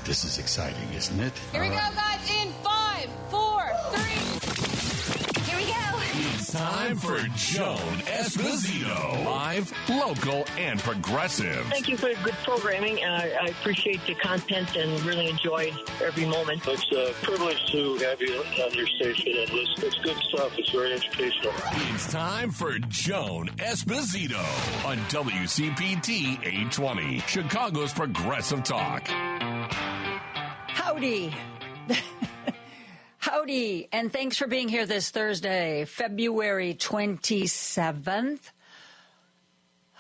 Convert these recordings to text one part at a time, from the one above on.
This is exciting, isn't it? Here we go, guys, in 5, 4, 3. Here we go. It's time for Joan Esposito. Live, local, and progressive. Thank you for the good programming. I appreciate the content and really enjoyed every moment. It's a privilege to have you on your station and listen. It's good stuff. It's very educational. It's time for Joan Esposito on WCPT 820, Chicago's Progressive Talk. Howdy. Howdy, and thanks for being here this Thursday, February 27th.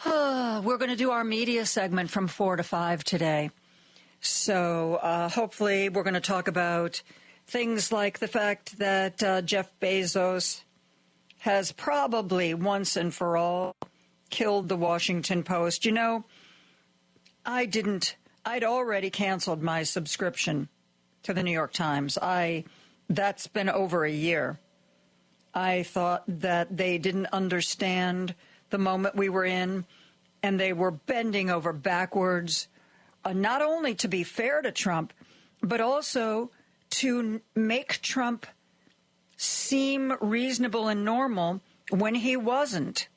We're going to do our media segment from 4 to 5 today. So hopefully we're going to talk about things like the fact that Jeff Bezos has probably once and for all killed the Washington Post. You know, I'd already canceled my subscription to the New York Times. That's been over a year. I thought that they didn't understand the moment we were in, and they were bending over backwards, not only to be fair to Trump, but also to make Trump seem reasonable and normal when he wasn't.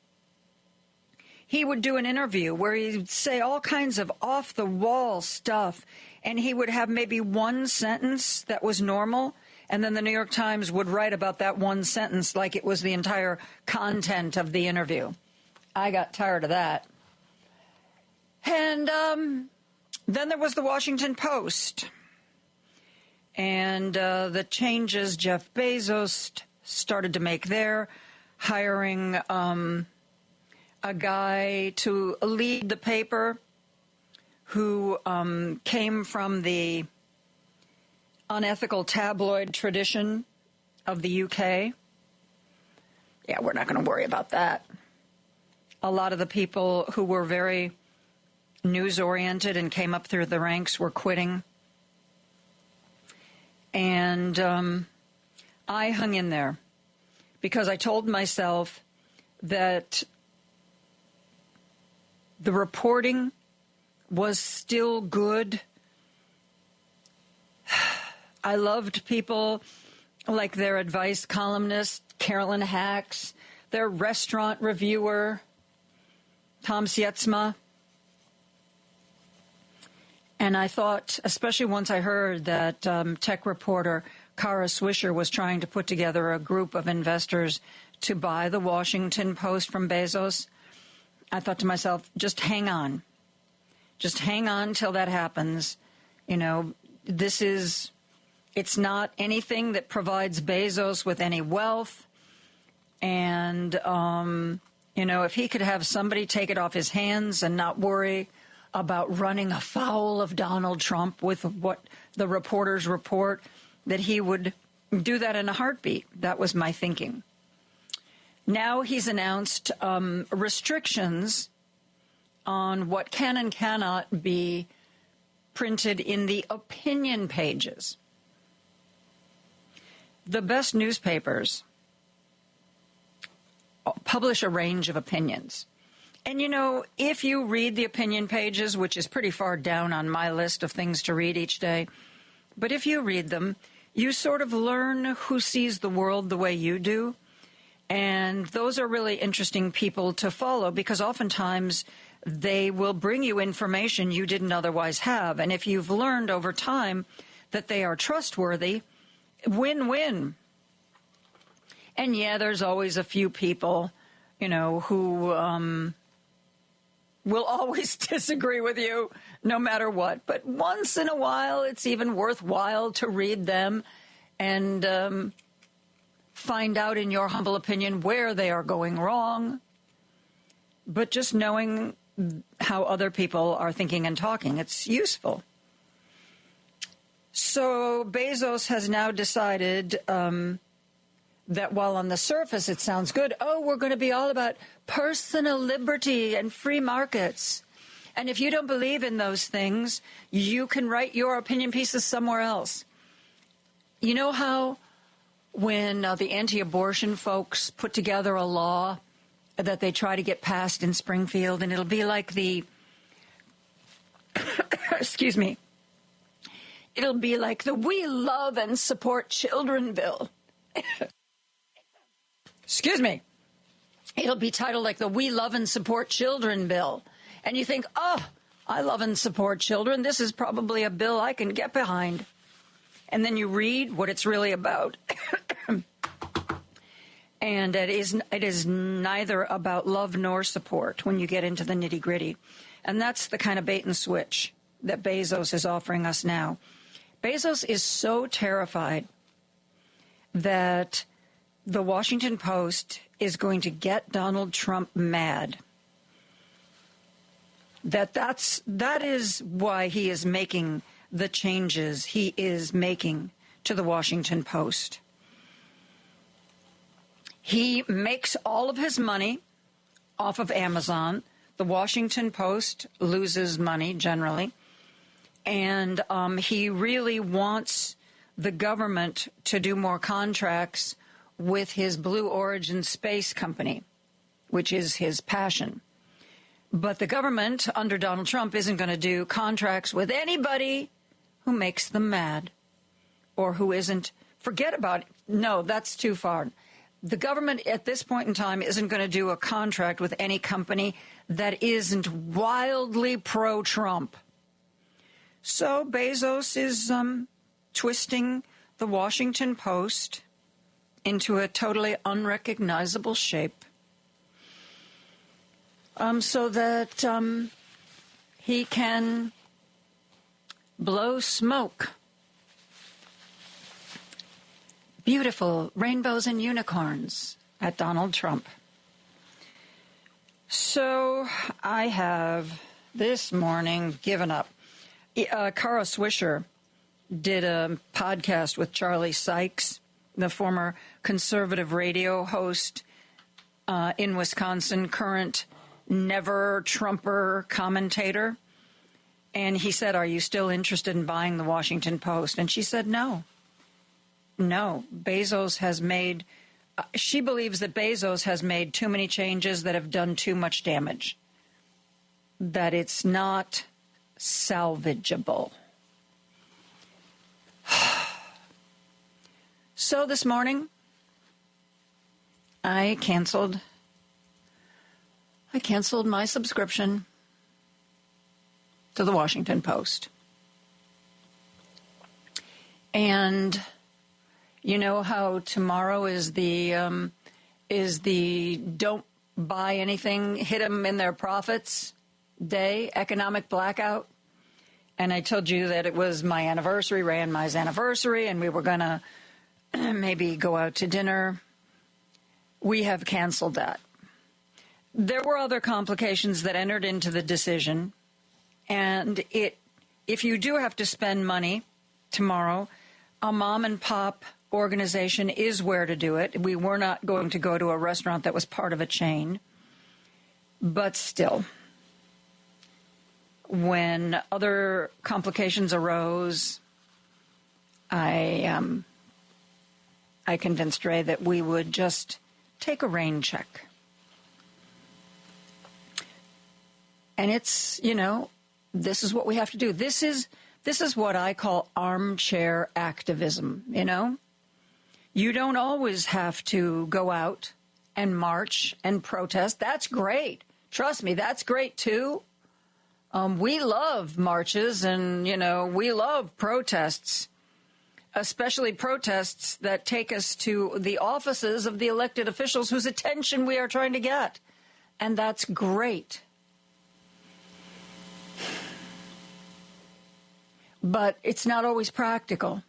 He would do an interview where he'd say all kinds of off-the-wall stuff, and he would have maybe one sentence that was normal, and then the New York Times would write about that one sentence like it was the entire content of the interview. I got tired of that. And then there was the Washington Post. And the changes Jeff Bezos started to make there, hiring a guy to lead the paper who came from the unethical tabloid tradition of the UK. Yeah, we're not going to worry about that. A lot of the people who were very news-oriented and came up through the ranks were quitting. And I hung in there because I told myself that the reporting was still good. I loved people like their advice columnist, Carolyn Hacks, their restaurant reviewer, Tom Sietsma. And I thought, especially once I heard that tech reporter Kara Swisher was trying to put together a group of investors to buy the Washington Post from Bezos, I thought to myself, just hang on. Just hang on till that happens. You know, it's not anything that provides Bezos with any wealth. And, if he could have somebody take it off his hands and not worry about running afoul of Donald Trump with what the reporters report, that he would do that in a heartbeat. That was my thinking. Now he's announced restrictions on what can and cannot be printed in the opinion pages. The best newspapers publish a range of opinions. And, if you read the opinion pages, which is pretty far down on my list of things to read each day, but if you read them, you sort of learn who sees the world the way you do. And those are really interesting people to follow because oftentimes they will bring you information you didn't otherwise have. And if you've learned over time that they are trustworthy, win-win. And yeah, there's always a few people, who will always disagree with you no matter what. But once in a while, it's even worthwhile to read them and find out, in your humble opinion, where they are going wrong. But just knowing how other people are thinking and talking, it's useful. So Bezos has now decided that while on the surface it sounds good, we're going to be all about personal liberty and free markets. And if you don't believe in those things, you can write your opinion pieces somewhere else. You know how when the anti-abortion folks put together a law that they try to get passed in Springfield, and it'll be like the, excuse me, It'll be like the We Love and Support Children bill. Excuse me. It'll be titled like the We Love and Support Children bill. And you think, oh, I love and support children. This is probably a bill I can get behind. And then you read what it's really about. And it is neither about love nor support when you get into the nitty-gritty. And that's the kind of bait and switch that Bezos is offering us now. Bezos is so terrified that the Washington Post is going to get Donald Trump mad. That is why he is making the changes he is making to the Washington Post. He makes all of his money off of Amazon. The Washington Post loses money generally. And he really wants the government to do more contracts with his Blue Origin space company, which is his passion. But the government under Donald Trump isn't going to do contracts with anybody who makes them mad or who isn't. Forget about it. No, that's too far. The government at this point in time isn't going to do a contract with any company that isn't wildly pro-Trump. So Bezos is twisting the Washington Post into a totally unrecognizable shape so that he can blow smoke. Beautiful rainbows and unicorns at Donald Trump. So I have this morning given up. Kara Swisher did a podcast with Charlie Sykes, the former conservative radio host in Wisconsin, current never-Trumper commentator. And he said, are you still interested in buying the Washington Post? And she said, no. No, Bezos has made, she believes that Bezos has made too many changes that have done too much damage, that it's not salvageable. So this morning, I canceled my subscription to the Washington Post. And you know how tomorrow is the don't buy anything, hit them in their profits day, economic blackout. And I told you that it was my anniversary, Ray and my anniversary, and we were going to maybe go out to dinner. We have canceled that. There were other complications that entered into the decision. And if you do have to spend money tomorrow, a mom and pop organization is where to do it. We were not going to go to a restaurant that was part of a chain. But still, when other complications arose, I convinced Ray that we would just take a rain check. And it's, this is what we have to do. This is what I call armchair activism, You don't always have to go out and march and protest. That's great. Trust me, that's great, too. We love marches and, we love protests, especially protests that take us to the offices of the elected officials whose attention we are trying to get. And that's great. But it's not always practical.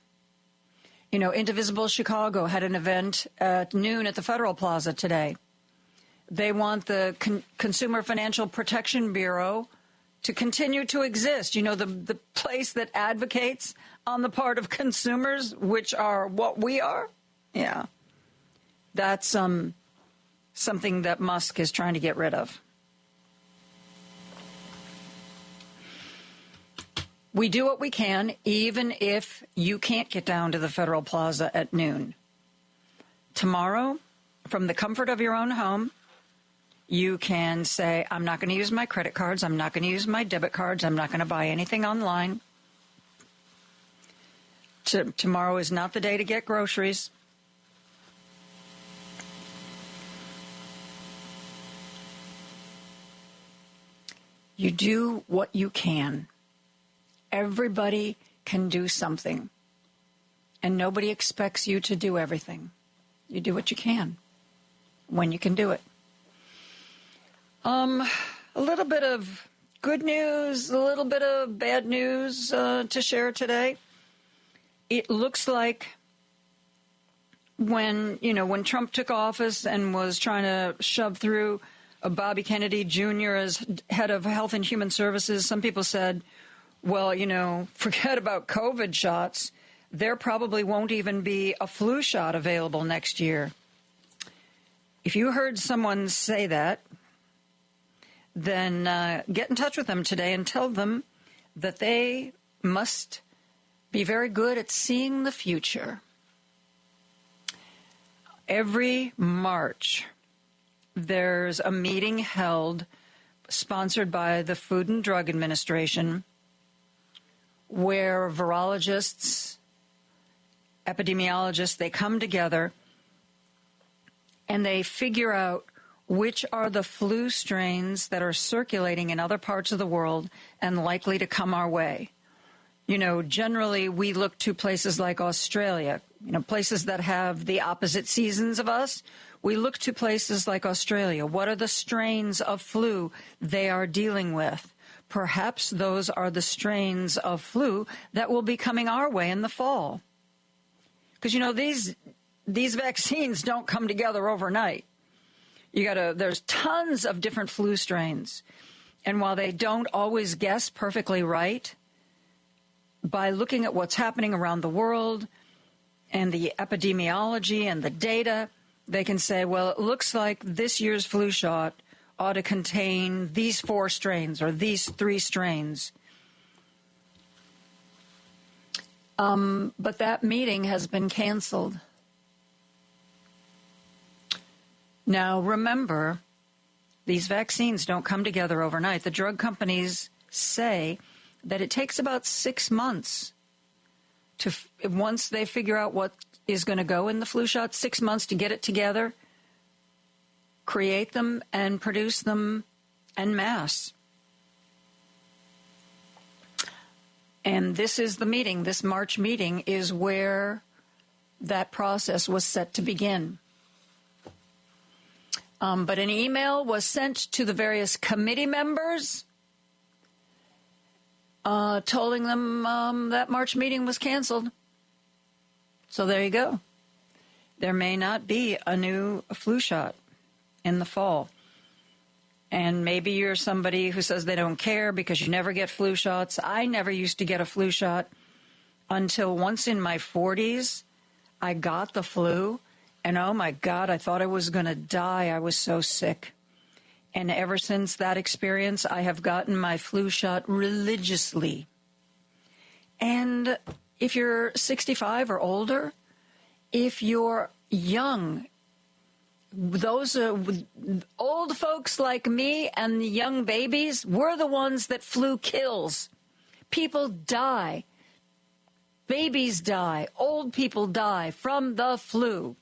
Indivisible Chicago had an event at noon at the Federal Plaza today. They want the Consumer Financial Protection Bureau to continue to exist. The place that advocates on the part of consumers, which are what we are. Yeah. That's something that Musk is trying to get rid of. We do what we can, even if you can't get down to the Federal Plaza at noon. Tomorrow, from the comfort of your own home, you can say, I'm not going to use my credit cards. I'm not going to use my debit cards. I'm not going to buy anything online. Tomorrow is not the day to get groceries. You do what you can. Everybody can do something. And nobody expects you to do everything. You do what you can when you can do it. A little bit of good news, a little bit of bad news to share today. It looks like when Trump took office and was trying to shove through Bobby Kennedy Jr. as head of Health and Human Services, some people said, well, forget about COVID shots. There probably won't even be a flu shot available next year. If you heard someone say that, then get in touch with them today and tell them that they must be very good at seeing the future. Every March, there's a meeting held, sponsored by the Food and Drug Administration, where virologists, epidemiologists, they come together and they figure out which are the flu strains that are circulating in other parts of the world and likely to come our way. Generally we look to places like Australia, places that have the opposite seasons of us. We look to places like Australia. What are the strains of flu they are dealing with? Perhaps those are the strains of flu that will be coming our way in the fall. Because, these vaccines don't come together overnight. There's tons of different flu strains. And while they don't always guess perfectly right, by looking at what's happening around the world and the epidemiology and the data, they can say, well, it looks like this year's flu shot ought to contain these 4 strains or these 3 strains. But that meeting has been canceled. Now, remember, these vaccines don't come together overnight. The drug companies say that it takes about 6 months once they figure out what is going to go in the flu shot, 6 months to get it together, create them, and produce them en masse. And this is the meeting. This March meeting is where that process was set to begin. But an email was sent to the various committee members telling them that March meeting was canceled. So there you go. There may not be a new flu shot in the fall. And maybe you're somebody who says they don't care because you never get flu shots. I never used to get a flu shot until once in my 40s, I got the flu. And oh my God, I thought I was going to die. I was so sick. And ever since that experience, I have gotten my flu shot religiously. And if you're 65 or older, if you're young, those old folks like me and the young babies, we're the ones that flu kills. People die. Babies die. Old people die from the flu.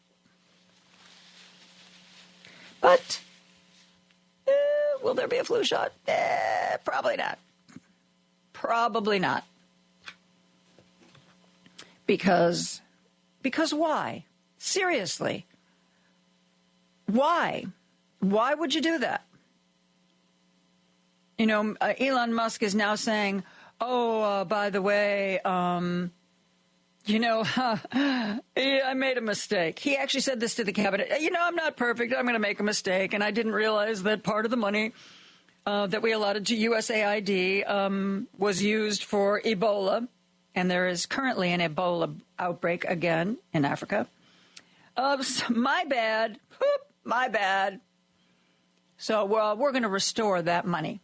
But will there be a flu shot? Probably not. Probably not. Because why? Seriously. Why? Why would you do that? Elon Musk is now saying, by the way, I made a mistake. He actually said this to the cabinet. I'm not perfect. I'm going to make a mistake. And I didn't realize that part of the money that we allotted to USAID was used for Ebola. And there is currently an Ebola outbreak again in Africa. My bad. My bad. So we're going to restore that money.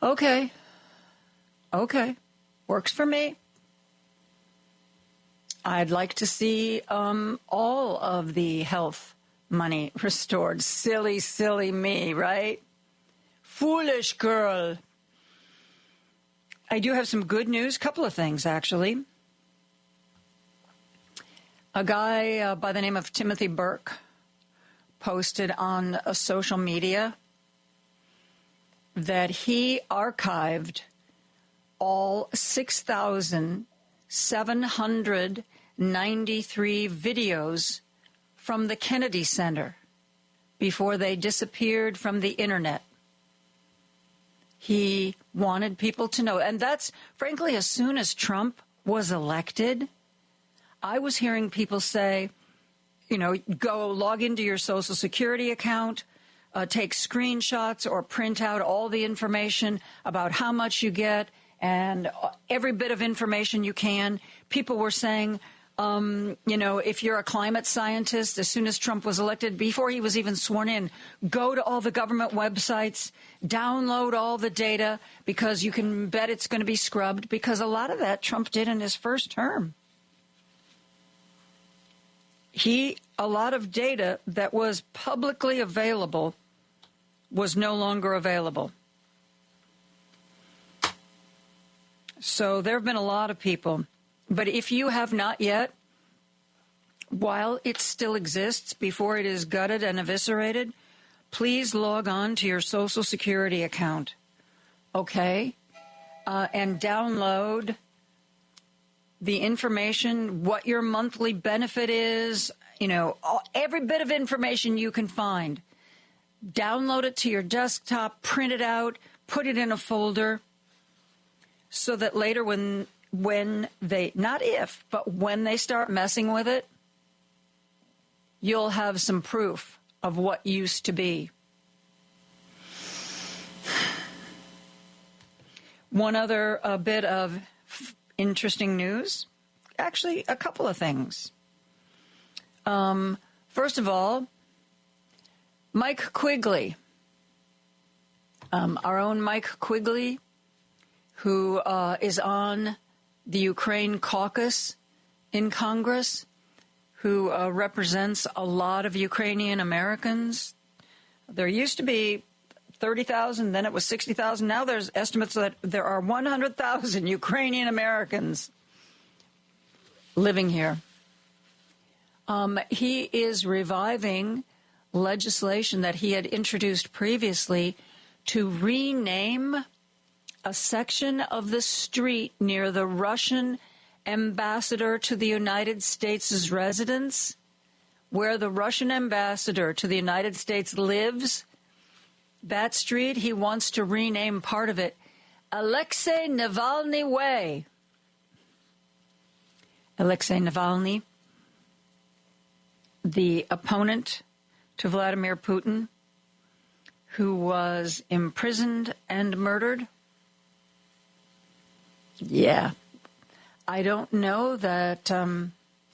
Okay. Works for me. I'd like to see all of the health money restored. Silly, silly me, right? Foolish girl. I do have some good news. Couple of things, actually. A guy by the name of Timothy Burke posted on social media that he archived all 6,793 videos from the Kennedy Center before they disappeared from the internet. He wanted people to know. And that's, frankly, as soon as Trump was elected, I was hearing people say, go log into your Social Security account, take screenshots or print out all the information about how much you get and every bit of information you can. People were saying, if you're a climate scientist, as soon as Trump was elected, before he was even sworn in, go to all the government websites, download all the data, because you can bet it's going to be scrubbed, because a lot of that Trump did in his first term. A lot of data that was publicly available was no longer available. So there have been a lot of people. But if you have not yet, while it still exists, before it is gutted and eviscerated, please log on to your Social Security account, okay? And download the information, what your monthly benefit is, every bit of information you can find. Download it to your desktop, print it out, put it in a folder, so that later when they, not if, but when they start messing with it, you'll have some proof of what used to be. One other bit of interesting news, actually a couple of things. First of all, Mike Quigley, our own Mike Quigley, who is on the Ukraine caucus in Congress, who represents a lot of Ukrainian Americans. There used to be 30,000, then it was 60,000. Now there's estimates that there are 100,000 Ukrainian Americans living here. He is reviving legislation that he had introduced previously to rename a section of the street near the Russian ambassador to the United States' residence, where the Russian ambassador to the United States lives. That street, he wants to rename part of it Alexei Navalny Way. Alexei Navalny, the opponent to Vladimir Putin, who was imprisoned and murdered. Yeah, I don't know that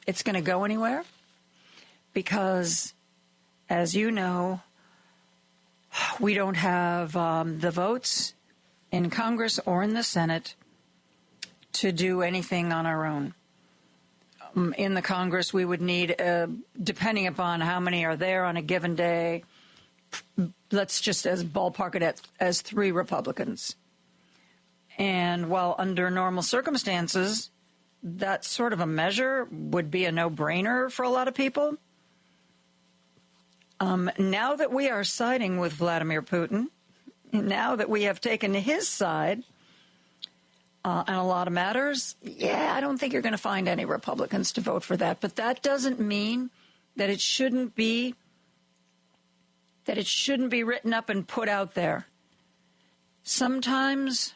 it's going to go anywhere because, as you know, we don't have the votes in Congress or in the Senate to do anything on our own. In the Congress, we would need, depending upon how many are there on a given day, let's just ballpark it as 3 Republicans. And while under normal circumstances, that sort of a measure would be a no-brainer for a lot of people, now that we are siding with Vladimir Putin, now that we have taken his side on a lot of matters, I don't think you're going to find any Republicans to vote for that. But that doesn't mean that it shouldn't be written up and put out there. Sometimes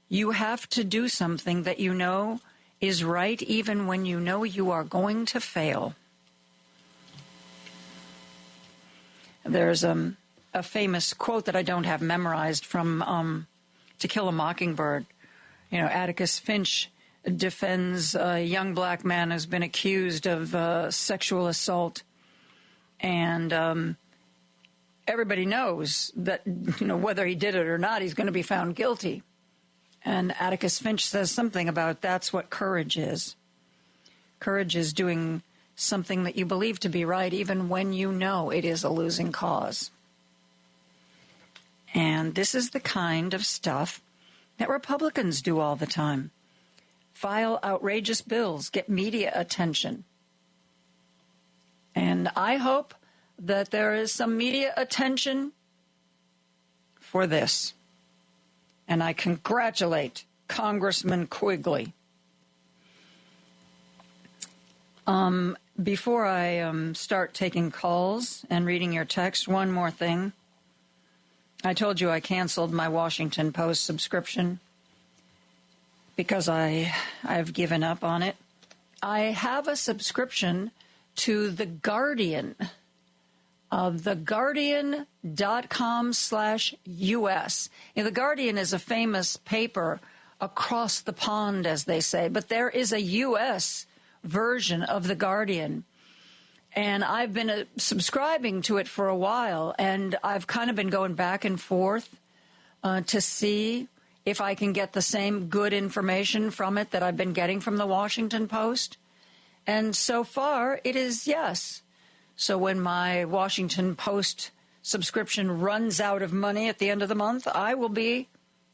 you have to do something that you know is right, even when you know you are going to fail. There's a famous quote that I don't have memorized from To Kill a Mockingbird. Atticus Finch defends a young black man who's been accused of sexual assault. And everybody knows that, whether he did it or not, he's going to be found guilty. And Atticus Finch says something about that's what courage is. Courage is doing something that you believe to be right, even when you know it is a losing cause. And this is the kind of stuff that Republicans do all the time. File outrageous bills, get media attention, And I hope that there is some media attention for this. And I congratulate Congressman Quigley. Before I start taking calls and reading your text, one more thing. I told you I canceled my Washington Post subscription because I've given up on it. I have a subscription to The Guardian, theguardian.com/US. The Guardian is a famous paper across the pond, as they say, but there is a U.S. version of The Guardian. And I've been subscribing to it for a while, and I've kind of been going back and forth to see if I can get the same good information from it that I've been getting from the Washington Post. And so far, it is yes. So when my Washington Post subscription runs out of money at the end of the month, I will be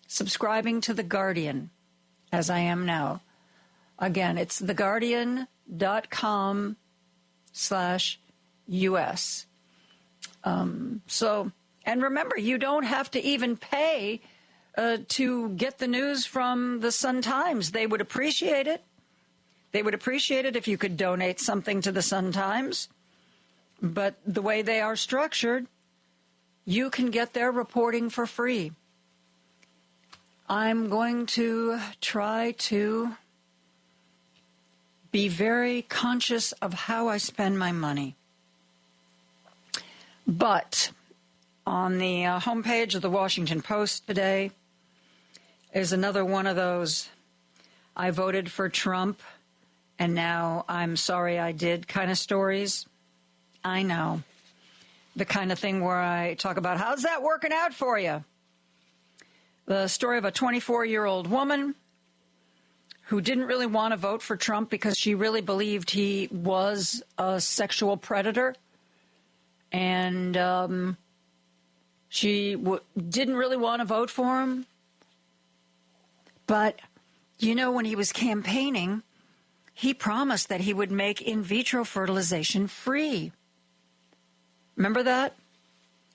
subscribing to The Guardian, as I am now. Again, it's theguardian.com/US. And remember, you don't have to even pay to get the news from the Sun-Times. They would appreciate it. They would appreciate it if you could donate something to the Sun-Times. But the way they are structured, you can get their reporting for free. I'm going to try to be very conscious of how I spend my money. But on the homepage of the Washington Post today is another one of those I voted for Trump and now I'm sorry I did kind of stories. I know. The kind of thing where I talk about, how's that working out for you? The story of a 24-year-old woman who didn't really want to vote for Trump because she really believed he was a sexual predator. And she didn't really want to vote for him. But, you know, when he was campaigning, he promised that he would make in vitro fertilization free. Remember that?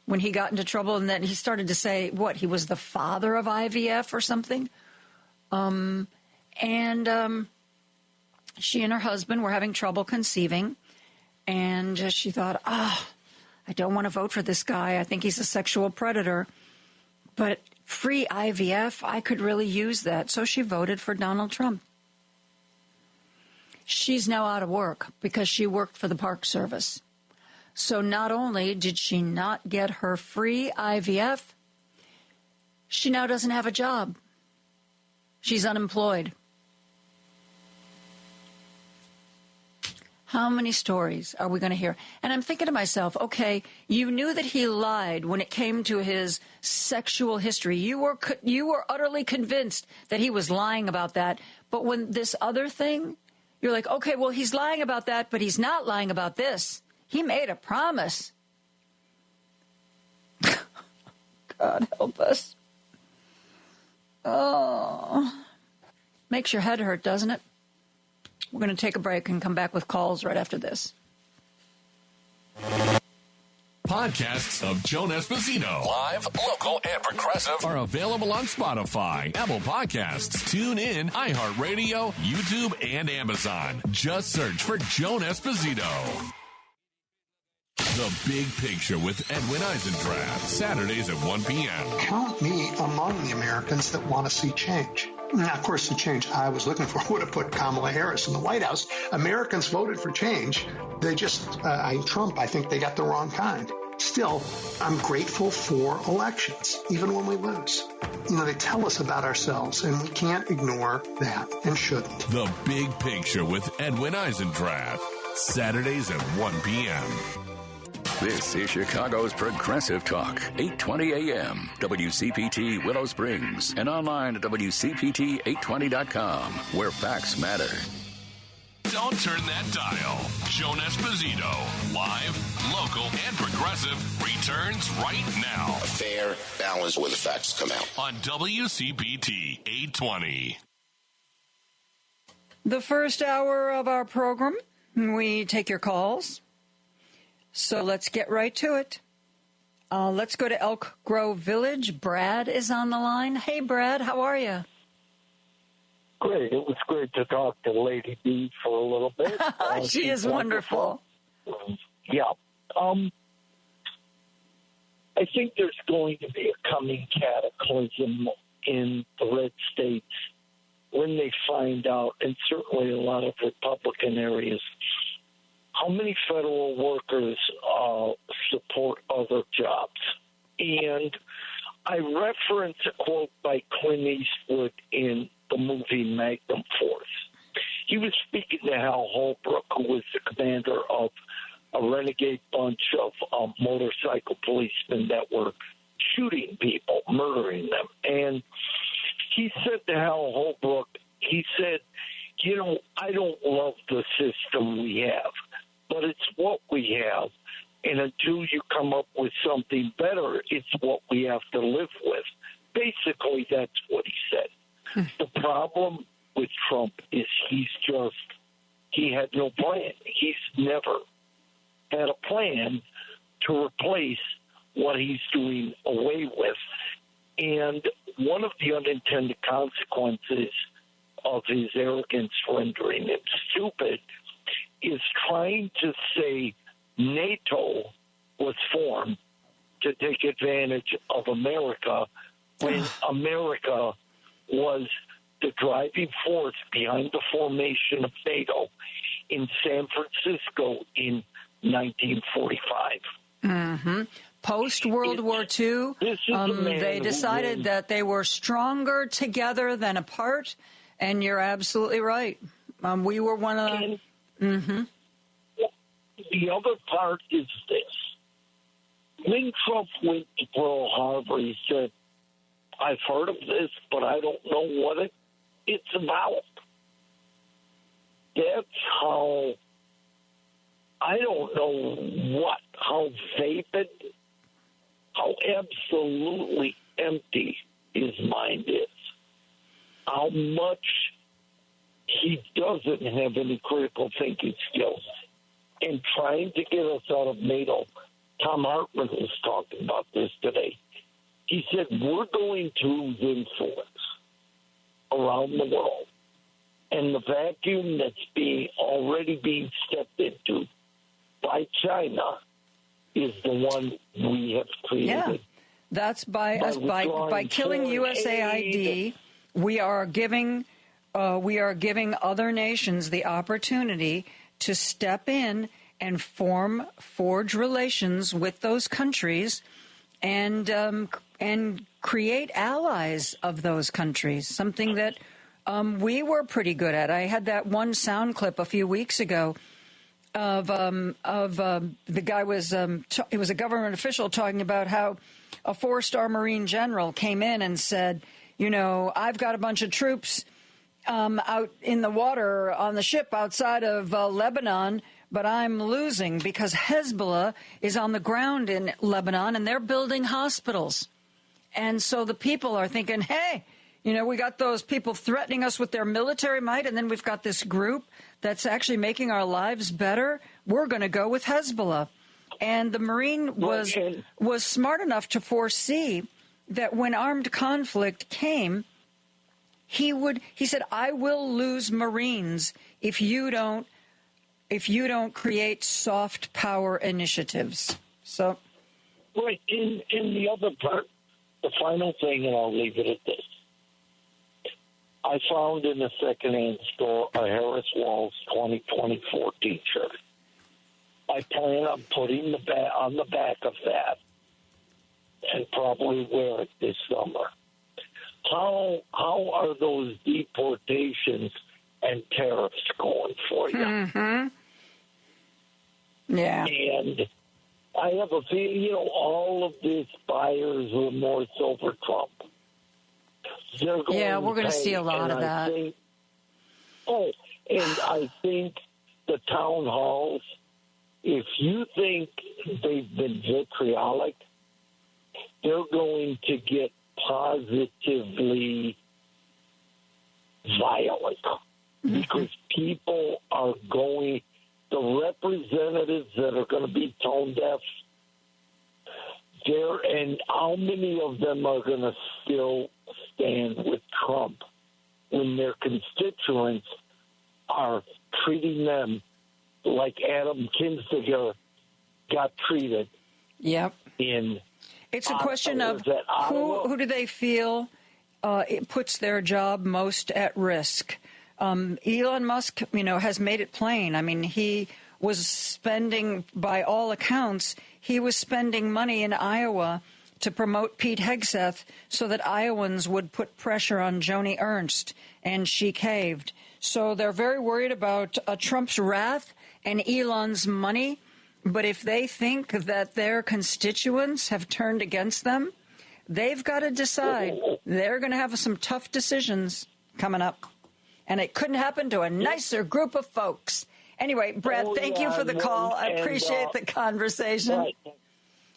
When he got into trouble and then he started to say, what, he was the father of IVF or something? She and her husband were having trouble conceiving. And she thought, I don't want to vote for this guy. I think he's a sexual predator. But free IVF, I could really use that. So she voted for Donald Trump. She's now out of work because she worked for the Park Service. So not only did she not get her free IVF, she now doesn't have a job. She's unemployed. How many stories are we going to hear? And I'm thinking to myself, okay, you knew that he lied when it came to his sexual history. You were utterly convinced that he was lying about that. But when this other thing, you're like, okay, well, he's lying about that, but he's not lying about this. He made a promise. God help us. Oh, makes your head hurt, doesn't it? We're going to take a break and come back with calls right after this. Podcasts of Joan Esposito, live, local, and progressive, are available on Spotify, Apple Podcasts, TuneIn, iHeartRadio, YouTube, and Amazon. Just search for Joan Esposito. The Big Picture with Edwin Eisendrath, Saturdays at 1 p.m. Count me among the Americans that want to see change. Now, of course, the change I was looking for would have put Kamala Harris in the White House. Americans voted for change. They just, Trump, I think they got the wrong kind. Still, I'm grateful for elections, even when we lose. You know, they tell us about ourselves, and we can't ignore that and shouldn't. The Big Picture with Edwin Eisendrath, Saturdays at 1 p.m. This is Chicago's Progressive Talk, 820 AM, WCPT Willow Springs, and online at WCPT820.com, where facts matter. Don't turn that dial. Joan Esposito, live, local, and progressive, returns right now. A fair balance where the facts come out. On WCPT 820. The first hour of our program, we take your calls. So let's get right to it. Let's go to Elk Grove Village. Brad is on the line. Hey, Brad, how are you? Great. It was great to talk to Lady B for a little bit. She is wonderful. Yeah. I think there's going to be a coming cataclysm in the red states when they find out, and certainly a lot of Republican areas, how many federal workers support other jobs. And I reference a quote by Clint Eastwood in the movie Magnum Force. He was speaking to Hal Holbrook, who was the commander of a renegade bunch of motorcycle policemen that were shooting people, murdering them. And he said to Hal Holbrook, he said, you know, I don't love the system we have, but it's what we have. And until you come up with something better, it's what we have to live with. Basically, that's what he said. The problem with Trump is he had no plan. He's never had a plan to replace what he's doing away with. And one of the unintended consequences of his arrogance rendering him stupid is trying to say NATO was formed to take advantage of America when America was the driving force behind the formation of NATO in San Francisco in 1945. Mm-hmm. Post-World War II, they decided that they were stronger together than apart, and you're absolutely right. We were one of the... The other part is this. When Trump went to Pearl Harbor, he said, I've heard of this, but I don't know what it's about. That's how, I don't know how vapid, how absolutely empty his mind is. How much he doesn't have any critical thinking skills. And trying to get us out of NATO, Tom Hartman was talking about this today. He said, we're going to lose influence around the world. And the vacuum that's already being stepped into by China is the one we have created. Yeah, that's by killing USAID. We are giving other nations the opportunity to step in and forge relations with those countries and create allies of those countries, something that we were pretty good at. I had that one sound clip a few weeks ago of the guy it was a government official talking about how a 4-star Marine general came in and said, you know, I've got a bunch of troops out in the water on the ship outside of Lebanon, but I'm losing because Hezbollah is on the ground in Lebanon and they're building hospitals. And so the people are thinking, hey, you know, we got those people threatening us with their military might, and then we've got this group that's actually making our lives better. We're going to go with Hezbollah. And the Marine was smart enough to foresee that when armed conflict came, he said, I will lose Marines if you don't create soft power initiatives. So, right. In the other part, the final thing, and I'll leave it at this. I found in a secondhand store a Harris Walls 2024 T-shirt. I plan on putting on the back of that and probably wear it this summer. How are those deportations and tariffs going for you? Mm-hmm. Yeah. And I have a feeling, all of this buyer's remorse over Trump. We're going to see a lot of that. I think the town halls, if you think they've been vitriolic, they're going to get positively violent because people are the representatives that are going to be toned how many of them are going to still stand with Trump when their constituents are treating them like Adam Kinzinger got treated? Yep. It's a question of who do they feel it puts their job most at risk. Elon Musk, has made it plain. I mean, he was spending, by all accounts, he was spending money in Iowa to promote Pete Hegseth so that Iowans would put pressure on Joni Ernst, and she caved. So they're very worried about Trump's wrath and Elon's money. But if they think that their constituents have turned against them, they've got to decide. They're going to have some tough decisions coming up. And it couldn't happen to a nicer group of folks. Anyway, Brad, thank you for the call. I appreciate the conversation.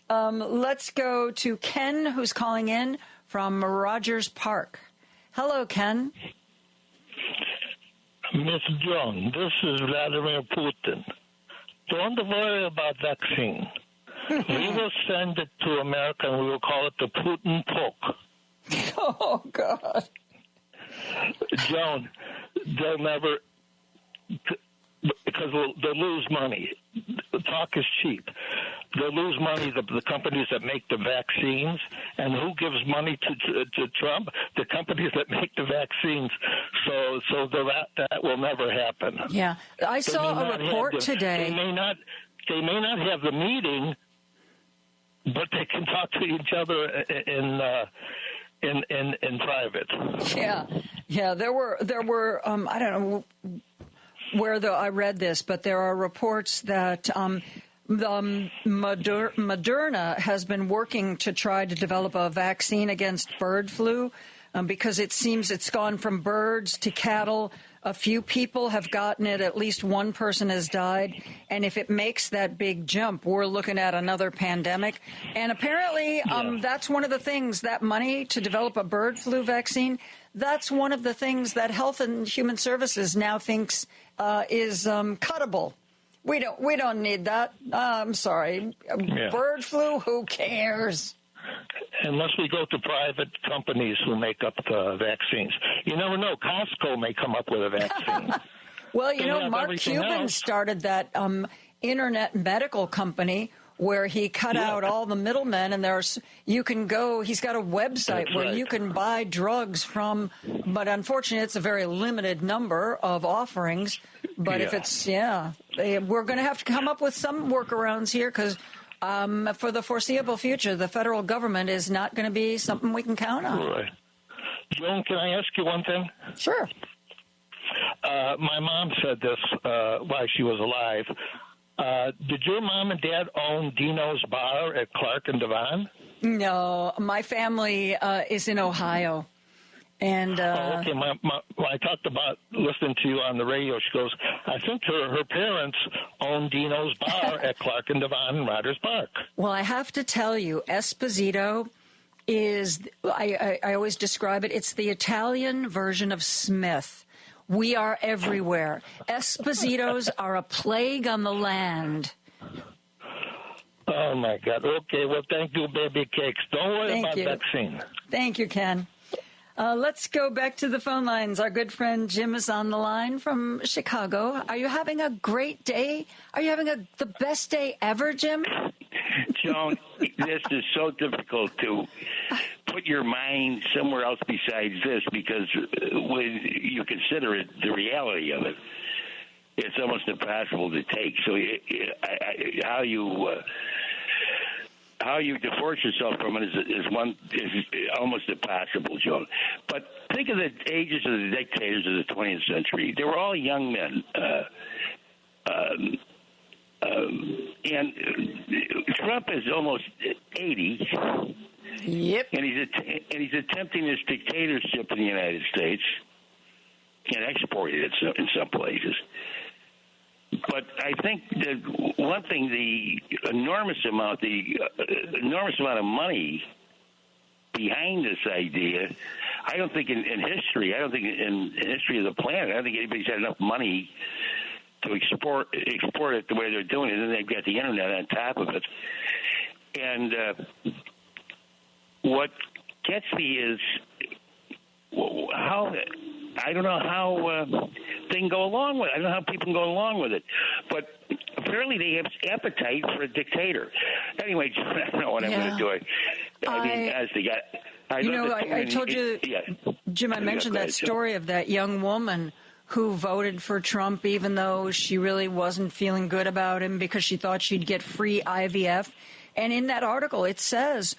Let's go to Ken, who's calling in from Rogers Park. Hello, Ken. Miss Joan, this is Vladimir Putin. Don't worry about vaccine. We will send it to America, and we will call it the Putin poke. Oh, God. Joan, they'll never, because they'll lose money. The talk is cheap. They'll lose money, the companies that make the vaccines. And who gives money to Trump? The companies that make the vaccines. So that will never happen. Yeah. I saw a report today. They may not have the meeting, but they can talk to each other in private. Yeah. There were. I don't know where I read this, but there are reports that Moderna has been working to try to develop a vaccine against bird flu because it seems it's gone from birds to cattle. A few people have gotten it. At least one person has died. And if it makes that big jump, we're looking at another pandemic. And apparently that's one of the things, that money to develop a bird flu vaccine, that's one of the things that Health and Human Services now thinks is cuttable. We don't need that. I'm sorry. Bird flu, who cares? Unless we go to private companies who make up the vaccines. You never know. Costco may come up with a vaccine. Well, Mark Cuban started that internet medical company where he cut out all the middlemen, and he's got a website where you can buy drugs from, but unfortunately it's a very limited number of offerings. But if it's, we're going to have to come up with some workarounds here because for the foreseeable future, the federal government is not going to be something we can count on. Right. Joan, can I ask you one thing? Sure. My mom said this while she was alive. Did your mom and dad own Dino's Bar at Clark and Devon? No, my family is in Ohio. And okay. I talked about listening to you on the radio. She goes, I think her parents owned Dino's Bar at Clark and Devon in Rogers Park. Well, I have to tell you, Esposito is, I always describe it, it's the Italian version of Smith. We are everywhere. Espositos are a plague on the land. Oh, my God. Okay, well, thank you, baby cakes. Don't worry about vaccine. Thank you, Ken. Let's go back to the phone lines. Our good friend Jim is on the line from Chicago. Are you having a great day? Are you having the best day ever, Jim? Joan, this is so difficult to put your mind somewhere else besides this because when you consider it, the reality of it, it's almost impossible to take. So how you divorce yourself from it is almost impossible, Joan. But think of the ages of the dictators of the 20th century. They were all young men. And Trump is almost 80. Yep. And he's attempting this dictatorship in the United States and exporting it in some places. But I think that one thing, the enormous amount of money behind this idea, I don't think in history, I don't think in history of the planet, I don't think anybody's had enough money to export it the way they're doing it, and then they've got the internet on top of it. And what gets me is how I don't know how they can go along with it. I don't know how people can go along with it. But apparently they have appetite for a dictator. Anyway, I don't know what I'm going to do. I mean, as they got... I told you, Jim, I mentioned that story of that young woman who voted for Trump even though she really wasn't feeling good about him because she thought she'd get free IVF. And in that article, it says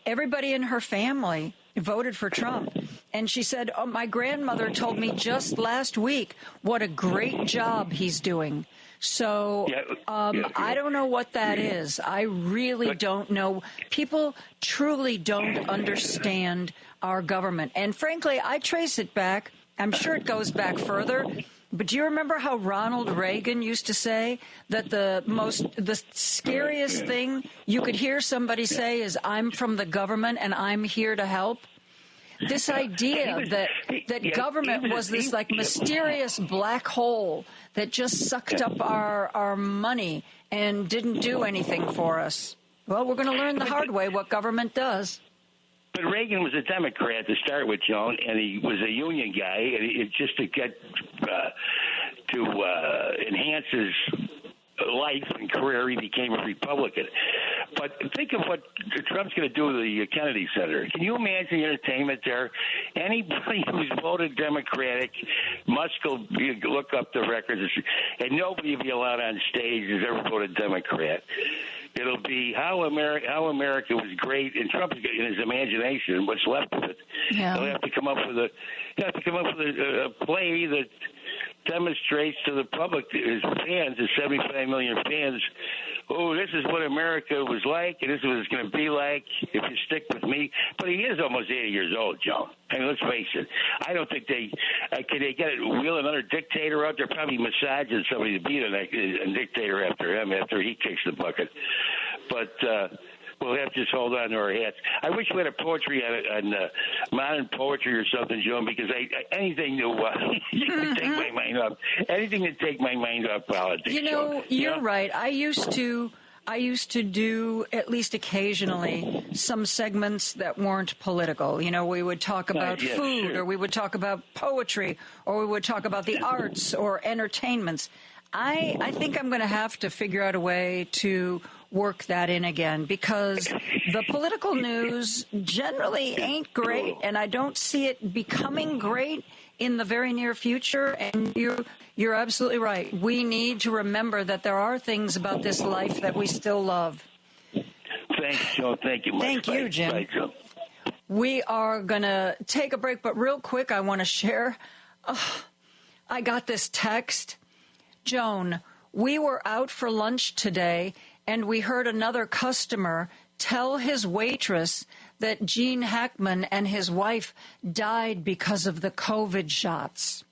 everybody in her family voted for Trump. And she said, my grandmother told me just last week what a great job he's doing. So I don't know what that is. I really don't know. People truly don't understand our government. And frankly, I trace it back. I'm sure it goes back further. But do you remember how Ronald Reagan used to say that the scariest thing you could hear somebody say is, I'm from the government and I'm here to help? This idea that government was this like mysterious black hole that just sucked up our money and didn't do anything for us. Well, we're going to learn the hard way what government does. But Reagan was a Democrat to start with, Joan, and he was a union guy, and it just to get to enhance his life and career, he became a Republican. But think of what Trump's going to do with the Kennedy Center. Can you imagine the entertainment there? Anybody who's voted Democratic must go look up the records, and nobody will be allowed on stage who's ever voted Democrat. It'll be how America was great, and Trump in his imagination, what's left of it. Yeah. He'll have to come up with a play that demonstrates to the public, his fans, his 75 million fans, oh, this is what America was like, and this is what it's going to be like if you stick with me. But he is almost 80 years old, Joe. I mean, let's face it. I don't think can they wheel another dictator out there? Probably massaging somebody to beat a dictator after him, after he kicks the bucket. But we'll have to just hold on to our hats. I wish we had a poetry on modern poetry or something, Joan, because anything to take my mind off. Anything to take my mind off politics. You're right. I used to do, at least occasionally, some segments that weren't political. We would talk about food, or we would talk about poetry, or we would talk about the arts or entertainments. I think I'm going to have to figure out a way to work that in again, because the political news generally ain't great, and I don't see it becoming great in the very near future. And you're absolutely right. We need to remember that there are things about this life that we still love. Thanks, Joe. Thank you much. Thank you, Jim. Bye, Joe. We are going to take a break, but real quick, I want to share. I got this text. Joan, we were out for lunch today, and we heard another customer tell his waitress that Gene Hackman and his wife died because of the COVID shots.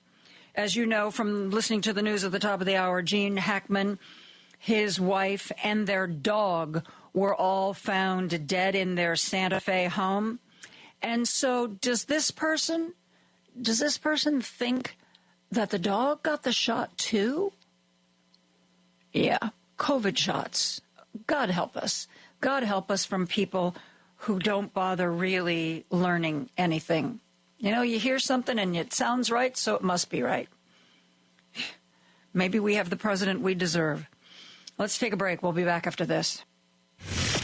As you know from listening to the news at the top of the hour, Gene Hackman, his wife, and their dog were all found dead in their Santa Fe home. And so does this person think that the dog got the shot too? Yeah, COVID shots. God help us. God help us from people who don't bother really learning anything. You hear something and it sounds right, so it must be right. Maybe we have the president we deserve. Let's take a break. We'll be back after this.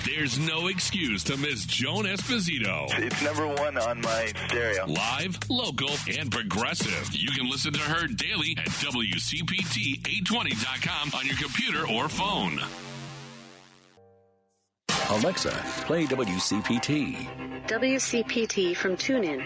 There's no excuse to miss Joan Esposito. It's number one on my stereo. Live, local, and progressive. You can listen to her daily at WCPT820.com on your computer or phone. Alexa, play WCPT. WCPT from TuneIn.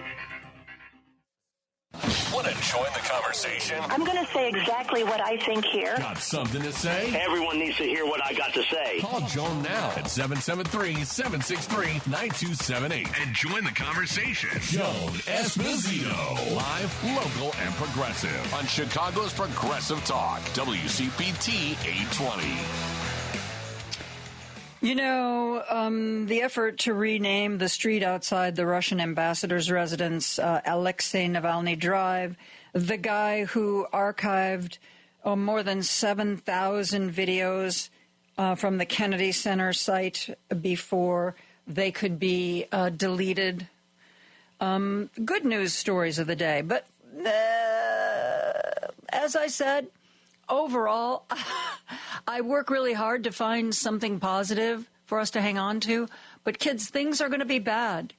Want to join the conversation? I'm going to say exactly what I think here. Got something to say? Everyone needs to hear what I got to say. Call Joan now at 773-763-9278 and join the conversation. Joan Esposito. Live, local, and progressive on Chicago's Progressive Talk. WCPT 820. The effort to rename the street outside the Russian ambassador's residence, Alexei Navalny Drive, the guy who archived more than 7,000 videos from the Kennedy Center site before they could be deleted. Good news stories of the day. But as I said, overall, I work really hard to find something positive for us to hang on to. But kids, things are going to be bad.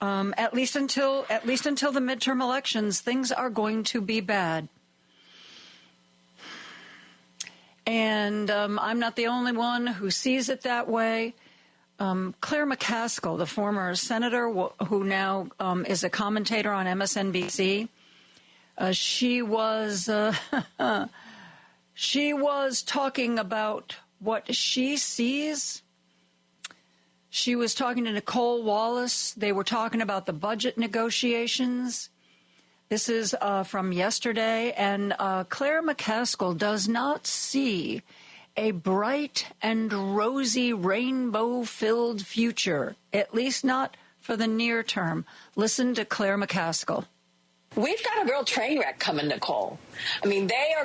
At least until the midterm elections, things are going to be bad. And I'm not the only one who sees it that way. Claire McCaskill, the former senator who now is a commentator on MSNBC, she was talking about what she sees. She was talking to Nicole Wallace. They were talking about the budget negotiations. This is from yesterday, and Claire McCaskill does not see a bright and rosy rainbow-filled future, at least not for the near term. Listen to Claire McCaskill. We've got a real train wreck coming, Nicole. I mean, they're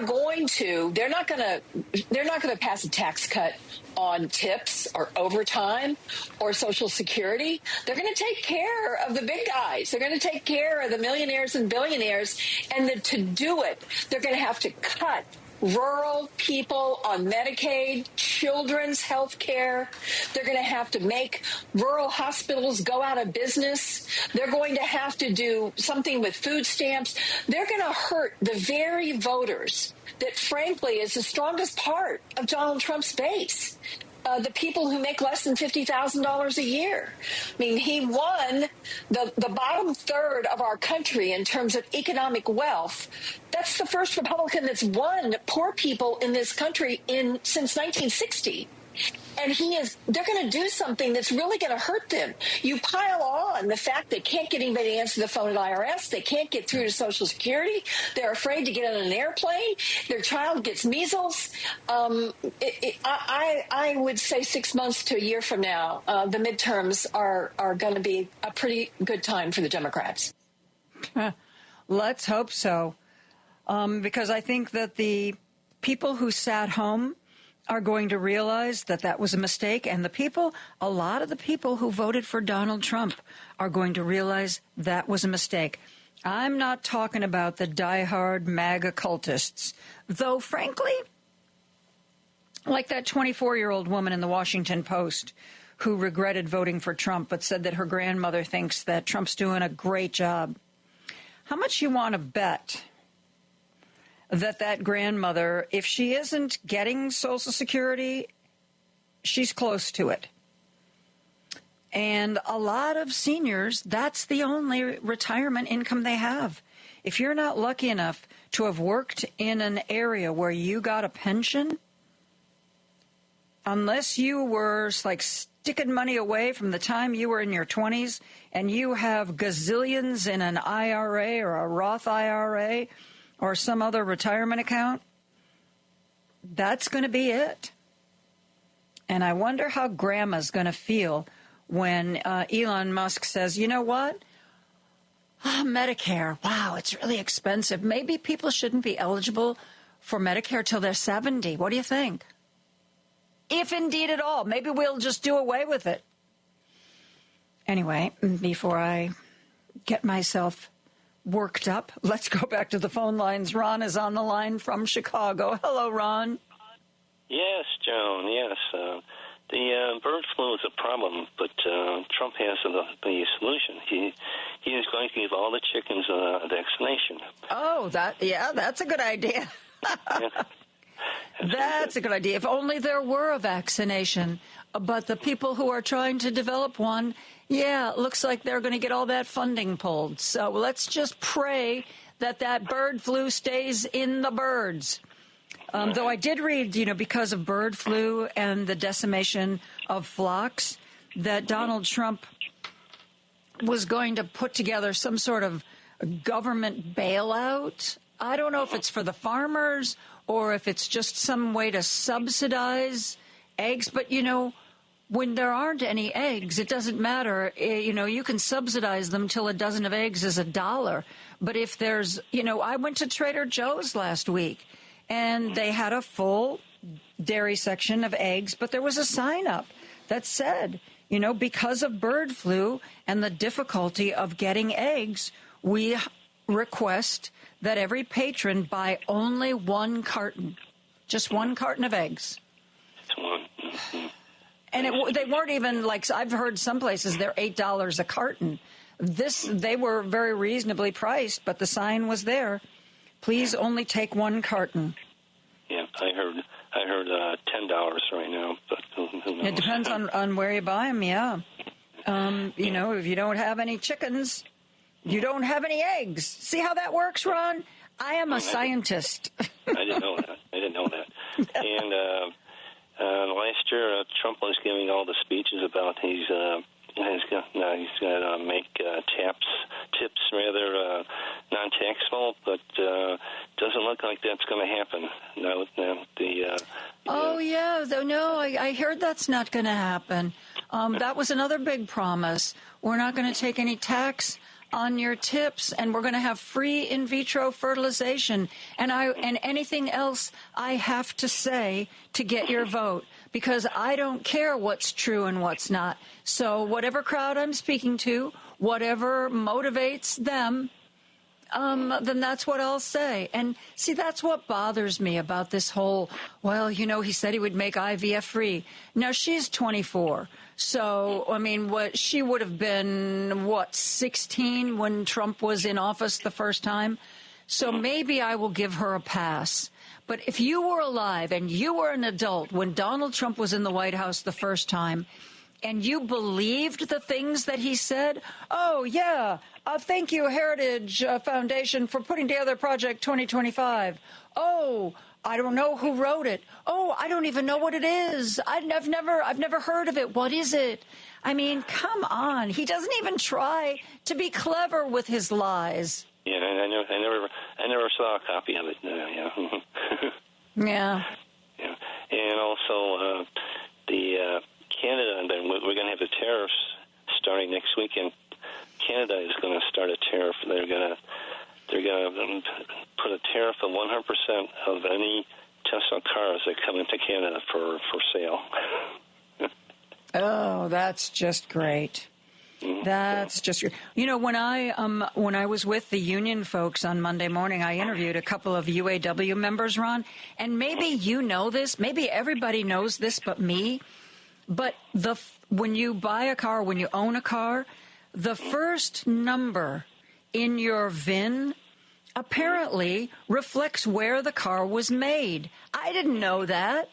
not going to pass a tax cut on tips or overtime or Social Security. They're going to take care of the big guys. They're going to take care of the millionaires and billionaires. And to do it, they're going to have to cut rural people on Medicaid, children's health care. They're going to have to make rural hospitals go out of business. They're going to have to do something with food stamps. They're going to hurt the very voters that, frankly, is the strongest part of Donald Trump's base. The people who make less than $50,000 a year. I mean, he won the bottom third of our country in terms of economic wealth. That's the first Republican that's won poor people in this country since 1960. And they're going to do something that's really going to hurt them. You pile on the fact they can't get anybody to answer the phone at IRS. They can't get through to Social Security. They're afraid to get on an airplane. Their child gets measles. I would say 6 months to a year from now, the midterms are going to be a pretty good time for the Democrats. Let's hope so. Because I think that the people who sat home are going to realize that was a mistake. And a lot of the people who voted for Donald Trump are going to realize that was a mistake. I'm not talking about the diehard MAGA cultists, though, frankly, like that 24-year-old woman in the Washington Post who regretted voting for Trump but said that her grandmother thinks that Trump's doing a great job. How much you want to bet that grandmother, if she isn't getting Social Security, she's close to it? And a lot of seniors, that's the only retirement income they have. If you're not lucky enough to have worked in an area where you got a pension, unless you were like sticking money away from the time you were in your 20s and you have gazillions in an IRA or a Roth IRA or some other retirement account, that's going to be it. And I wonder how Grandma's going to feel when Elon Musk says, you know what? Medicare, wow, it's really expensive. Maybe people shouldn't be eligible for Medicare till they're 70. What do you think? If indeed at all, maybe we'll just do away with it. Anyway, before I get myself worked up, let's go back to the phone lines. Ron is on the line from Chicago. Hello, Ron. Yes, Joan, yes. The bird flu is a problem, but Trump has the solution. He is going to give all the chickens a vaccination. Oh, that's a good idea. That's a good idea. If only there were a vaccination. But the people who are trying to develop one, it looks like they're going to get all that funding pulled. So let's just pray that bird flu stays in the birds. Though I did read, because of bird flu and the decimation of flocks, that Donald Trump was going to put together some sort of government bailout. I don't know if it's for the farmers or if it's just some way to subsidize eggs. But, when there aren't any eggs, it doesn't matter. You can subsidize them till a dozen of eggs is $1. But if there's, I went to Trader Joe's last week and they had a full dairy section of eggs, but there was a sign up that said, because of bird flu and the difficulty of getting eggs, we request that every patron buy only one carton, just one carton of eggs. And they weren't even like, I've heard some places they're $8 a carton. They were very reasonably priced, but the sign was there. Please only take one carton. Yeah, I heard $10 right now, but who knows? It depends on where you buy them, yeah. If you don't have any chickens, you don't have any eggs. See how that works, Ron? I am a scientist. I didn't know that. And last year, Trump was giving all the speeches about he's going to make tips rather non-taxable, but doesn't look like that's going to happen. I heard that's not going to happen. That was another big promise. We're not going to take any tax on your tips, and we're going to have free in vitro fertilization and anything else I have to say to get your vote, because I don't care what's true and what's not. So whatever crowd I'm speaking to, whatever motivates them, then that's what I'll say. And see, that's what bothers me about this whole, he said he would make IVF free. Now, she's 24. So, she would have been, 16 when Trump was in office the first time? So maybe I will give her a pass. But if you were alive and you were an adult when Donald Trump was in the White House the first time, and you believed the things that he said, thank you, Heritage Foundation, for putting together Project 2025. I don't know who wrote it. I don't even know what it is. I've never heard of it. What is it? Come on. He doesn't even try to be clever with his lies. Yeah, I never saw a copy of it. Yeah. Yeah. Yeah, and also the Canada, and then we're going to have the tariffs starting next week, and Canada is going to start a tariff. They're going to put a tariff of 100% of any Tesla cars that come into Canada for sale. Oh, that's just great. That's just, when I was with the union folks on Monday morning, I interviewed a couple of UAW members, Ron, and maybe you know this, maybe everybody knows this but me, but when you buy a car, when you own a car, the first number in your VIN apparently reflects where the car was made. I didn't know that.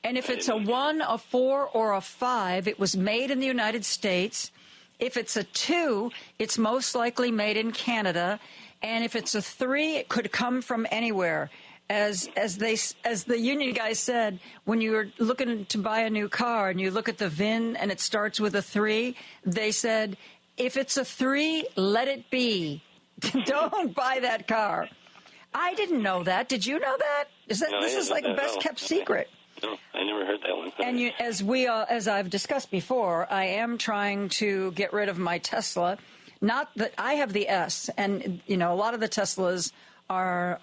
And if it's a 1, a 4, or a 5, it was made in the United States. If it's a 2, it's most likely made in Canada. And if it's a 3, it could come from anywhere. As the union guy said, when you're looking to buy a new car and you look at the VIN and it starts with a 3, they said, if it's a 3, let it be. Don't buy that car. I didn't know that. Did you know that? This is like a best kept secret. No, I never heard that one. And as I've discussed before, I am trying to get rid of my Tesla. Not that I have the S, and a lot of the Teslas are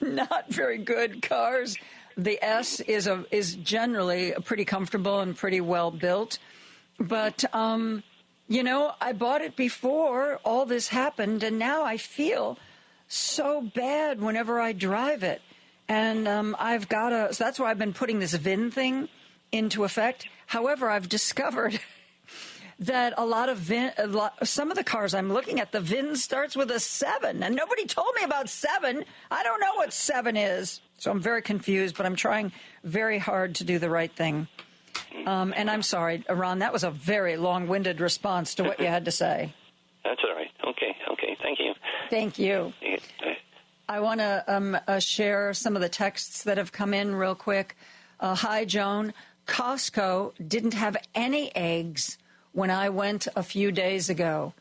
not very good cars. The S is generally pretty comfortable and pretty well built, but I bought it before all this happened, and now I feel so bad whenever I drive it. And so that's why I've been putting this VIN thing into effect. However, I've discovered that some of the cars I'm looking at, the VIN starts with a 7, and nobody told me about 7. I don't know what 7 is. So I'm very confused, but I'm trying very hard to do the right thing. And I'm sorry, Ron, that was a very long-winded response to what you had to say. That's all right. Okay. Thank you. Thank you. I want to share some of the texts that have come in real quick. Hi, Joan. Costco didn't have any eggs when I went a few days ago.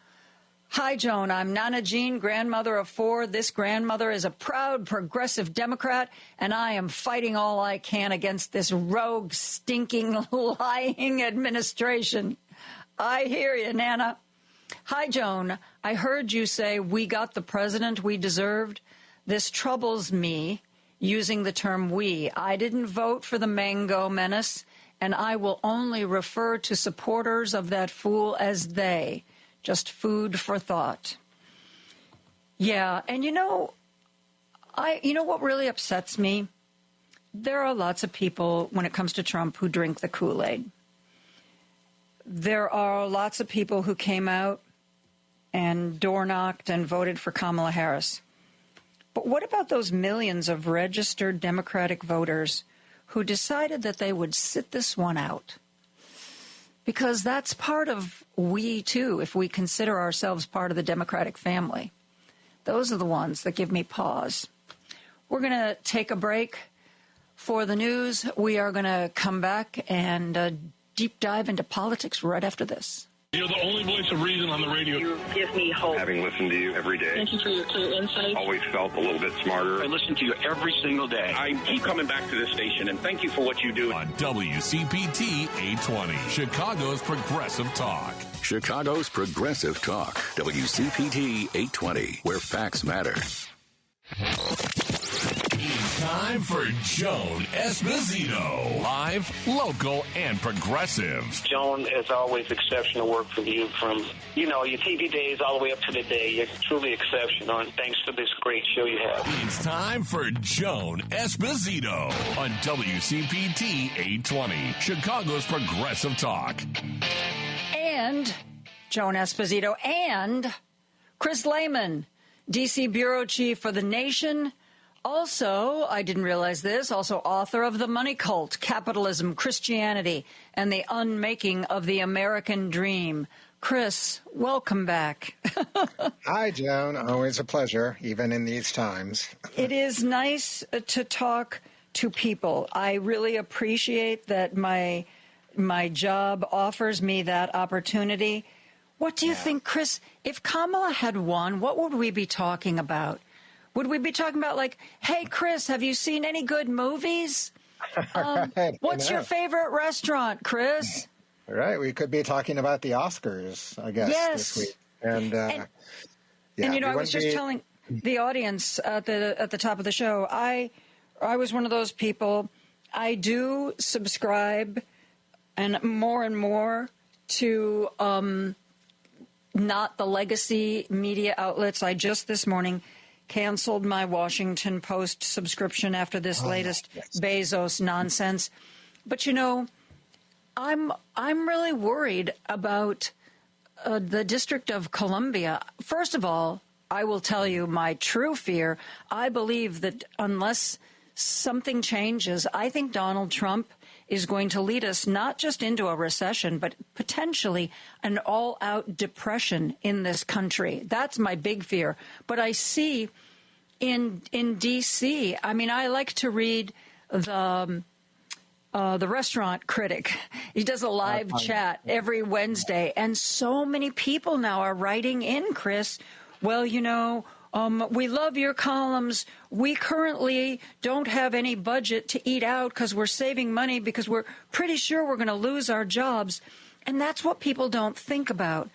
Hi, Joan. I'm Nana Jean, grandmother of 4. This grandmother is a proud progressive Democrat, and I am fighting all I can against this rogue, stinking, lying administration. I hear you, Nana. Hi, Joan. I heard you say we got the president we deserved. This troubles me, using the term we. I didn't vote for the mango menace, and I will only refer to supporters of that fool as they. Just food for thought. Yeah, and you know what really upsets me? There are lots of people, when it comes to Trump, who drink the Kool-Aid. There are lots of people who came out and door-knocked and voted for Kamala Harris. But what about those millions of registered Democratic voters who decided that they would sit this one out? Because that's part of we, too, if we consider ourselves part of the Democratic family. Those are the ones that give me pause. We're going to take a break for the news. We are going to come back and deep dive into politics right after this. You're the only voice of reason on the radio. You give me hope. Having listened to you every day. Thank you for your clear insight. Always felt a little bit smarter. I listen to you every single day. I keep coming back to this station, and thank you for what you do. On WCPT 820, Chicago's Progressive Talk. Chicago's Progressive Talk. WCPT 820, where facts matter. Time for Joan Esposito. Live, local, and progressive. Joan, as always, exceptional work from you from, your TV days all the way up to today. You're truly exceptional, and thanks for this great show you have. It's time for Joan Esposito on WCPT 820, Chicago's Progressive Talk. And Joan Esposito and Chris Lehman, D.C. Bureau Chief for The Nation. Also, I didn't realize this, also author of The Money Cult, Capitalism, Christianity, and the Unmaking of the American Dream. Chris, welcome back. Hi, Joan. Always a pleasure, even in these times. It is nice to talk to people. I really appreciate that my job offers me that opportunity. What do you think, Chris? If Kamala had won, what would we be talking about? Would we be talking about like, hey, Chris, have you seen any good movies? What's your favorite restaurant, Chris? Right. We could be talking about the Oscars, I guess, this week. And I was just telling the audience at the top of the show, I was one of those people. I do subscribe and more to not the legacy media outlets. I just this morning canceled my Washington Post subscription after this latest Bezos nonsense. But I'm really worried about the District of Columbia. First of all, I will tell you my true fear. I believe that unless something changes, I think Donald Trump is going to lead us not just into a recession, but potentially an all-out depression in this country. That's my big fear. But I see in D.C., I mean, I like to read the Restaurant Critic. He does a live chat every Wednesday, and so many people now are writing in, Chris, well, we love your columns. We currently don't have any budget to eat out because we're saving money because we're pretty sure we're going to lose our jobs. And that's what people don't think about.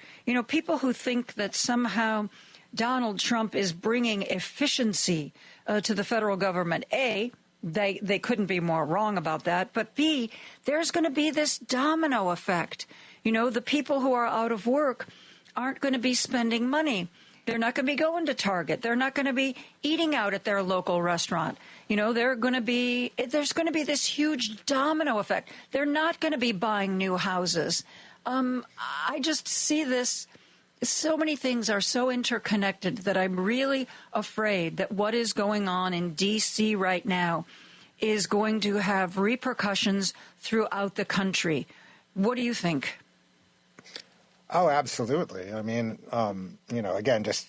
People who think that somehow Donald Trump is bringing efficiency to the federal government. A, they couldn't be more wrong about that. But B, there's going to be this domino effect. The people who are out of work aren't going to be spending money. They're not going to be going to Target. They're not going to be eating out at their local restaurant. There's going to be this huge domino effect. They're not going to be buying new houses. I just see this. So many things are so interconnected that I'm really afraid that what is going on in D.C. right now is going to have repercussions throughout the country. What do you think? Oh, absolutely. I mean, again, just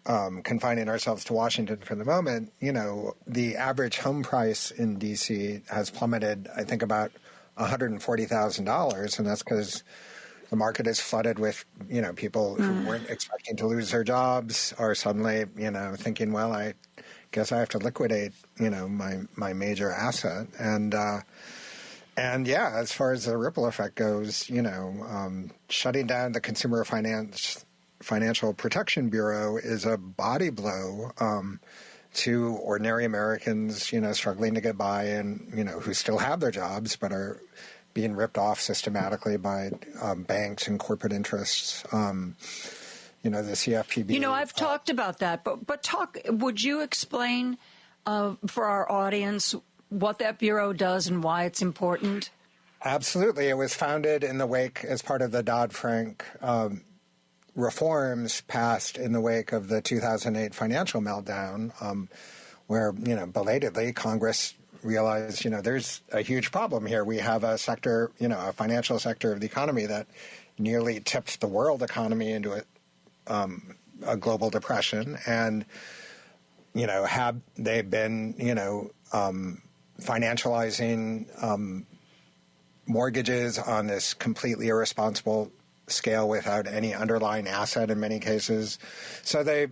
confining ourselves to Washington for the moment, the average home price in D.C. has plummeted, I think, about $140,000, and that's because the market is flooded with, people who weren't expecting to lose their jobs are suddenly, thinking, well, I guess I have to liquidate, my major asset. And yeah, as far as the ripple effect goes, shutting down the Consumer Financial Protection Bureau is a body blow. to ordinary Americans, struggling to get by and, who still have their jobs but are being ripped off systematically by banks and corporate interests. The CFPB. I've talked about that, but would you explain for our audience what that bureau does and why it's important? Absolutely. It was founded in the wake as part of the Dodd-Frank reforms passed in the wake of the 2008 financial meltdown, where, belatedly Congress realized, there's a huge problem here. We have a sector, a financial sector of the economy that nearly tipped the world economy into a global depression. And, have they been, financializing mortgages on this completely irresponsible scale without any underlying asset in many cases. So they,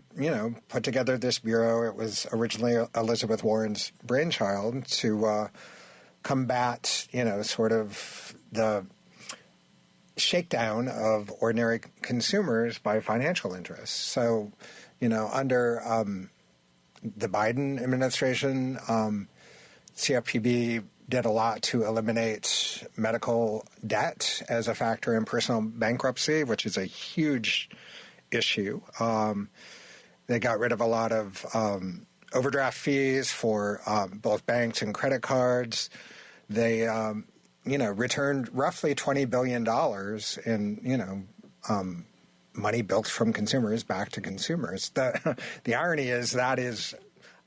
put together this bureau. It was originally Elizabeth Warren's brainchild to combat, sort of the shakedown of ordinary consumers by financial interests. So, under the Biden administration, CFPB did a lot to eliminate medical debt as a factor in personal bankruptcy, which is a huge issue. They got rid of a lot of overdraft fees for both banks and credit cards. They, returned roughly $20 billion in, money built from consumers back to consumers. The irony is that is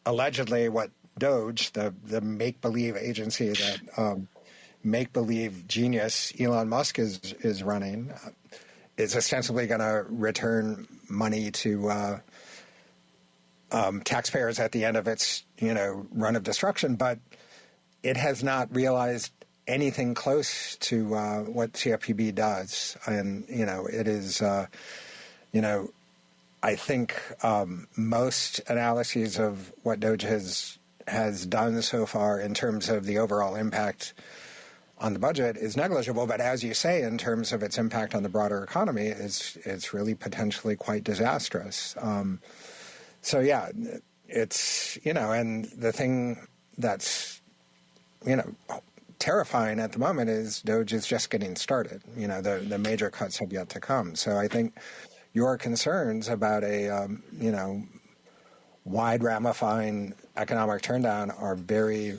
allegedly what Doge, the make-believe agency that make-believe genius Elon Musk is running, is ostensibly going to return money to taxpayers at the end of its run of destruction, but it has not realized anything close to what CFPB does, and it is I think most analyses of what Doge has done so far in terms of the overall impact on the budget is negligible, but as you say, in terms of its impact on the broader economy, it's really potentially quite disastrous. So yeah, it's, and the thing that's, terrifying at the moment is Doge is just getting started. The major cuts have yet to come. So I think your concerns about a, wide ramifying economic turndown are very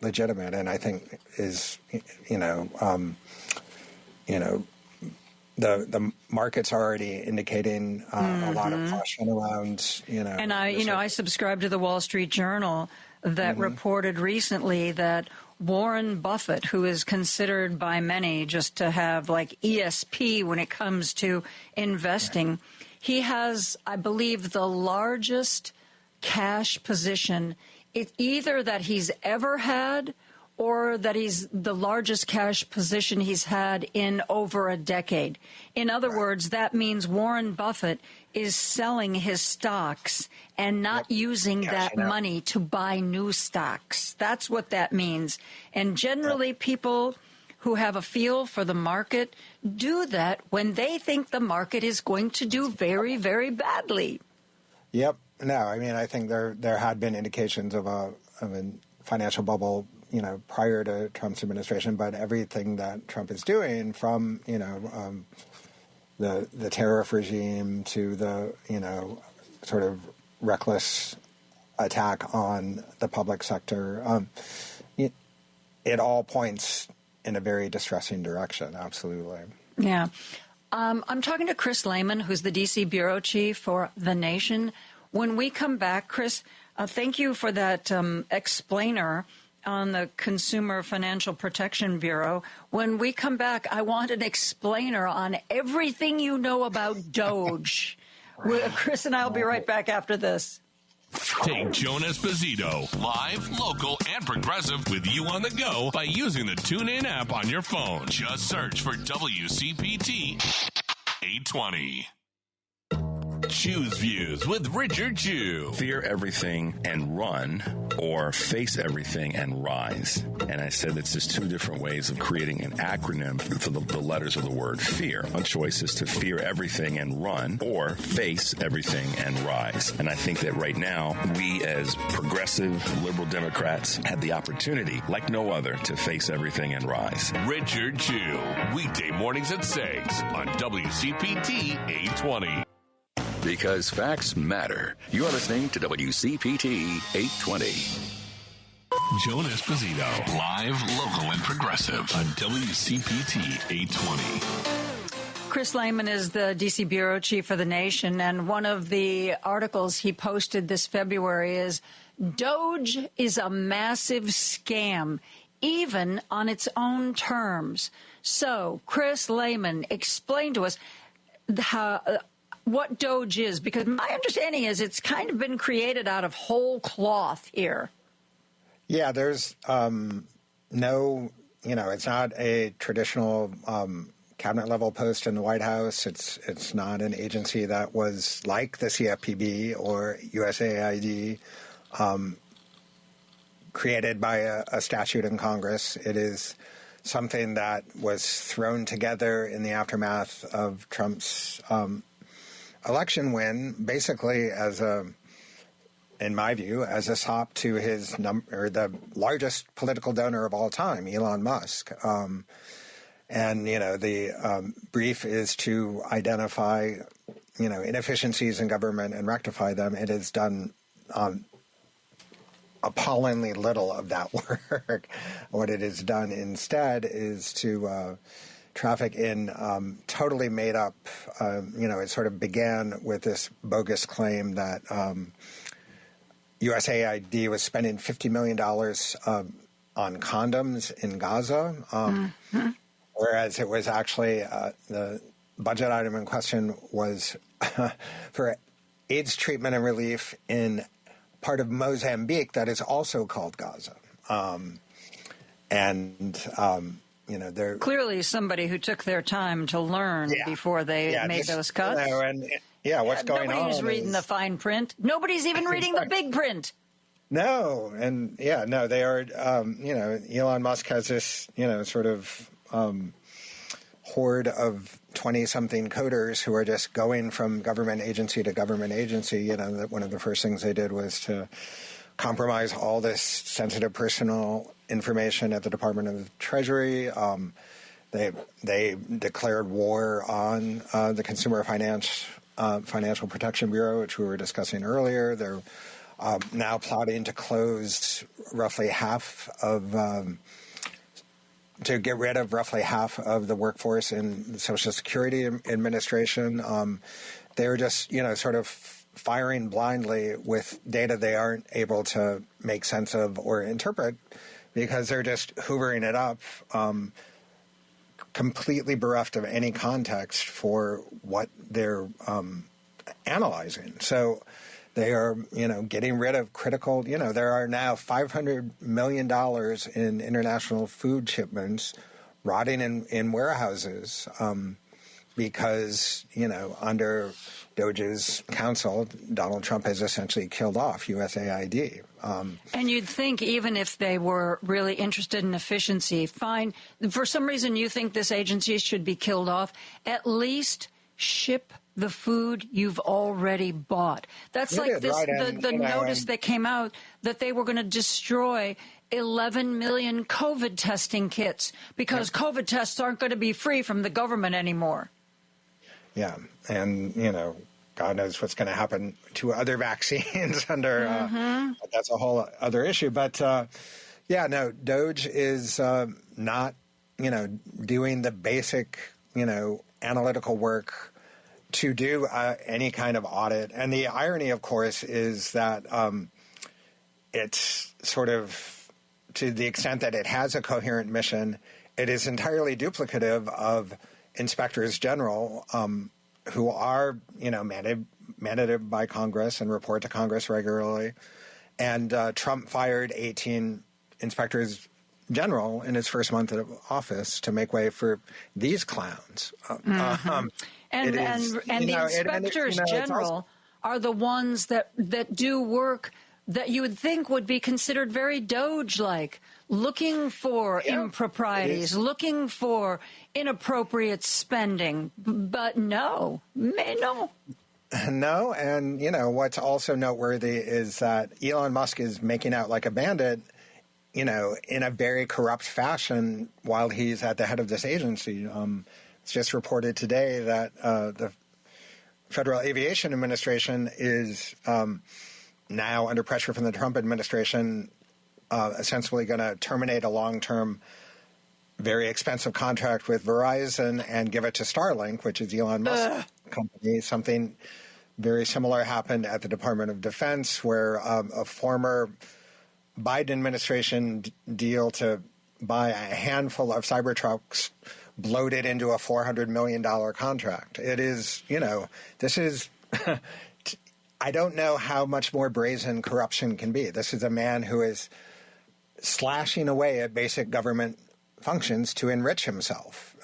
legitimate, and I think is, the market's already indicating a lot of caution around, And I subscribe to the Wall Street Journal that reported recently that Warren Buffett, who is considered by many just to have like ESP when it comes to investing, he has, I believe, the largest cash position, either that he's ever had or that he's the largest cash position he's had in over a decade. In other words, that means Warren Buffett is selling his stocks and not using that money to buy new stocks. That's what that means. And generally people who have a feel for the market do that when they think the market is going to do very, very badly. Yep. No, I mean, I think there had been indications of a financial bubble, prior to Trump's administration, but everything that Trump is doing, from the tariff regime to the sort of reckless attack on the public sector, it all points in a very distressing direction. Absolutely. Yeah. I'm talking to Chris Lehman, who's the D.C. bureau chief for The Nation. When we come back, Chris, thank you for that explainer on the Consumer Financial Protection Bureau. When we come back, I want an explainer on everything you know about Doge. Chris and I will be right back after this. Take Joan Esposito, live, local, and progressive, with you on the go by using the TuneIn app on your phone. Just search for WCPT 820. Chew's Views with Richard Chew. Fear everything and run, or face everything and rise. And I said it's just two different ways of creating an acronym for the letters of the word fear. One choice is to fear everything and run, or face everything and rise. And I think that right now, we as progressive liberal Democrats have the opportunity, like no other, to face everything and rise. Richard Chew, weekday mornings at 6 on WCPT 820. Because facts matter. You're listening to WCPT 820. Joan Esposito, live, local, and progressive on WCPT 820. Chris Lehman is the D.C. bureau chief for The Nation, and one of the articles he posted this February is, Doge is a massive scam, even on its own terms. So, Chris Lehman, explain to us what Doge is, because my understanding is it's kind of been created out of whole cloth here. Yeah, there's no, it's not a traditional cabinet-level post in the White House. It's not an agency that was like the CFPB or USAID, created by a statute in Congress. It is something that was thrown together in the aftermath of Trump's election win, basically in my view, as a sop to the largest political donor of all time, Elon Musk. And, the brief is to identify, inefficiencies in government and rectify them. It has done appallingly little of that work. What it has done instead is to traffic in totally made up, it sort of began with this bogus claim that USAID was spending $50 million on condoms in Gaza, whereas it was actually the budget item in question was for AIDS treatment and relief in part of Mozambique that is also called Gaza. They're clearly somebody who took their time to learn before they made those cuts. What's going on? Nobody's reading the fine print. Nobody's even reading the big print. No, they are. Elon Musk has this, sort of horde of 20-something coders who are just going from government agency to government agency. That one of the first things they did was to compromise all this sensitive personal information at the Department of the Treasury. They declared war on the Consumer Financial Protection Bureau, which we were discussing earlier. They're now plotting to close roughly half of to get rid of roughly half of the workforce in the Social Security Administration. They're just, sort of firing blindly with data they aren't able to make sense of or interpret because they're just hoovering it up, completely bereft of any context for what they're analyzing. So they are, getting rid of critical, there are now $500 million in international food shipments rotting in warehouses because, under Doge's counsel, Donald Trump has essentially killed off USAID. And you'd think even if they were really interested in efficiency, fine. For some reason you think this agency should be killed off, at least ship the food you've already bought. That's like this, right. the notice that came out that they were going to destroy 11 million COVID testing kits because COVID tests aren't going to be free from the government anymore. Yeah, and, God knows what's going to happen to other vaccines under, that's a whole other issue. But, Doge is not, doing the basic, analytical work to do any kind of audit. And the irony, of course, is that it's sort of, to the extent that it has a coherent mission, it is entirely duplicative of inspectors general who are, mandated by Congress and report to Congress regularly. And Trump fired 18 inspectors general in his first month of office to make way for these clowns. And the inspectors general are the ones that do work that you would think would be considered very Doge-like, looking for improprieties, looking for inappropriate spending. But no. No, and, what's also noteworthy is that Elon Musk is making out like a bandit, in a very corrupt fashion while he's at the head of this agency. It's just reported today that the Federal Aviation Administration is now under pressure from the Trump administration, essentially going to terminate a long-term, very expensive contract with Verizon and give it to Starlink, which is Elon Musk's company. Something very similar happened at the Department of Defense, where a former Biden administration deal to buy a handful of Cybertrucks bloated into a $400 million contract. It is, this is... I don't know how much more brazen corruption can be. This is a man who is slashing away at basic government functions to enrich himself.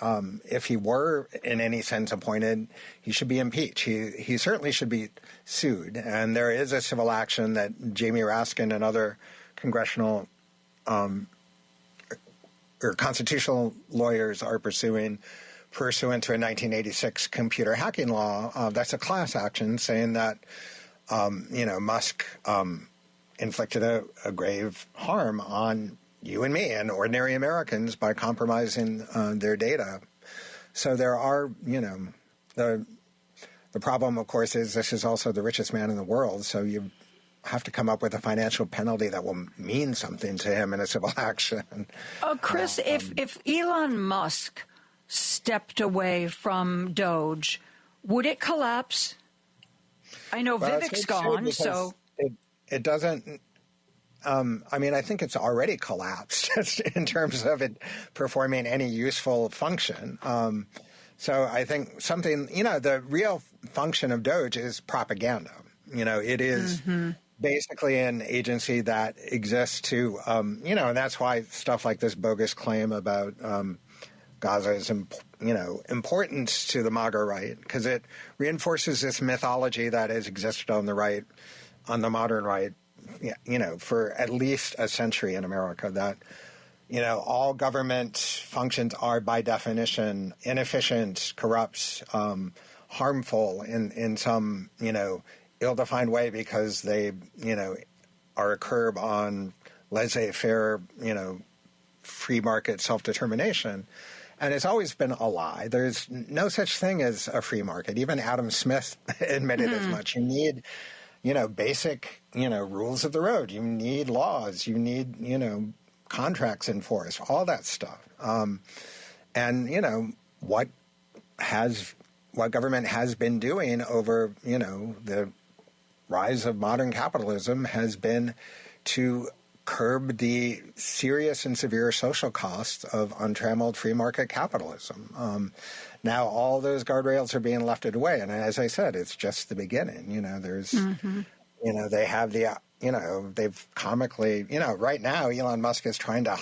If he were in any sense appointed, he should be impeached. He certainly should be sued. And there is a civil action that Jamie Raskin and other congressional or constitutional lawyers are pursuant to a 1986 computer hacking law. That's a class action saying that Musk inflicted a grave harm on you and me and ordinary Americans by compromising their data. So there are, the problem, of course, is this is also the richest man in the world. So you have to come up with a financial penalty that will mean something to him in a civil action. Chris, if Elon Musk stepped away from Doge, would it collapse? I know Vivek's gone, so... It doesn't... I think it's already collapsed in terms of it performing any useful function. So I think something... the real function of Doge is propaganda. It is basically an agency that exists to... and that's why stuff like this bogus claim about... Gaza's, importance to the MAGA right, because it reinforces this mythology that has existed on the right, on the modern right, for at least a century in America, that, all government functions are by definition inefficient, corrupt, harmful in some, ill-defined way because they, are a curb on laissez-faire, free market self-determination. And it's always been a lie. There's no such thing as a free market. Even Adam Smith admitted as much. You need, basic, rules of the road. You need laws. You need, contracts enforced, all that stuff. And, what government has been doing over, the rise of modern capitalism has been to curb the serious and severe social costs of untrammeled free market capitalism. Now all those guardrails are being lifted away, and as I said, it's just the beginning. There's, they have the, they've comically, right now Elon Musk is trying to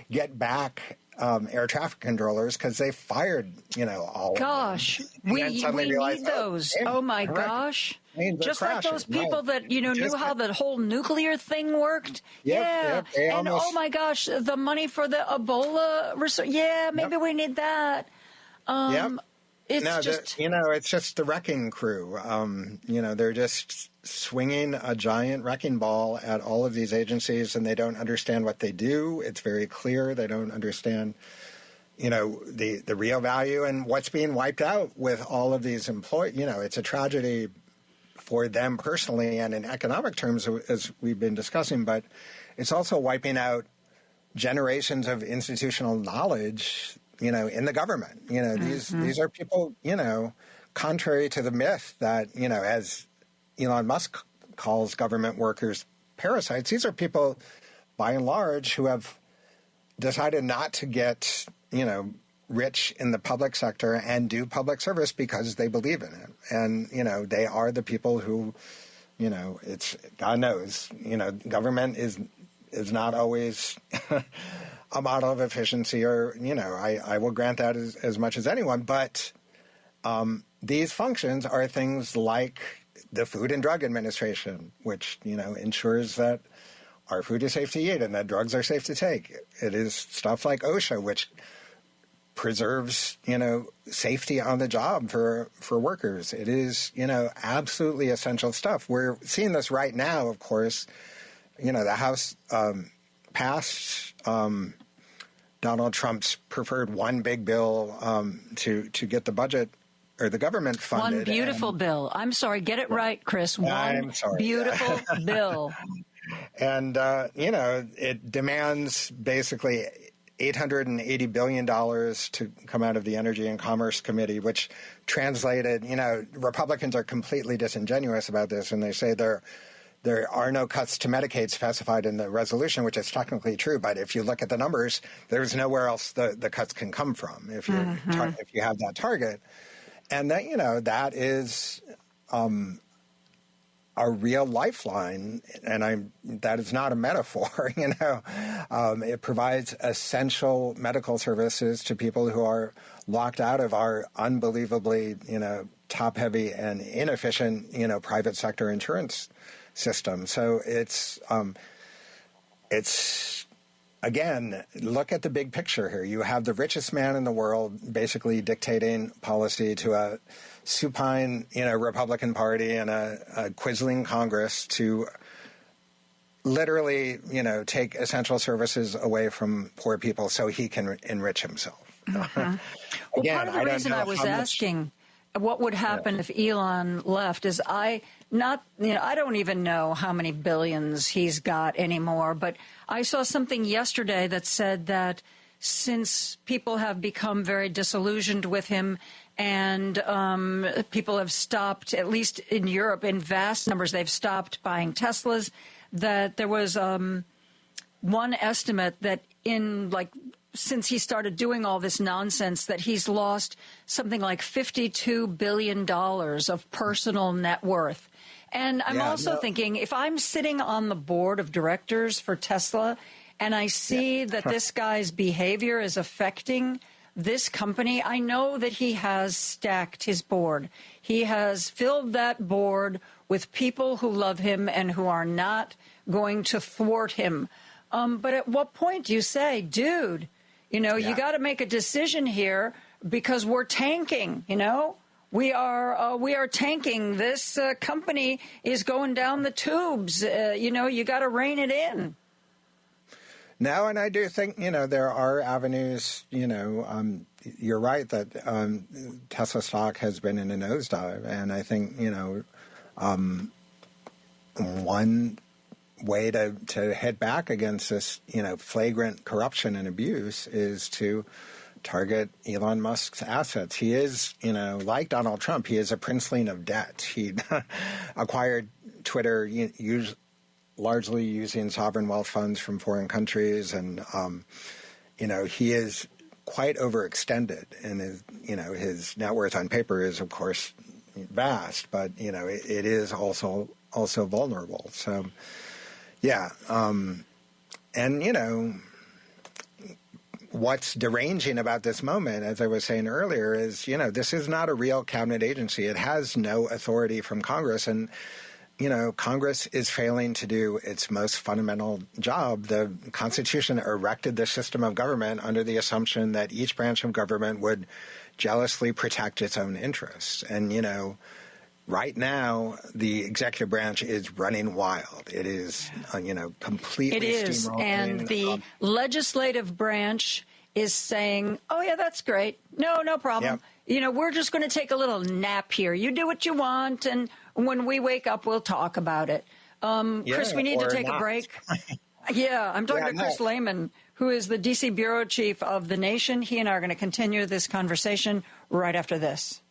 get back air traffic controllers because they fired, all gosh, of them. we need those. Oh my gosh. Just like those people that, knew how the whole nuclear thing worked. Yep, and oh my gosh, the money for the Ebola research. Yeah, maybe we need that. It's just the wrecking crew. They're just swinging a giant wrecking ball at all of these agencies, and they don't understand what they do. It's very clear they don't understand, the real value and what's being wiped out with all of these employees. It's a tragedy for them personally and in economic terms, as we've been discussing, but it's also wiping out generations of institutional knowledge, in the government. These are people, contrary to the myth that, as Elon Musk calls government workers parasites, these are people, by and large, who have decided not to get, rich in the public sector and do public service because they believe in it. And, they are the people who, it's, God knows, government is not always a model of efficiency or, I will grant that as much as anyone. But these functions are things like the Food and Drug Administration, which, ensures that our food is safe to eat and that drugs are safe to take. It is stuff like OSHA, which preserves, safety on the job for workers. It is, absolutely essential stuff. We're seeing this right now, of course. The House passed Donald Trump's preferred one big bill to get the budget or the government funded. One beautiful bill. I'm sorry, get it right, Chris. One beautiful bill. And, it demands basically $880 billion to come out of the Energy and Commerce Committee, which translated, Republicans are completely disingenuous about this, and they say there are no cuts to Medicaid specified in the resolution, which is technically true. But if you look at the numbers, there's nowhere else the cuts can come from if you if you have that target. And that, that is a real lifeline, and that is not a metaphor. It provides essential medical services to people who are locked out of our unbelievably, top-heavy and inefficient, private sector insurance system. So it's again, look at the big picture here. You have the richest man in the world basically dictating policy to a supine, Republican Party and a quisling Congress to literally, take essential services away from poor people so he can enrich himself. Well, part of the reason I was asking what would happen if Elon left is I don't even know how many billions he's got anymore, but I saw something yesterday that said that since people have become very disillusioned with him and people have stopped, at least in Europe, in vast numbers, they've stopped buying Teslas, that there was one estimate that since he started doing all this nonsense, that he's lost something like $52 billion of personal net worth. And I'm also thinking, if I'm sitting on the board of directors for Tesla and I see that this guy's behavior is affecting this company, I know that he has stacked his board. He has filled that board with people who love him and who are not going to thwart him. But at what point do you say, dude, you got to make a decision here because we're tanking, We are tanking. This company is going down the tubes. You got to rein it in. No, and I do think, there are avenues, you're right that Tesla stock has been in a nosedive. And I think, one way to head back against this, flagrant corruption and abuse is to target Elon Musk's assets. He is, like Donald Trump, he is a princeling of debt. He acquired Twitter largely using sovereign wealth funds from foreign countries. And, he is quite overextended. And, his net worth on paper is, of course, vast, but, it is also vulnerable. So, yeah. And, what's deranging about this moment, as I was saying earlier, is, this is not a real cabinet agency. It has no authority from Congress. And, Congress is failing to do its most fundamental job. The Constitution erected the system of government under the assumption that each branch of government would jealously protect its own interests. And, right now, the executive branch is running wild. It is, completely steamrolling. It is, and the legislative branch is saying, oh, yeah, that's great. No problem. Yep. We're just going to take a little nap here. You do what you want, and when we wake up, we'll talk about it. Chris, we need to take a break. I'm talking to Chris Lehman, who is the D.C. bureau chief of The Nation. He and I are going to continue this conversation right after this.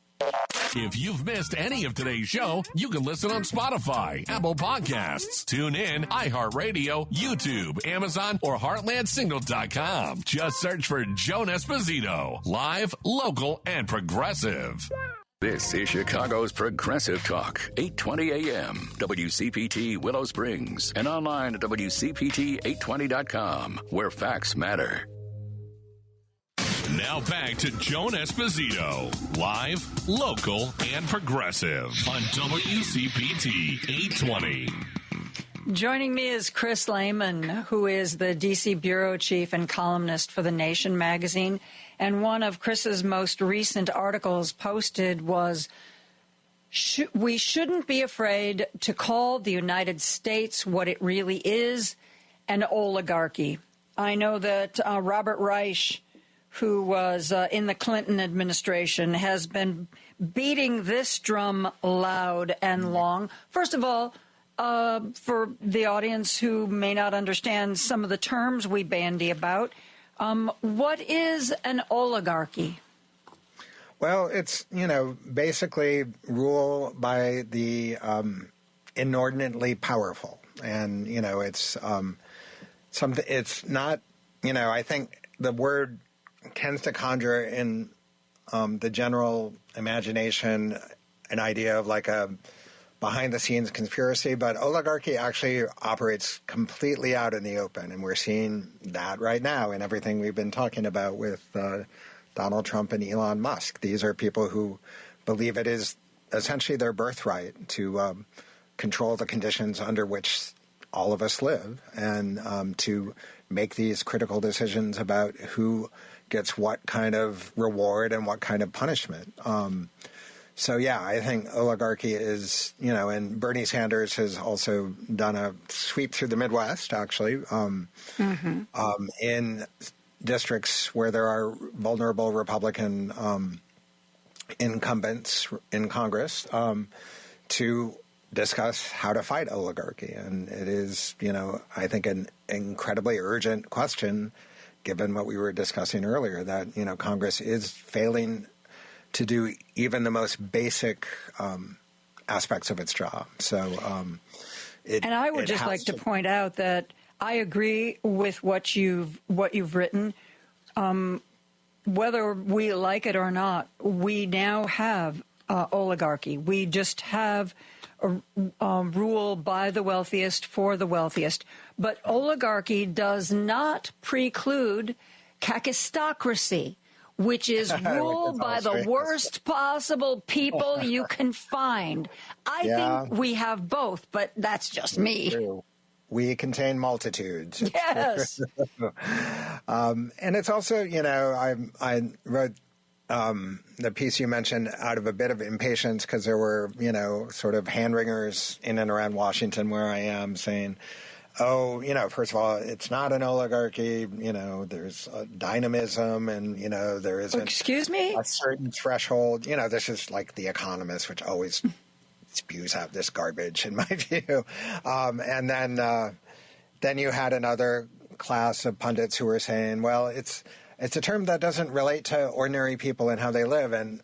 If you've missed any of today's show, you can listen on Spotify, Apple Podcasts, TuneIn, iHeartRadio, YouTube, Amazon, or HeartlandSignal.com. Just search for Joan Esposito. Live, local, and progressive. This is Chicago's Progressive Talk, 820 AM, WCPT Willow Springs, and online at WCPT820.com, where facts matter. Now back to Joan Esposito, live, local, and progressive on WCPT 820. Joining me is Chris Lehman, who is the D.C. bureau chief and columnist for The Nation magazine. And one of Chris's most recent articles posted was, we shouldn't be afraid to call the United States what it really is, an oligarchy. I know that Robert Reich, who was in the Clinton administration, has been beating this drum loud and long. First of all, for the audience who may not understand some of the terms we bandy about, what is an oligarchy? Well, it's, basically rule by the inordinately powerful. And, it's something, it's not, I think the word tends to conjure in the general imagination an idea of like a behind-the-scenes conspiracy, but oligarchy actually operates completely out in the open, and we're seeing that right now in everything we've been talking about with Donald Trump and Elon Musk. These are people who believe it is essentially their birthright to control the conditions under which all of us live, and to make these critical decisions about who gets what kind of reward and what kind of punishment. So, yeah, I think oligarchy is, and Bernie Sanders has also done a sweep through the Midwest, actually, in districts where there are vulnerable Republican incumbents in Congress to discuss how to fight oligarchy. And it is, I think an incredibly urgent question, given what we were discussing earlier, that, Congress is failing to do even the most basic aspects of its job. So, and I would just like to point out that I agree with what you've written. Whether we like it or not, we now have oligarchy. We just have a rule by the wealthiest for the wealthiest. But oligarchy does not preclude kakistocracy, which is ruled by the worst possible people you can find. I think we have both, but that's just me. True. We contain multitudes. Yes. And it's also, I wrote the piece you mentioned out of a bit of impatience because there were, sort of hand-wringers in and around Washington where I am saying, oh, first of all, it's not an oligarchy. There's a dynamism and, there isn't excuse me? A certain threshold. This is like The Economist, which always spews out this garbage in my view. And then you had another class of pundits who were saying, well, it's a term that doesn't relate to ordinary people and how they live. And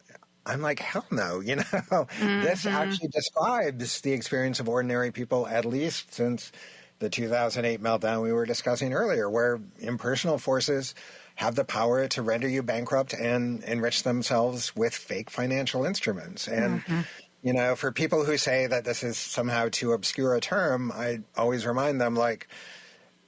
I'm like, hell no, This actually describes the experience of ordinary people, at least since the 2008 meltdown we were discussing earlier, where impersonal forces have the power to render you bankrupt and enrich themselves with fake financial instruments. And, for people who say that this is somehow too obscure a term, I always remind them, like,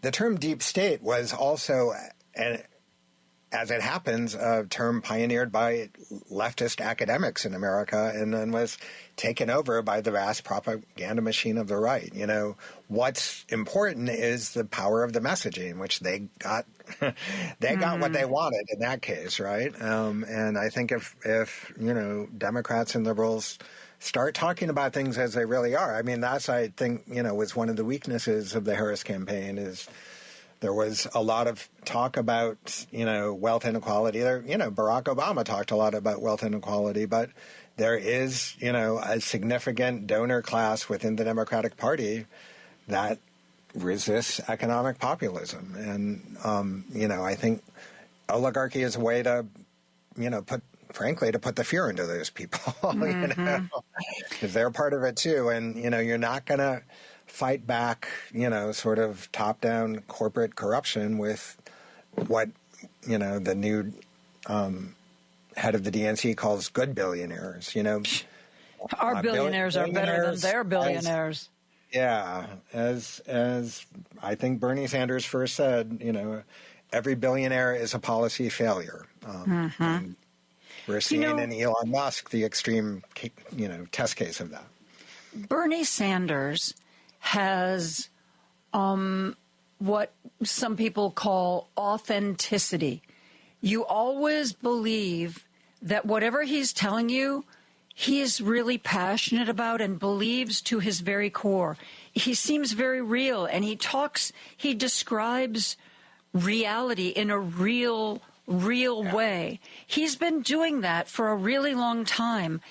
the term deep state was also, as it happens, a term pioneered by leftist academics in America and then was taken over by the vast propaganda machine of the right. What's important is the power of the messaging, which they got. They got what they wanted in that case, right? And I think if Democrats and liberals start talking about things as they really are, I mean, that's, I think, was one of the weaknesses of the Harris campaign is there was a lot of talk about, wealth inequality. Barack Obama talked a lot about wealth inequality, but there is, a significant donor class within the Democratic Party that resists economic populism. And, I think oligarchy is a way to, to put the fear into those people, because they're part of it too. And, you're not going to fight back, sort of top-down corporate corruption with what, the new head of the DNC calls good billionaires, Our billionaires are better than their billionaires. As I think Bernie Sanders first said, every billionaire is a policy failure. And we're seeing in Elon Musk the extreme, test case of that. Bernie Sanders has what some people call authenticity. You always believe that whatever he's telling you, he is really passionate about and believes to his very core. He seems very real, and he describes reality in a real way. He's been doing that for a really long time.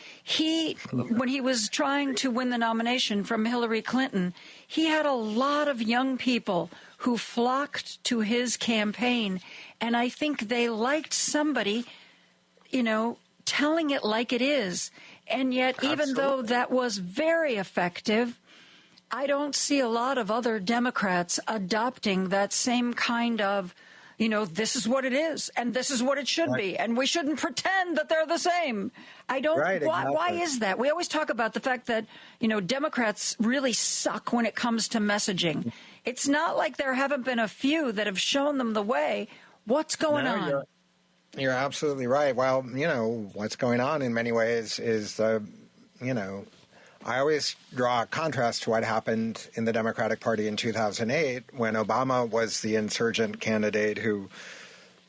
When he was trying to win the nomination from Hillary Clinton, he had a lot of young people who flocked to his campaign, and I think they liked somebody, telling it like it is. And yet, even though that was very effective, I don't see a lot of other Democrats adopting that same kind of, this is what it is, and this is what it should be, and we shouldn't pretend that they're the same. I don't. Why is that? We always talk about the fact that, Democrats really suck when it comes to messaging. It's not like there haven't been a few that have shown them the way. What's going on? You're absolutely right. Well, what's going on in many ways is, I always draw a contrast to what happened in the Democratic Party in 2008 when Obama was the insurgent candidate who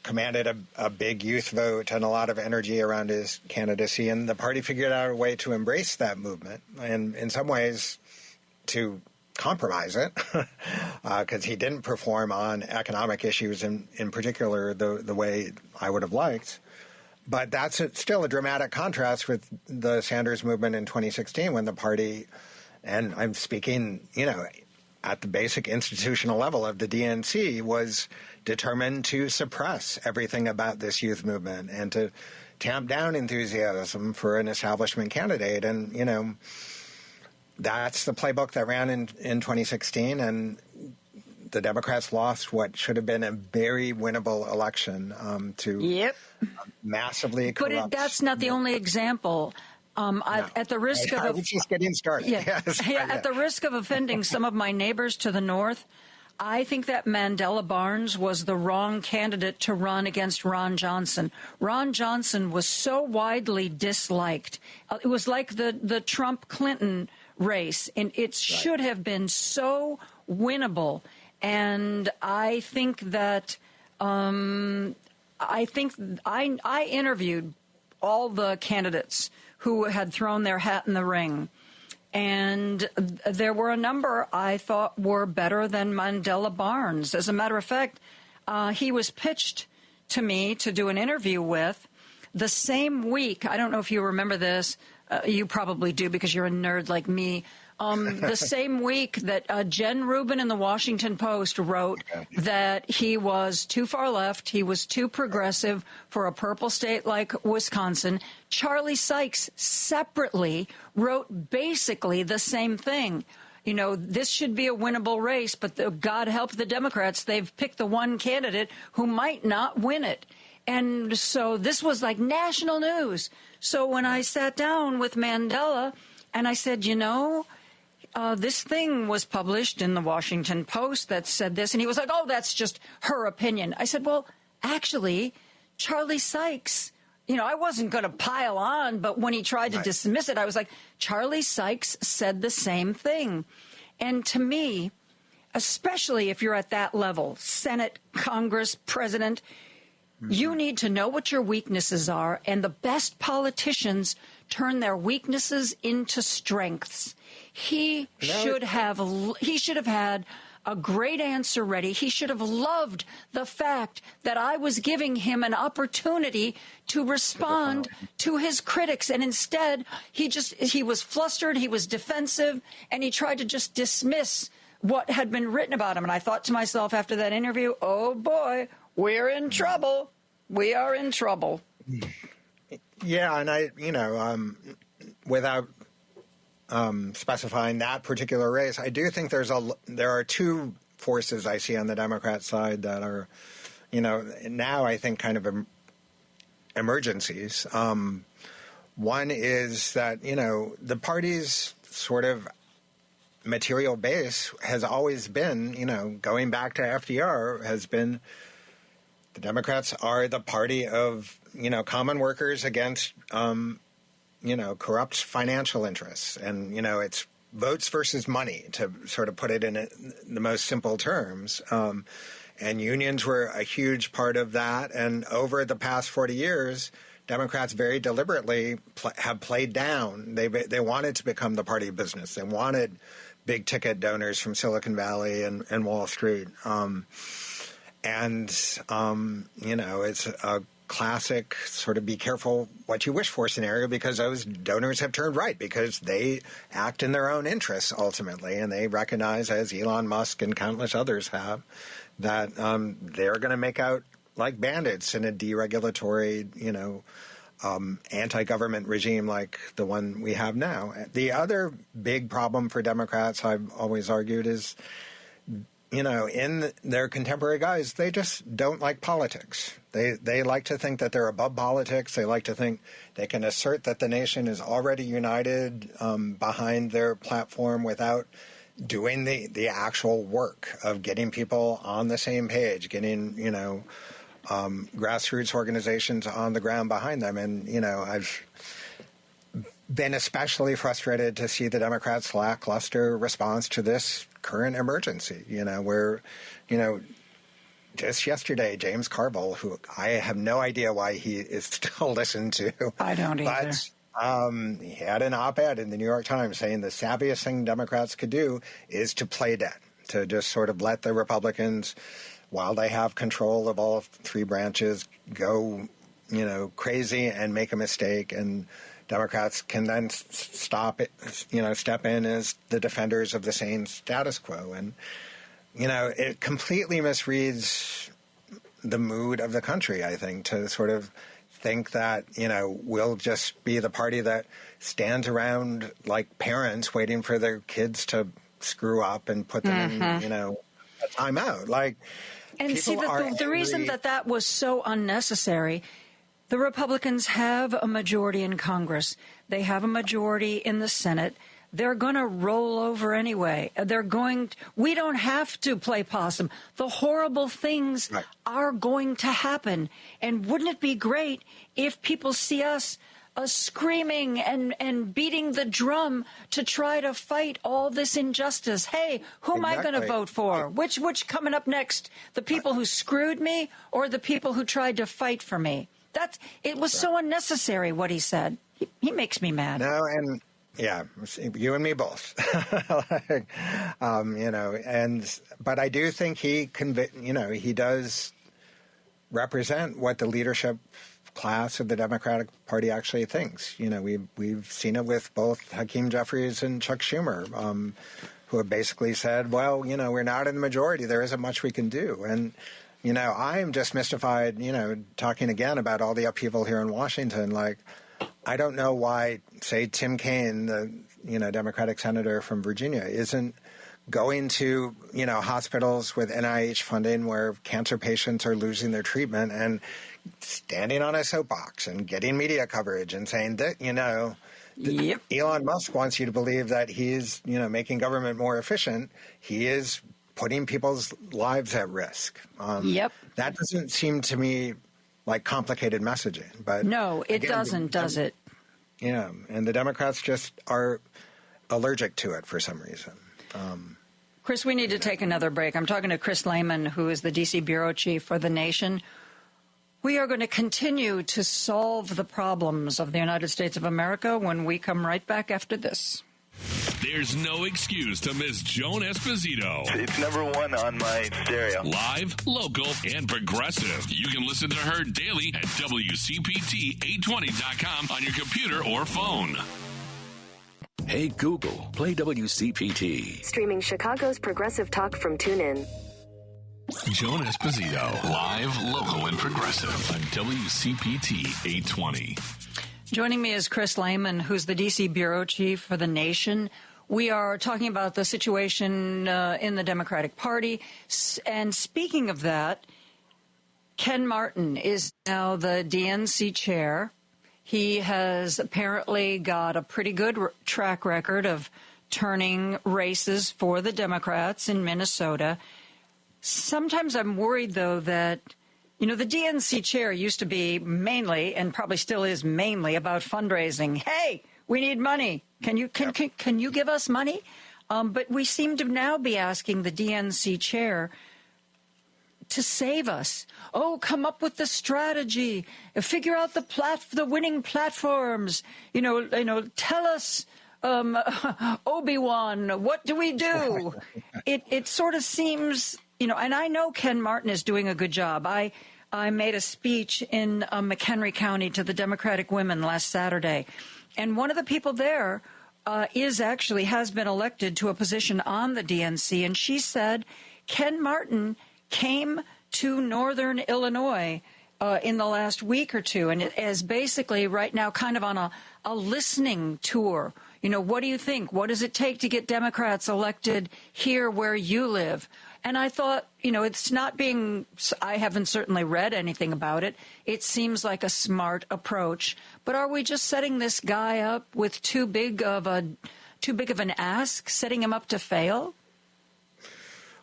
commanded a big youth vote and a lot of energy around his candidacy. And the party figured out a way to embrace that movement and in some ways to compromise it because he didn't perform on economic issues in particular the way I would have liked. But that's still a dramatic contrast with the Sanders movement in 2016 when the party, and I'm speaking, at the basic institutional level of the DNC, was determined to suppress everything about this youth movement and to tamp down enthusiasm for an establishment candidate. And, that's the playbook that ran in 2016, and the Democrats lost what should have been a very winnable election to massively corrupt. But that's not the only example. At the risk I was just getting started. At the risk of offending some of my neighbors to the north, I think that Mandela Barnes was the wrong candidate to run against Ron Johnson. Ron Johnson was so widely disliked. It was like the Trump-Clinton race, and it should have been so winnable. And I think that I interviewed all the candidates who had thrown their hat in the ring, and there were a number I thought were better than Mandela Barnes. As a matter of fact, he was pitched to me to do an interview with the same week. I don't know if you remember this. You probably do because you're a nerd like me. The same week that Jen Rubin in the Washington Post wrote that he was too far left, he was too progressive for a purple state like Wisconsin, Charlie Sykes separately wrote basically the same thing. This should be a winnable race, but God help the Democrats. They've picked the one candidate who might not win it. And so this was like national news. So when I sat down with Mandela and I said, this thing was published in the Washington Post that said this. And he was like, oh, that's just her opinion. I said, well, actually, Charlie Sykes, I wasn't going to pile on. But when he tried to dismiss it, I was like, Charlie Sykes said the same thing. And to me, especially if you're at that level, Senate, Congress, President, you need to know what your weaknesses are, and the best politicians turn their weaknesses into strengths. He should have had a great answer ready. He should have loved the fact that I was giving him an opportunity to respond to his critics, and instead he was flustered, he was defensive, and he tried to just dismiss what had been written about him. And I thought to myself after that interview, oh boy, we're in trouble. We are in trouble. Yeah, and without specifying that particular race, I do think there are two forces I see on the Democrat side that are, now I think kind of emergencies. One is that, the party's sort of material base has always been, going back to FDR, has been The Democrats are the party of, common workers against, corrupt financial interests. And, it's votes versus money, to sort of put it in the most simple terms. And unions were a huge part of that. And over the past 40 years, Democrats very deliberately have played down. They wanted to become the party of business. They wanted big ticket donors from Silicon Valley and Wall Street. It's a classic sort of be careful what you wish for scenario, because those donors have turned right, because they act in their own interests ultimately. And they recognize, as Elon Musk and countless others have, that they're going to make out like bandits in a deregulatory, anti-government regime like the one we have now. The other big problem for Democrats, I've always argued, is, in their contemporary guise, they just don't like politics. They like to think that they're above politics. They like to think they can assert that the nation is already united behind their platform without doing the actual work of getting people on the same page, getting, grassroots organizations on the ground behind them. And, I've been especially frustrated to see the Democrats' lackluster response to this current emergency, where, just yesterday, James Carville, who I have no idea why he is still listened to. I don't either. But he had an op-ed in the New York Times saying the savviest thing Democrats could do is to play dead, to just sort of let the Republicans, while they have control of all three branches, go, crazy and make a mistake, and Democrats can then step in as the defenders of the sane status quo. And, it completely misreads the mood of the country, I think, to sort of think that, we'll just be the party that stands around like parents waiting for their kids to screw up and put them in, a timeout. Like, and see, the reason that was so unnecessary, the Republicans have a majority in Congress. They have a majority in the Senate. They're going to roll over anyway. We don't have to play possum. The horrible things are going to happen. And wouldn't it be great if people see us screaming and beating the drum to try to fight all this injustice? Hey, who am I going to vote for? Which coming up next? The people who screwed me or the people who tried to fight for me? It was so unnecessary what he said. He makes me mad. No, and yeah, you and me both. But I do think he does represent what the leadership class of the Democratic Party actually thinks. We've seen it with both Hakeem Jeffries and Chuck Schumer, who have basically said, well, we're not in the majority. There isn't much we can do. And, I'm just mystified, talking again about all the upheaval here in Washington. Like, I don't know why, say, Tim Kaine, the, Democratic senator from Virginia, isn't going to, hospitals with NIH funding where cancer patients are losing their treatment and standing on a soapbox and getting media coverage and saying that, Elon Musk wants you to believe that he's, making government more efficient. He is putting people's lives at risk. That doesn't seem to me like complicated messaging. But no, it doesn't, does it? Yeah, and the Democrats just are allergic to it for some reason. Chris, we need to take another break. I'm talking to Chris Lehman, who is the D.C. bureau chief for The Nation. We are going to continue to solve the problems of the United States of America when we come right back after this. There's no excuse to miss Joan Esposito. It's number one on my stereo. Live, local, and progressive. You can listen to her daily at WCPT820.com on your computer or phone. Hey, Google, play WCPT. Streaming Chicago's progressive talk from TuneIn. Joan Esposito, live, local, and progressive on WCPT 820. Joining me is Chris Lehman, who's the D.C. bureau chief for The Nation. We are talking about the situation in the Democratic Party. And speaking of that, Ken Martin is now the DNC chair. He has apparently got a pretty good track record of turning races for the Democrats in Minnesota. Sometimes I'm worried, though, that, You know, the DNC chair used to be mainly, and probably still is mainly, about fundraising. Hey, we need money. Can you give us money? But we seem to now be asking the DNC chair to save us. Oh, come up with the strategy. Figure out the winning platforms. Tell us, Obi-Wan, what do we do? It sort of seems, and I know Ken Martin is doing a good job. I made a speech in McHenry County to the Democratic women last Saturday. And one of the people there has been elected to a position on the DNC. And she said Ken Martin came to Northern Illinois in the last week or two and is basically right now kind of on a listening tour. What do you think? What does it take to get Democrats elected here where you live? And I thought, it's not I haven't certainly read anything about it. It seems like a smart approach. But are we just setting this guy up with too big of an ask, setting him up to fail?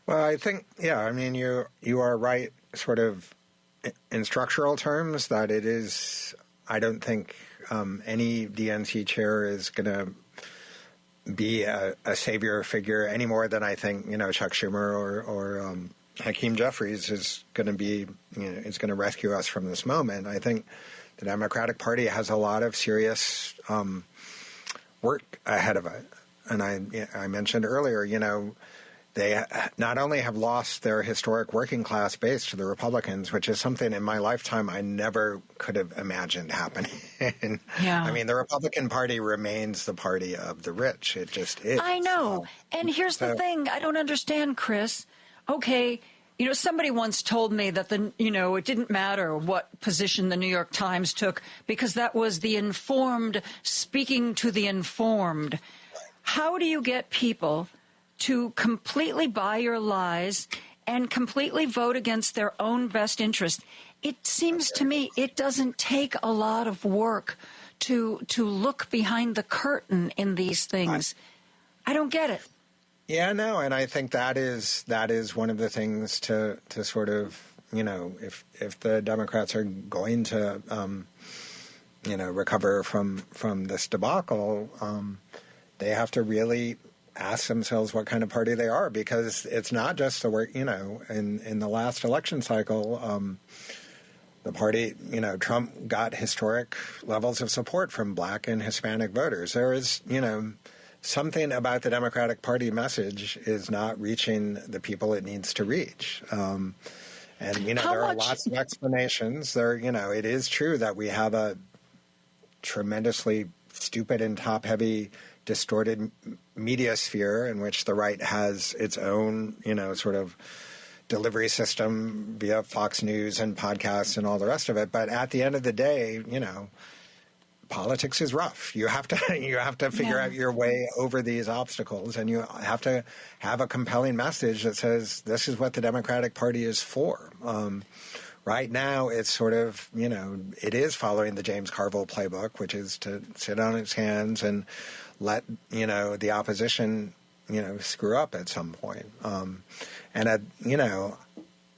Well, I think, you are right, sort of in structural terms, that it is, I don't think any DNC chair is going to be a savior figure any more than I think, Chuck Schumer or Hakeem Jeffries is going to be, is going to rescue us from this moment. I think the Democratic Party has a lot of serious work ahead of it. And I mentioned earlier, they not only have lost their historic working class base to the Republicans, which is something in my lifetime I never could have imagined happening. Yeah. I mean, the Republican Party remains the party of the rich. It just is. I know. And here's the thing. I don't understand, Chris. Okay, somebody once told me that it didn't matter what position the New York Times took because that was the informed speaking to the informed. How do you get people to completely buy your lies and completely vote against their own best interest? It seems to me it doesn't take a lot of work to look behind the curtain in these things. I don't get it. Yeah, no, and I think that is one of the things to sort of, if the Democrats are going to, recover from this debacle, they have to really ask themselves what kind of party they are, because it's not just the work, in the last election cycle, the party, Trump got historic levels of support from Black and Hispanic voters. There is, something about the Democratic Party message is not reaching the people it needs to reach. And, there are lots of explanations. It is true that we have a tremendously stupid and top-heavy distorted media sphere in which the right has its own, sort of delivery system via Fox News and podcasts and all the rest of it. But at the end of the day, politics is rough. You have to figure out your way over these obstacles, and you have to have a compelling message that says this is what the Democratic Party is for. Right now, it's sort of, it is following the James Carville playbook, which is to sit on its hands and let, the opposition, screw up at some point.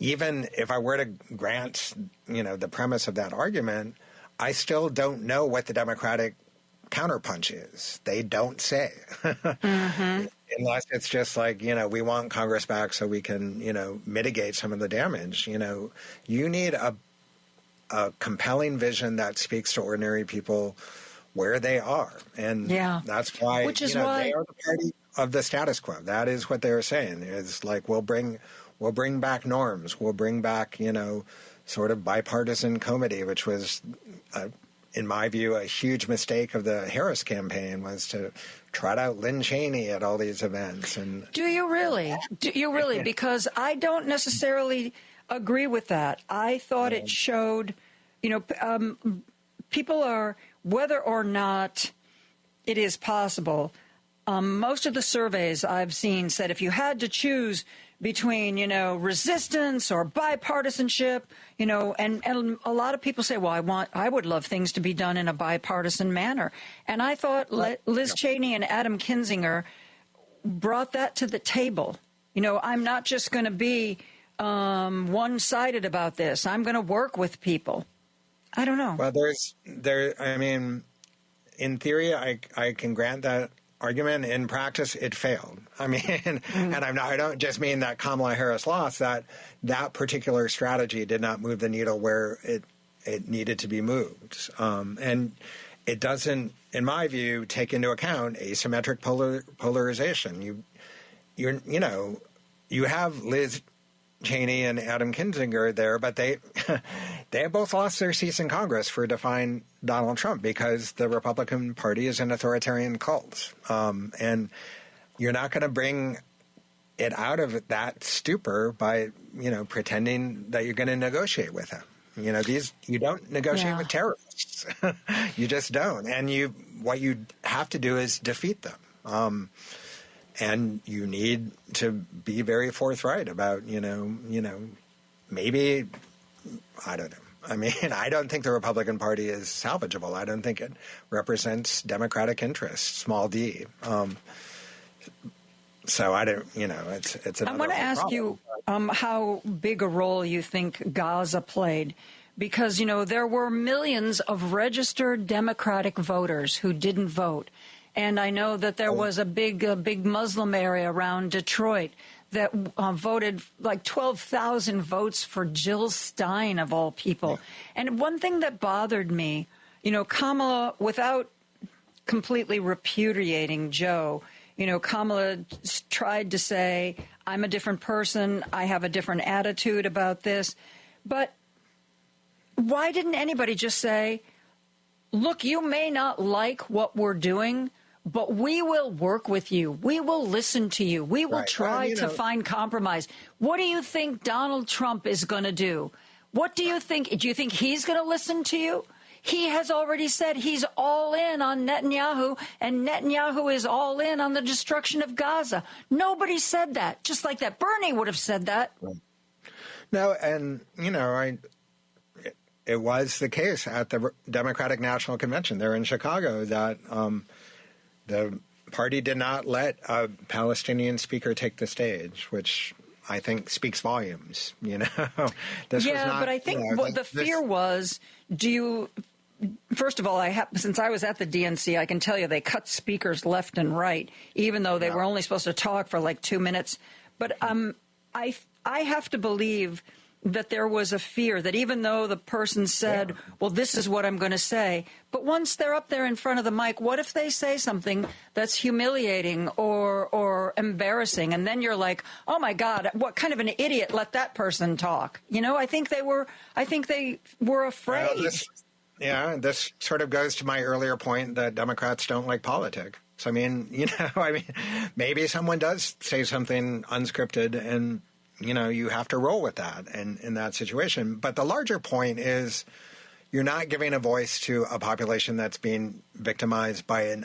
Even if I were to grant, the premise of that argument, I still don't know what the Democratic counterpunch is. They don't say. Mm-hmm. Unless it's just like, we want Congress back so we can, mitigate some of the damage. You need a compelling vision that speaks to ordinary people where they are. And that's why, they are the party of the status quo. That is what they're saying, is like, we'll bring back norms. We'll bring back, sort of bipartisan comity, which was, in my view, a huge mistake of the Harris campaign, was to trot out Lynn Cheney at all these events. And Do you really? Because I don't necessarily agree with that. I thought it showed, people are, whether or not it is possible, most of the surveys I've seen said if you had to choose between, resistance or bipartisanship, and a lot of people say, well, I would love things to be done in a bipartisan manner. And I thought Liz Cheney and Adam Kinzinger brought that to the table. I'm not just going to be one-sided about this. I'm going to work with people. I don't know. Well, I mean, in theory, I can grant that argument. In practice, it failed. I mean, and I don't just mean that Kamala Harris lost, that particular strategy did not move the needle where it needed to be moved. And it doesn't, in my view, take into account asymmetric polarization. You have Liz Cheney and Adam Kinzinger there, but they have both lost their seats in Congress for defying Donald Trump because the Republican Party is an authoritarian cult. And you're not going to bring it out of that stupor by, pretending that you're going to negotiate with him. You don't negotiate with terrorists. You just don't. And what you have to do is defeat them. And you need to be very forthright about, maybe, I don't know. I mean, I don't think the Republican Party is salvageable. I don't think it represents democratic interests, small d. So I don't, it's another I want to ask you how big a role you think Gaza played. Because, there were millions of registered Democratic voters who didn't vote. And I know that there was a big Muslim area around Detroit that voted like 12,000 votes for Jill Stein, of all people. And one thing that bothered me, Kamala, without completely repudiating Joe, Kamala tried to say, I'm a different person, I have a different attitude about this. But why didn't anybody just say, look, you may not like what we're doing, but we will work with you. We will listen to you. We will try to find compromise. What do you think Donald Trump is going to do? What do you think? Do you think he's going to listen to you? He has already said he's all in on Netanyahu, and Netanyahu is all in on the destruction of Gaza. Nobody said that, just like that. Bernie would have said that. No, and, it was the case at the Democratic National Convention there in Chicago that the party did not let a Palestinian speaker take the stage, which I think speaks volumes. This was not, but I think what the fear was, first of all, since I was at the DNC, I can tell you they cut speakers left and right, even though they were only supposed to talk for like 2 minutes. But I have to believe that there was a fear that even though the person said, well, this is what I'm going to say, but once they're up there in front of the mic, what if they say something that's humiliating or embarrassing? And then you're like, oh, my God, what kind of an idiot let that person talk? I think they were afraid. This sort of goes to my earlier point that Democrats don't like politics. I mean, maybe someone does say something unscripted and you have to roll with that in that situation. But the larger point is you're not giving a voice to a population that's being victimized by an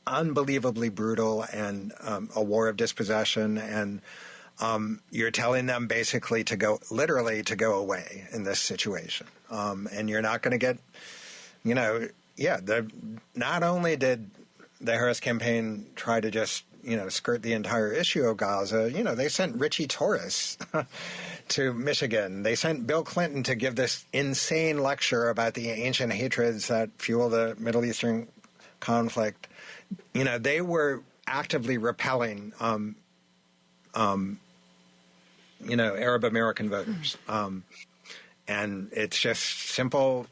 unbelievably brutal and a war of dispossession. And you're telling them basically to go away in this situation. And you're not going to get, not only did the Harris campaign try to just skirt the entire issue of Gaza. They sent Richie Torres to Michigan. They sent Bill Clinton to give this insane lecture about the ancient hatreds that fuel the Middle Eastern conflict. They were actively repelling, Arab American voters. And it's just simple,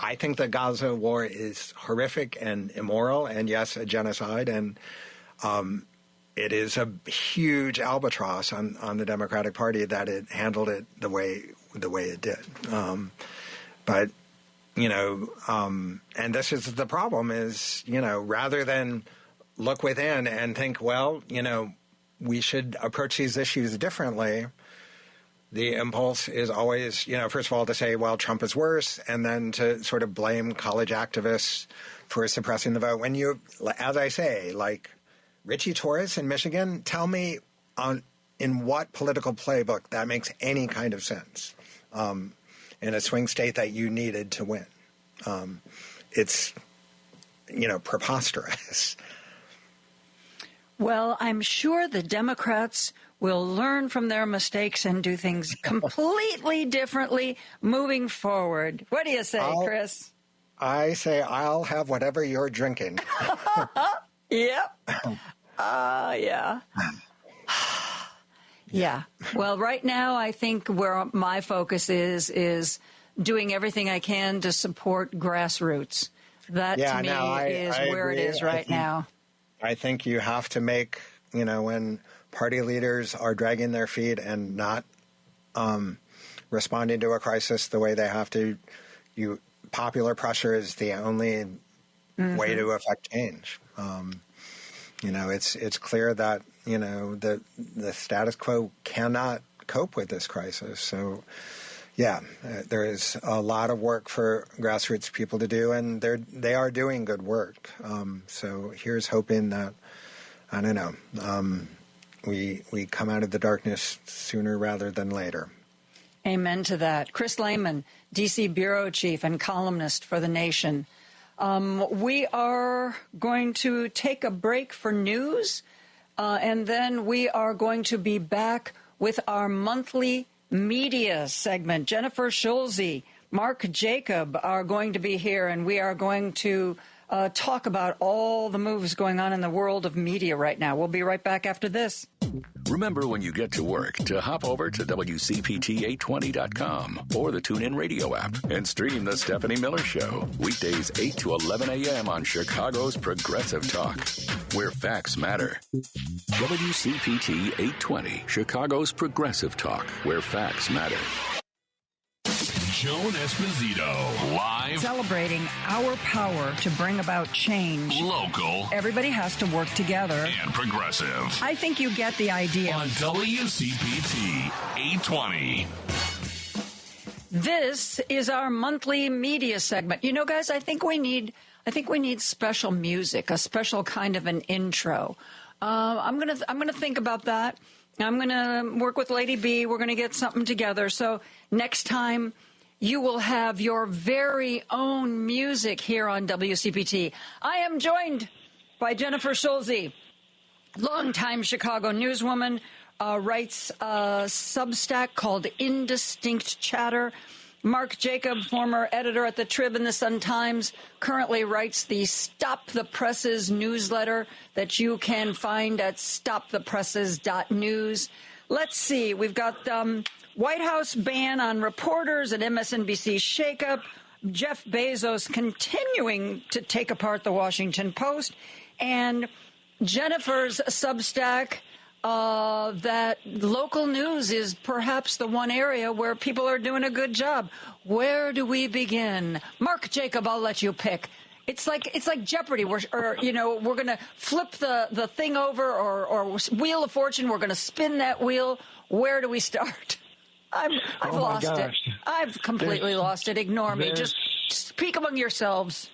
I think the Gaza war is horrific and immoral, and yes, a genocide, and it is a huge albatross on the Democratic Party that it handled it the way it did. But and this is the problem: is rather than look within and think, well, we should approach these issues differently. The impulse is always, first of all, to say, well, Trump is worse, and then to sort of blame college activists for suppressing the vote. When as I say, like Richie Torres in Michigan, tell me in what political playbook that makes any kind of sense in a swing state that you needed to win. It's, preposterous. Well, I'm sure the Democrats will learn from their mistakes and do things completely differently moving forward. What do you say, Chris? I say I'll have whatever you're drinking. Yep. Yeah. Yeah. Well, right now, I think where my focus is doing everything I can to support grassroots. That, to me, is where it is right now. I think you have to make, when party leaders are dragging their feet and not responding to a crisis the way they have to, popular pressure is the only way to affect change. It's clear that, the status quo cannot cope with this crisis. So, there is a lot of work for grassroots people to do, and they are doing good work. So here's hoping that, I don't know, we come out of the darkness sooner rather than later. Amen to that. Chris Lehman, D.C. Bureau Chief and columnist for The Nation. We are going to take a break for news, and then we are going to be back with our monthly media segment. Jennifer Schulze, Mark Jacob are going to be here, and we are going to talk about all the moves going on in the world of media right now. We'll be right back after this. Remember when you get to work to hop over to WCPT820.com or the TuneIn Radio app and stream The Stephanie Miller Show. Weekdays 8 to 11 a.m. on Chicago's Progressive Talk, where facts matter. WCPT 820, Chicago's Progressive Talk, where facts matter. Joan Esposito, live. Celebrating our power to bring about change. Local. Everybody has to work together. And progressive. I think you get the idea. On WCPT 820. This is our monthly media segment. Guys, I think we need special music, a special kind of an intro. I'm gonna think about that. I'm gonna work with Lady B. We're gonna get something together. So next time, you will have your very own music here on WCPT. I am joined by Jennifer Schulze, longtime Chicago newswoman, writes a Substack called Indistinct Chatter. Mark Jacob, former editor at the Trib and the Sun-Times, currently writes the Stop the Presses newsletter that you can find at stopthepresses.news. Let's see. We've got White House ban on reporters and MSNBC shakeup. Jeff Bezos continuing to take apart the Washington Post. And Jennifer's Substack that local news is perhaps the one area where people are doing a good job. Where do we begin? Mark Jacob, I'll let you pick. It's like Jeopardy. We're going to flip the thing over or Wheel of Fortune. We're going to spin that wheel. Where do we start? I've lost it. I've completely lost it. Ignore me. Just speak among yourselves.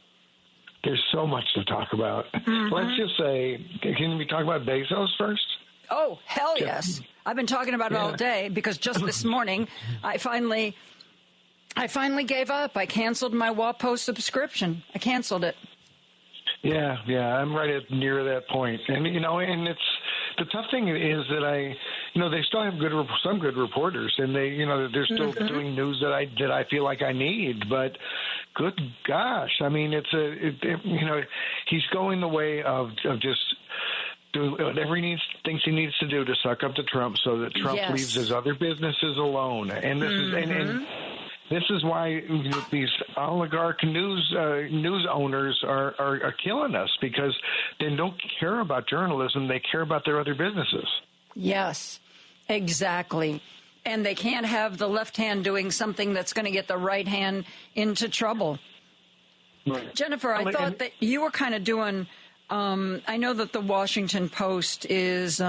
There's so much to talk about. Mm-hmm. Let's just say, can we talk about Bezos first? Oh, hell yes. I've been talking about it all day because just this morning I finally gave up. I canceled my WAPO subscription. I canceled it. Yeah, I'm right near that point. And, and it's the tough thing is that they still have some good reporters, and they're still doing news that I feel like I need. But good gosh, I mean, he's going the way of just doing whatever he thinks he needs to do to suck up to Trump, so that Trump leaves his other businesses alone. And this is and this is why these oligarch news owners are killing us, because they don't care about journalism. They care about their other businesses. Yes, exactly. And they can't have the left hand doing something that's going to get the right hand into trouble. Right. Jennifer, I thought that you were kind of doing I know that the Washington Post is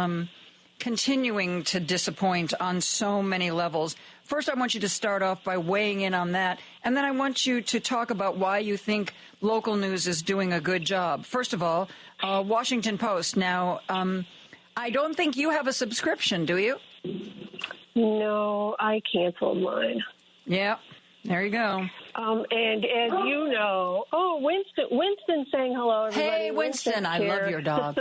continuing to disappoint on so many levels. First, I want you to start off by weighing in on that, and then I want you to talk about why you think local news is doing a good job. First of all, Washington Post. Now, I don't think you have a subscription, do you? No, I canceled mine. Yeah, there you go. And as you know, Winston's saying hello, everybody. Hey, Winston, I love your dog.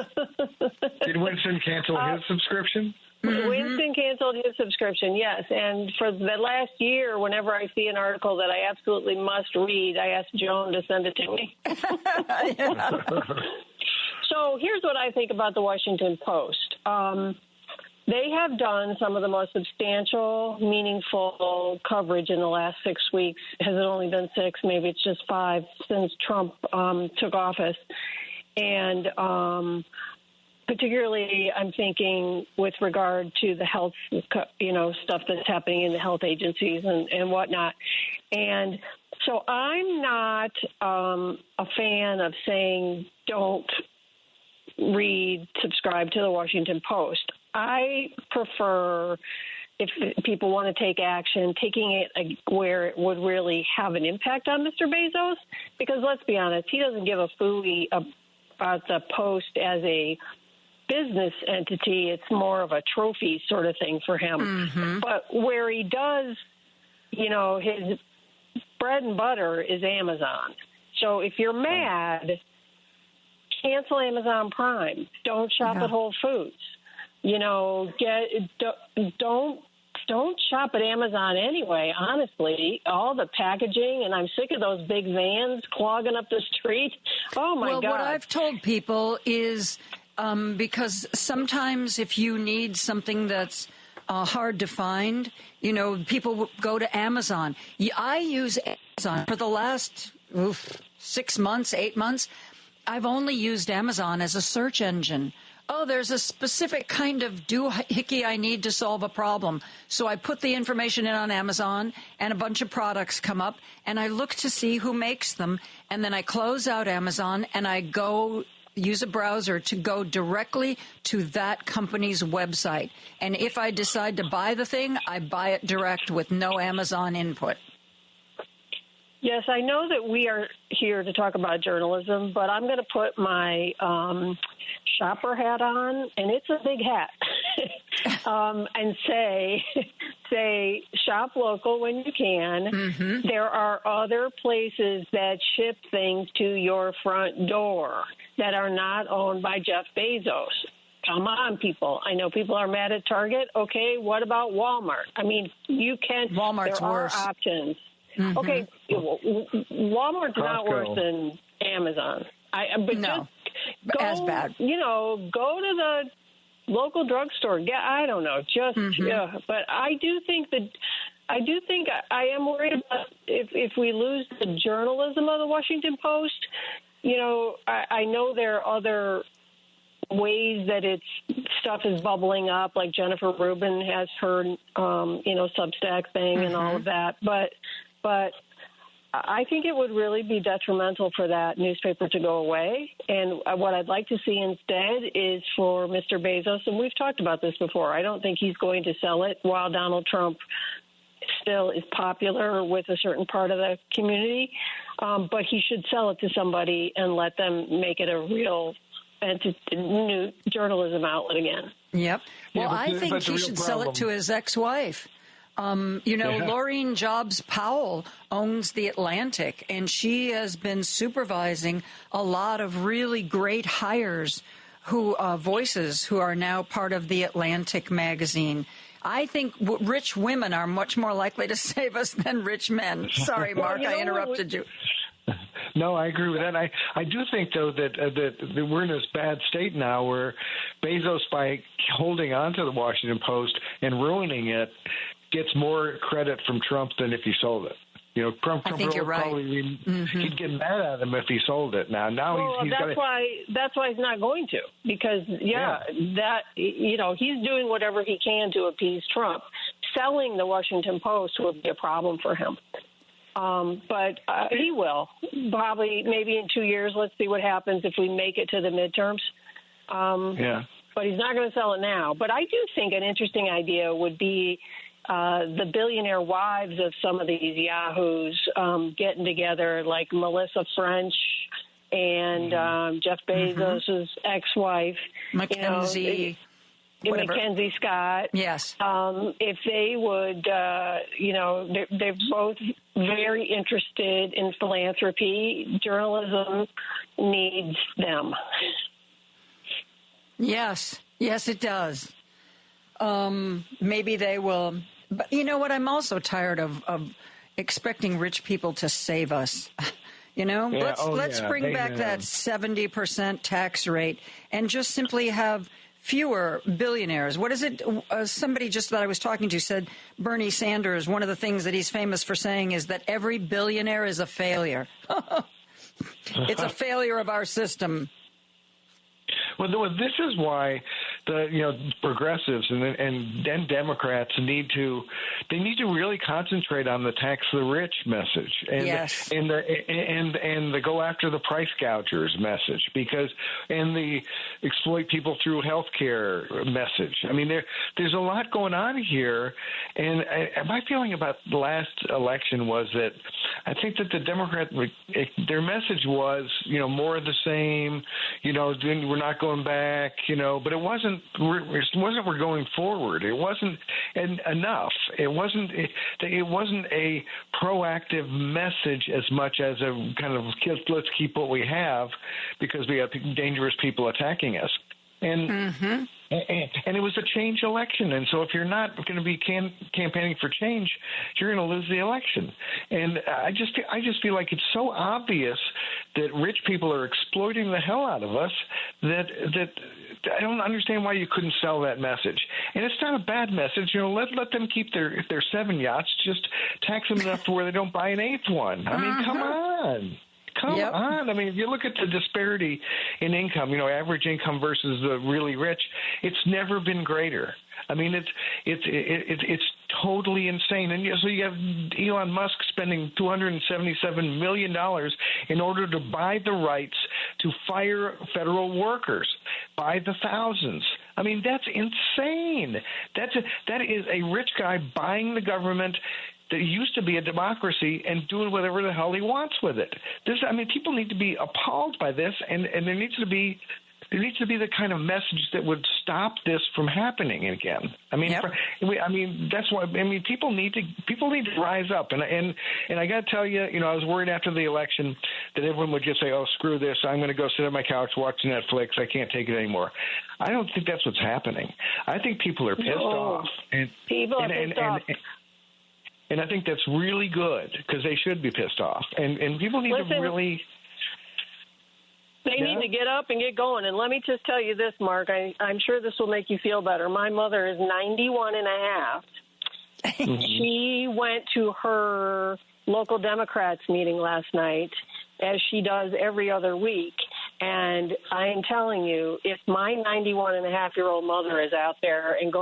Did Winston cancel his subscription? Winston canceled his subscription, yes. And for the last year, whenever I see an article that I absolutely must read, I ask Joan to send it to me. So here's what I think about the Washington Post. They have done some of the most substantial, meaningful coverage in the last 6 weeks. Has it only been 6? Maybe it's just 5 since Trump took office. And particularly, I'm thinking with regard to the health, stuff that's happening in the health agencies and whatnot. And so I'm not a fan of saying don't subscribe to the Washington Post. I prefer, if people want to take action, taking it where it would really have an impact on Mr. Bezos, because let's be honest, he doesn't give a phooey about the Post as a business entity. It's more of a trophy sort of thing for him. Mm-hmm. But where he does, his bread and butter is Amazon. So if you're mad, cancel Amazon Prime. Don't shop at Whole Foods. Don't shop at Amazon anyway, honestly. All the packaging, and I'm sick of those big vans clogging up the street. Oh, my God. Well, what I've told people is because sometimes if you need something that's hard to find, people go to Amazon. I use Amazon for the last 6 months, 8 months. I've only used Amazon as a search engine. Oh, there's a specific kind of doohickey I need to solve a problem. So I put the information in on Amazon, and a bunch of products come up, and I look to see who makes them, and then I close out Amazon, and I go use a browser to go directly to that company's website. And if I decide to buy the thing, I buy it direct with no Amazon input. Yes, I know that we are here to talk about journalism, but I'm going to put my shopper hat on, and it's a big hat, and say shop local when you can. Mm-hmm. There are other places that ship things to your front door that are not owned by Jeff Bezos. Come on, people. I know people are mad at Target. Okay, what about Walmart? I mean, you can. Walmart's worse. There are options. Mm-hmm. Okay, Walmart's not worse than Amazon. But no, just as bad. Go to the local drugstore. I don't know. But I do think I am worried about if we lose the journalism of the Washington Post. I know there are other ways that stuff is bubbling up, like Jennifer Rubin has her Substack thing and all of that, but I think it would really be detrimental for that newspaper to go away. And what I'd like to see instead is for Mr. Bezos, and we've talked about this before, I don't think he's going to sell it while Donald Trump still is popular with a certain part of the community. But he should sell it to somebody and let them make it a real new journalism outlet again. Yep. Well, I think he should sell it to his ex-wife. Laureen Jobs Powell owns The Atlantic, and she has been supervising a lot of really great hires voices who are now part of The Atlantic magazine. I think rich women are much more likely to save us than rich men. Sorry, Mark, I interrupted you. No, I agree with that. I do think, though, that we're in this bad state now where Bezos, by holding on to the Washington Post and ruining it, gets more credit from Trump than if he sold it. Trump I think you're right. Probably he'd get mad at him if he sold it. Now that's why he's not going to, because he's doing whatever he can to appease Trump. Selling the Washington Post would be a problem for him. But he will probably maybe in 2 years. Let's see what happens if we make it to the midterms. But he's not going to sell it now. But I do think an interesting idea would be the billionaire wives of some of these yahoos getting together, like Melissa French and Jeff Bezos' ex-wife. Mackenzie. Mackenzie Scott. Yes. If they would, they're both very interested in philanthropy. Journalism needs them. Yes, it does. Maybe they will. But you know what? I'm also tired of expecting rich people to save us. Let's bring back that 70% tax rate and just simply have fewer billionaires. What is it? Somebody just that I was talking to said Bernie Sanders, one of the things that he's famous for saying is that every billionaire is a failure. It's a failure of our system. Well, this is why the progressives and Democrats need to really concentrate on the tax the rich message and yes. and the go after the price gougers message and the exploit people through health care message. I mean, there's a lot going on here, and my feeling about the last election was that I think that the Democrat their message was more of the same. We're not going back. But it wasn't. We're going forward. It wasn't enough. It wasn't a proactive message as much as a kind of let's keep what we have because we have dangerous people attacking us. And it was a change election, and so if you're not going to be campaigning for change, you're going to lose the election. And I just feel like it's so obvious that rich people are exploiting the hell out of us that I don't understand why you couldn't sell that message. And it's not a bad message. Let them keep their 7 yachts. Just tax them enough to where they don't buy an 8th one. I mean, come on. Come on. I mean, if you look at the disparity in income, average income versus the really rich, it's never been greater. I mean, it's totally insane. And so you have Elon Musk spending $277 million in order to buy the rights to fire federal workers by the thousands. I mean, that's insane. That is a rich guy buying the government that used to be a democracy and doing whatever the hell he wants with it. People need to be appalled by this, and there needs to be the kind of message that would stop this from happening again. I mean, that's why. I mean, people need to rise up, and I got to tell you, I was worried after the election that everyone would just say, "Oh, screw this! I'm going to go sit on my couch, watch Netflix. I can't take it anymore." I don't think that's what's happening. I think people are pissed off, and people are pissed off. And I think that's really good because they should be pissed off. And people need to really... They need to get up and get going. And let me just tell you this, Mark. I'm sure this will make you feel better. My mother is 91 and a half. Mm-hmm. She went to her local Democrats meeting last night, as she does every other week. And I am telling you, if my 91-and-a-half-year-old mother is out there and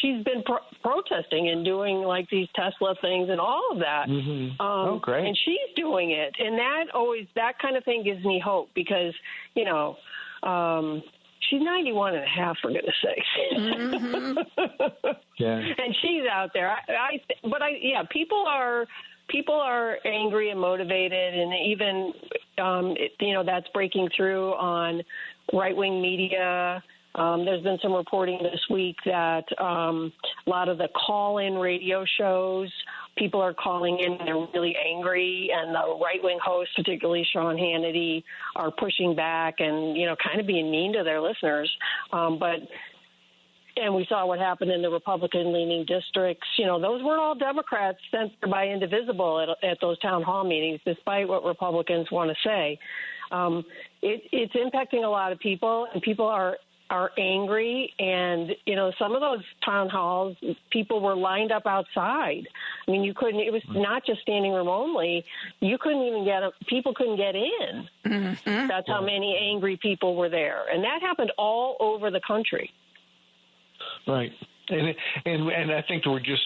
she's been protesting and doing like these Tesla things and all of that. Mm-hmm. Great. And she's doing it. And that kind of thing gives me hope because, she's 91 and a half, for goodness sakes. Mm-hmm. Yeah. And she's out there. People are angry and motivated, and even, that's breaking through on right-wing media. There's been some reporting this week that a lot of the call-in radio shows, people are calling in and they're really angry, and the right-wing hosts, particularly Sean Hannity, are pushing back and, kind of being mean to their listeners. And we saw what happened in the Republican-leaning districts. Those weren't all Democrats sent there by Indivisible at those town hall meetings, despite what Republicans want to say. It's impacting a lot of people, and people are angry. And, some of those town halls, people were lined up outside. I mean, it was not just standing room only. You couldn't even people couldn't get in. Mm-hmm. That's how many angry people were there. And that happened all over the country. Right. And I think we're just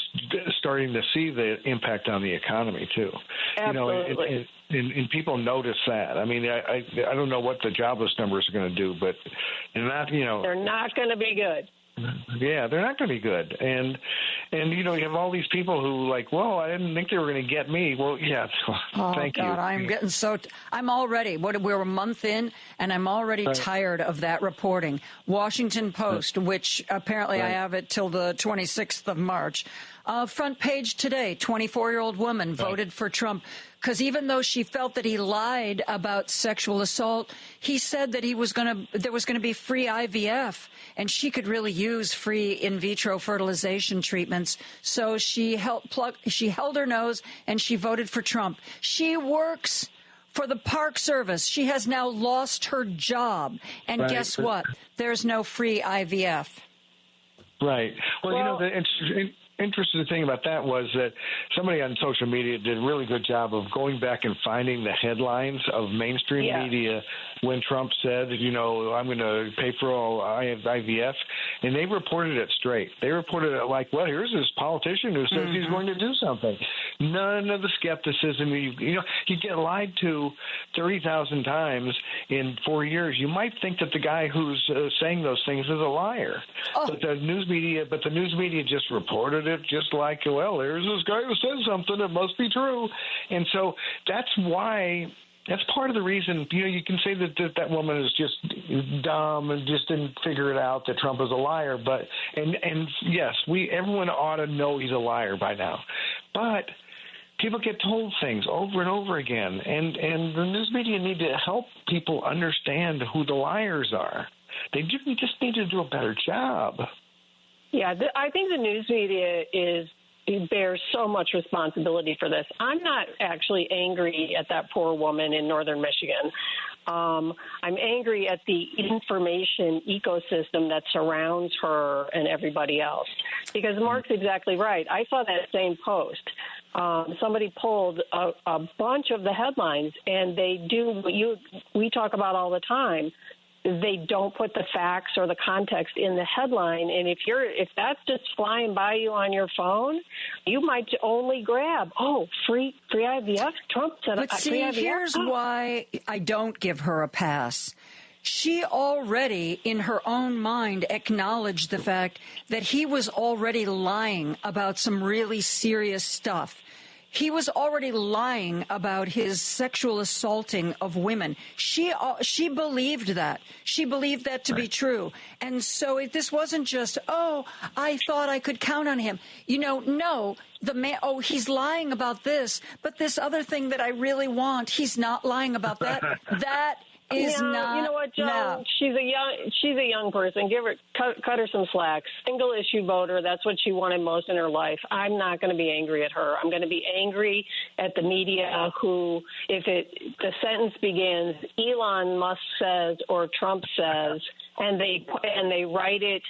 starting to see the impact on the economy, too. Absolutely. And people notice that. I mean, I don't know what the jobless numbers are going to do, but they're not, They're not going to be good. Yeah, they're not going to be good. And And, you have all these people who well, I didn't think they were going to get me. Well, yeah, thank you. I'm getting I'm already, we're a month in, and I'm already tired of that reporting. Washington Post, which apparently I have it till the 26th of March. Front page today, 24-year-old woman voted for Trump because even though she felt that he lied about sexual assault, he said that there was going to be free IVF, and she could really use free in vitro fertilization treatments. So she held her nose and she voted for Trump. She works for the Park Service. She has now lost her job, and guess what? There's no free IVF. Right. Well, the interesting thing about that was that somebody on social media did a really good job of going back and finding the headlines of mainstream media when Trump said, I'm going to pay for all IVF, and they reported it straight. They reported it like, well, here's this politician who says he's going to do something. None of the skepticism. You get lied to 30,000 times in 4 years. You might think that the guy who's saying those things is a liar, but the news media just reported it just like, well, there's this guy who says something, it must be true. And so that's part of the reason, you can say that woman is just dumb and just didn't figure it out that Trump is a liar. But, and yes, everyone ought to know he's a liar by now. But people get told things over and over again. And the news media need to help people understand who the liars are. They just need to do a better job. Yeah, I think the news media bears so much responsibility for this. I'm not actually angry at that poor woman in northern Michigan. I'm angry at the information ecosystem that surrounds her and everybody else. Because Mark's exactly right. I saw that same post. Somebody pulled a bunch of the headlines, and they do what we talk about all the time. They don't put the facts or the context in the headline, and if that's just flying by you on your phone, you might only grab free IVF. Trump said, but see, free IVF. Here's why I don't give her a pass. She already, in her own mind, acknowledged the fact that he was already lying about some really serious stuff. He was already lying about his sexual assaulting of women. She believed that. She believed that to be true. And so this wasn't just, I thought I could count on him. No, the man, he's lying about this, but this other thing that I really want, he's not lying about that. That is not. You know what, Joan? No. She's a young person. Cut her some slack. Single issue voter. That's what she wanted most in her life. I'm not going to be angry at her. I'm going to be angry at the media who, the sentence begins, Elon Musk says or Trump says, and they write it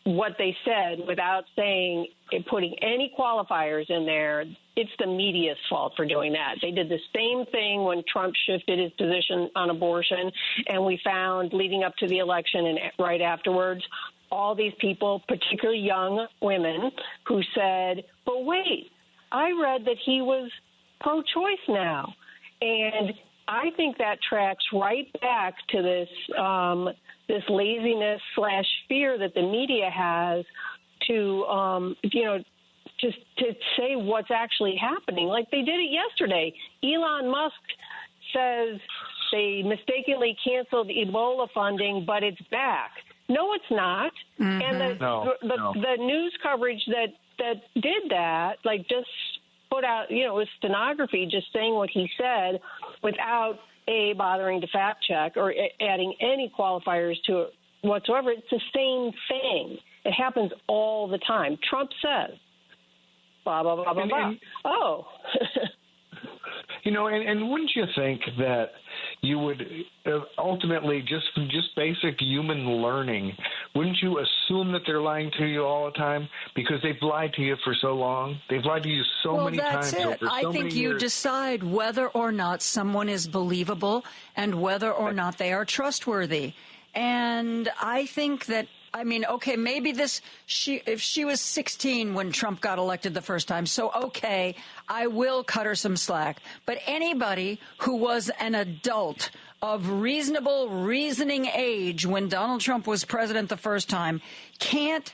what they said without putting any qualifiers in there. It's the media's fault for doing that. They did the same thing when Trump shifted his position on abortion, and we found leading up to the election and right afterwards, all these people, particularly young women, who said, but wait, I read that he was pro-choice now. And I think that tracks right back to this laziness / fear that the media has to, just to say what's actually happening. Like they did it yesterday. Elon Musk says they mistakenly canceled Ebola funding, but it's back. No, it's not. Mm-hmm. And the news coverage that did that, like just put out, with stenography, just saying what he said without bothering to fact check or adding any qualifiers to it whatsoever. It's the same thing. It happens all the time. Trump says, blah, blah, blah, blah, blah. And wouldn't you think that you would ultimately just basic human learning, wouldn't you assume that they're lying to you all the time because they've lied to you for so long? They've lied to you so many times over so many years. I think you decide whether or not someone is believable and whether or not they are trustworthy. And I think that I mean, okay, maybe if she was 16 when Trump got elected the first time, so okay, I will cut her some slack. But anybody who was an adult of reasonable reasoning age when Donald Trump was president the first time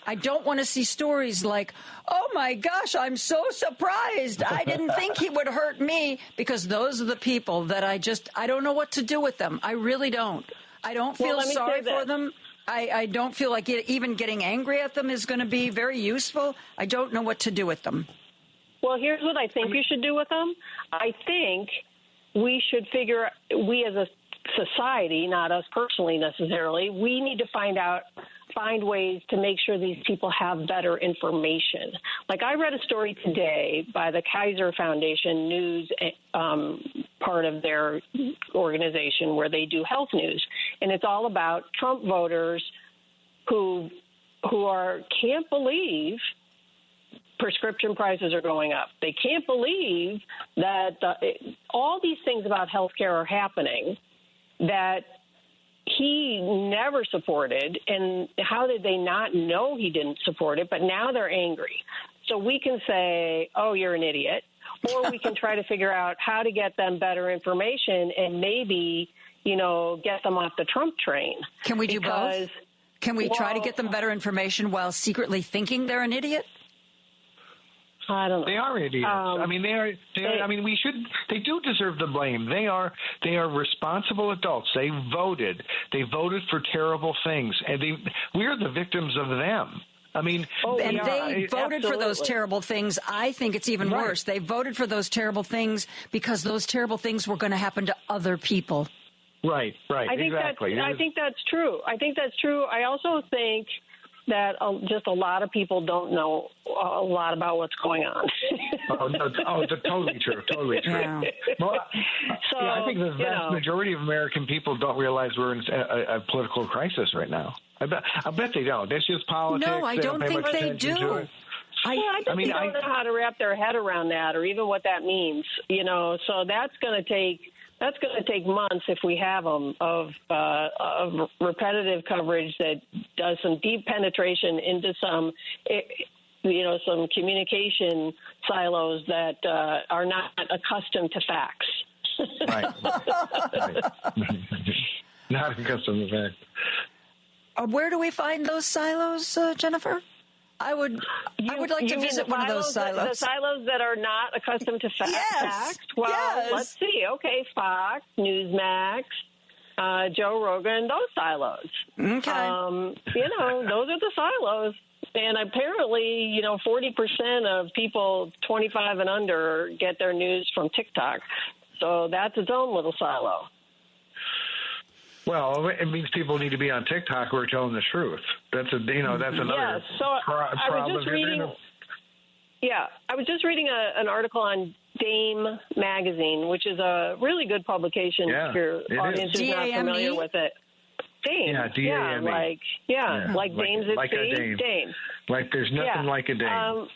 I don't want to see stories like, oh my gosh, I'm so surprised. I didn't think he would hurt me, because those are the people that I don't know what to do with them. I really don't. I don't feel sorry for them. I don't feel like even getting angry at them is going to be very useful. I don't know what to do with them. Well, here's what I think you should do with them. I think we should we as a society, not us personally necessarily, we need to find ways to make sure these people have better information. Like, I read a story today by the Kaiser Foundation News part of their organization where they do health news, and it's all about Trump voters who can't believe prescription prices are going up. They can't believe that all these things about healthcare are happening that he never supported, and how did they not know he didn't support it? But now they're angry. So we can say, oh, you're an idiot, or we can try to figure out how to get them better information and maybe, get them off the Trump train. Can we do both? Can we try to get them better information while secretly thinking they're an idiot? I don't know. They are idiots. I mean, they do deserve the blame. They are responsible adults. They voted for terrible things, and we're the victims of them. I mean, they voted for those terrible things. I think it's even worse. They voted for those terrible things because those terrible things were going to happen to other people. Right, exactly. I think that's true. I also think that just a lot of people don't know a lot about what's going on. Totally true. Yeah. Well, I think the vast majority of American people don't realize we're in a political crisis right now. I bet they don't. That's just politics. No, I don't think they do. I don't know how to wrap their head around that, or even what that means. So that's going to take months, if we have them, of repetitive coverage that does some deep penetration into some communication silos that are not accustomed to facts. Right. Not accustomed to facts. Where do we find those silos, Jennifer? I would like to visit one of those silos. The silos that are not accustomed to facts? Well, let's see. Okay, Fox, Newsmax, Joe Rogan, those silos. Okay. Those are the silos. And apparently, 40% of people 25 and under get their news from TikTok. So that's its own little silo. Well, it means people need to be on TikTok who are telling the truth. That's another problem. I was just reading an article on Dame magazine, which is a really good publication if your audience is not familiar with it. Dame. Yeah, D-A-M-E. Like Dames at Sea. Dame. Like there's nothing like a Dame.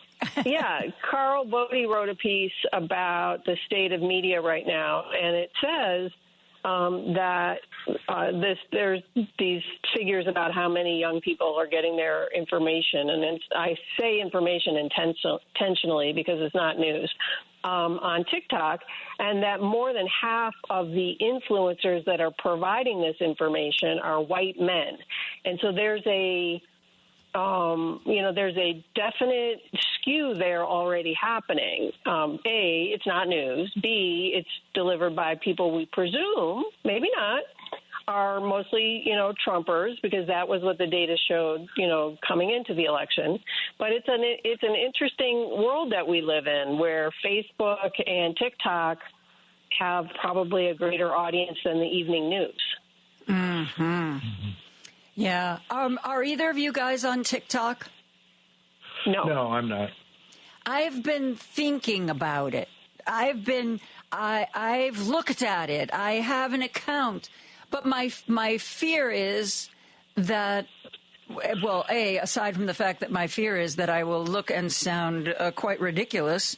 Carl Bodie wrote a piece about the state of media right now, and it says that there's these figures about how many young people are getting their information, and I say information intentionally because it's not news, on TikTok, and that more than half of the influencers that are providing this information are white men. And so there's a definite skew there already happening. A, it's not news. B, it's delivered by people we presume, maybe not, are mostly, Trumpers, because that was what the data showed, coming into the election. But it's an interesting world that we live in, where Facebook and TikTok have probably a greater audience than the evening news. Mm-hmm. Yeah. Are either of you guys on TikTok? No, I'm not. I've been thinking about it. I've looked at it. I have an account. But my fear is that, aside from the fact that my fear is that I will look and sound quite ridiculous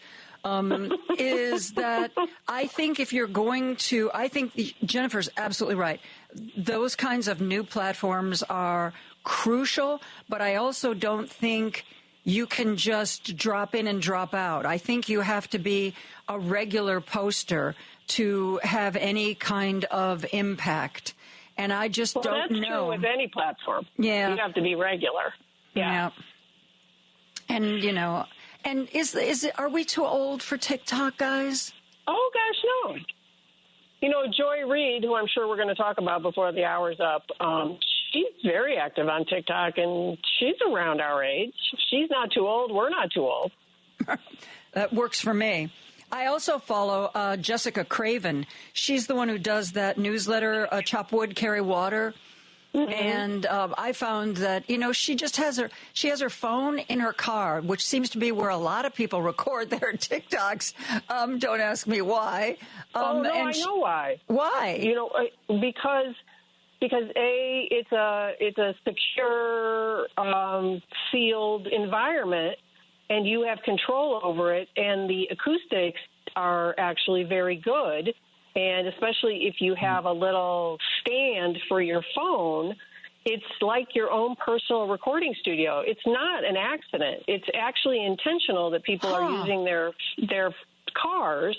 is that I think if you're going to, I think Jennifer's absolutely right. Those kinds of new platforms are crucial, but I also don't think you can just drop in and drop out. I think you have to be a regular poster to have any kind of impact. And I just don't know. That's true with any platform. Yeah. You have to be regular. Yeah. And, you know, and are we too old for TikTok, guys? Oh, gosh, no. You know, Joy Reid, who I'm sure we're going to talk about before the hour's up, she's very active on TikTok, and she's around our age. She's not too old. We're not too old. That works for me. I also follow Jessica Craven. She's the one who does that newsletter, Chop Wood, Carry Water. Mm-hmm. And I found that, you know, she has her phone in her car, which seems to be where a lot of people record their TikToks. Don't ask me why. I know why. Why? You know, because it's a secure, sealed environment, and you have control over it, and the acoustics are actually very good. And especially if you have a little stand for your phone, it's like your own personal recording studio. It's not an accident. It's actually intentional that people are using their cars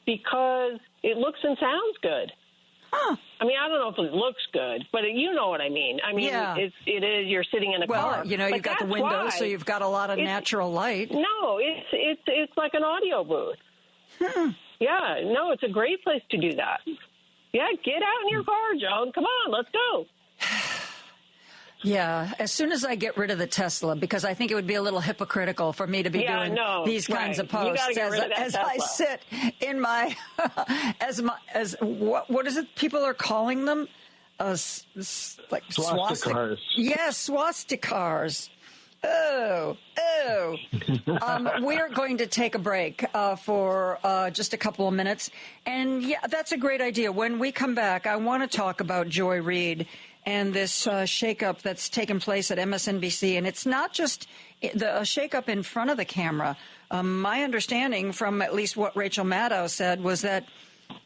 because it looks and sounds good. I mean, I don't know if it looks good, but you know what I mean. I mean, it is. You're sitting in a car. Well, you know, you've got the windows, so you've got a lot of natural light. No, it's like an audio booth. Yeah, no, it's a great place to do that. Yeah, get out in your car, Joan. Come on, let's go. Yeah, as soon as I get rid of the Tesla, because I think it would be a little hypocritical for me to be doing these kinds of posts as I sit in my what is it people are calling them? Like swastikars. Yes, swastikars. Oh. We're going to take a break for just a couple of minutes. And, yeah, that's a great idea. When we come back, I want to talk about Joy Reid and this shakeup that's taken place at MSNBC. And it's not just a shakeup in front of the camera. My understanding from at least what Rachel Maddow said was that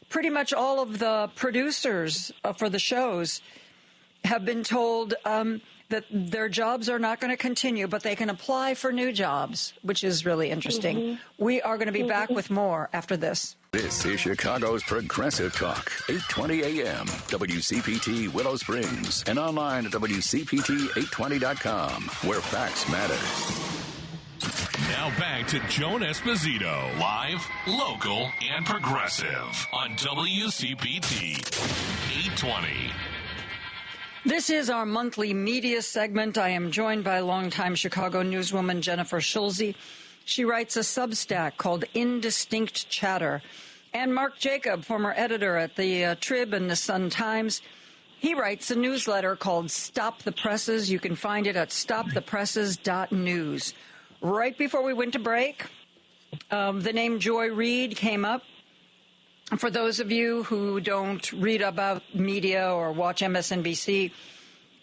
pretty much all of the producers for the shows have been told that their jobs are not going to continue, but they can apply for new jobs, which is really interesting. Mm-hmm. We are going to be back with more after this. This is Chicago's Progressive Talk, 820 AM, WCPT Willow Springs, and online at WCPT820.com, where facts matter. Now back to Joan Esposito, live, local, and progressive on WCPT 820. This is our monthly media segment. I am joined by longtime Chicago newswoman Jennifer Schulze. She writes a Substack called Indistinct Chatter. And Mark Jacob, former editor at the Trib and the Sun-Times, he writes a newsletter called Stop the Presses. You can find it at stopthepresses.news. Right before we went to break, the name Joy Reid came up. For those of you who don't read about media or watch MSNBC,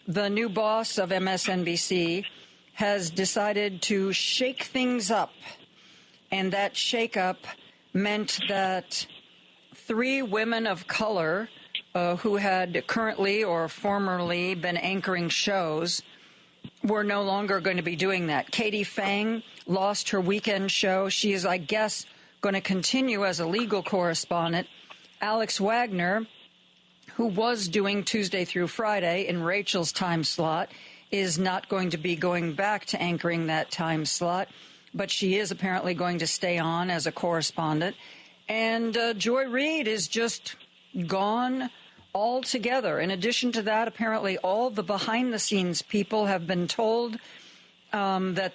the new boss of MSNBC has decided to shake things up. And that shakeup meant that 3 women of color who had currently or formerly been anchoring shows were no longer going to be doing that. Katie Fang lost her weekend show. She is, I guess, going to continue as a legal correspondent. Alex Wagner, who was doing Tuesday through Friday in Rachel's time slot, is not going to be going back to anchoring that time slot, but she is apparently going to stay on as a correspondent. And Joy Reid is just gone altogether. In addition to that, apparently all the behind-the-scenes people have been told that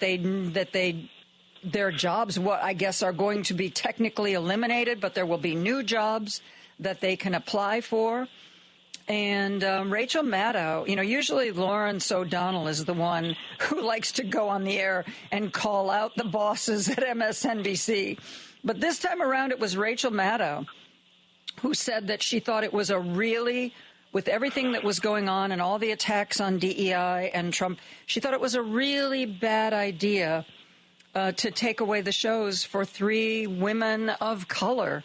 their jobs, what I guess, are going to be technically eliminated, but there will be new jobs that they can apply for. And Rachel Maddow, you know, usually Lawrence O'Donnell is the one who likes to go on the air and call out the bosses at MSNBC. But this time around, it was Rachel Maddow who said that she thought it was with everything that was going on and all the attacks on DEI and Trump, she thought it was a really bad idea to take away the shows for 3 women of color.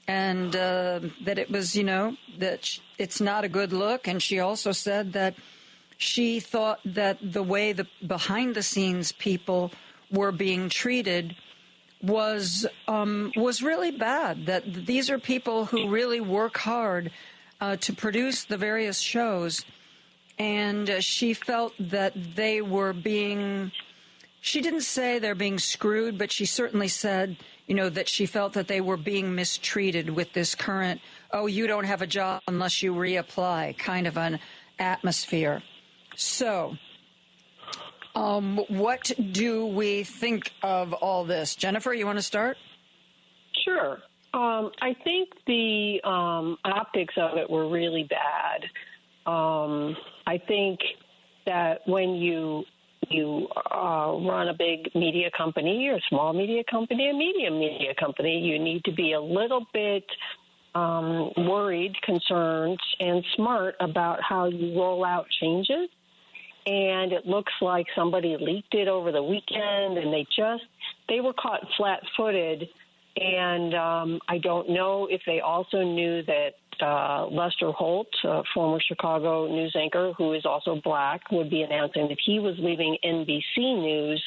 And that it was, that it's not a good look. And she also said that she thought that the way the behind-the-scenes people were being treated was really bad. That these are people who really work hard to produce the various shows, and she felt that they were being. She didn't say they're being screwed, but she certainly said, that she felt that they were being mistreated with this current, oh, you don't have a job unless you reapply kind of an atmosphere. So, what do we think of all this? Jennifer, you want to start? Sure. I think the optics of it were really bad. I think that when you run a big media company or a small media company, a medium media company, you need to be a little bit worried, concerned, and smart about how you roll out changes. And it looks like somebody leaked it over the weekend, and they were caught flat-footed. And I don't know if they also knew that Lester Holt, a former Chicago news anchor who is also black, would be announcing that he was leaving NBC News,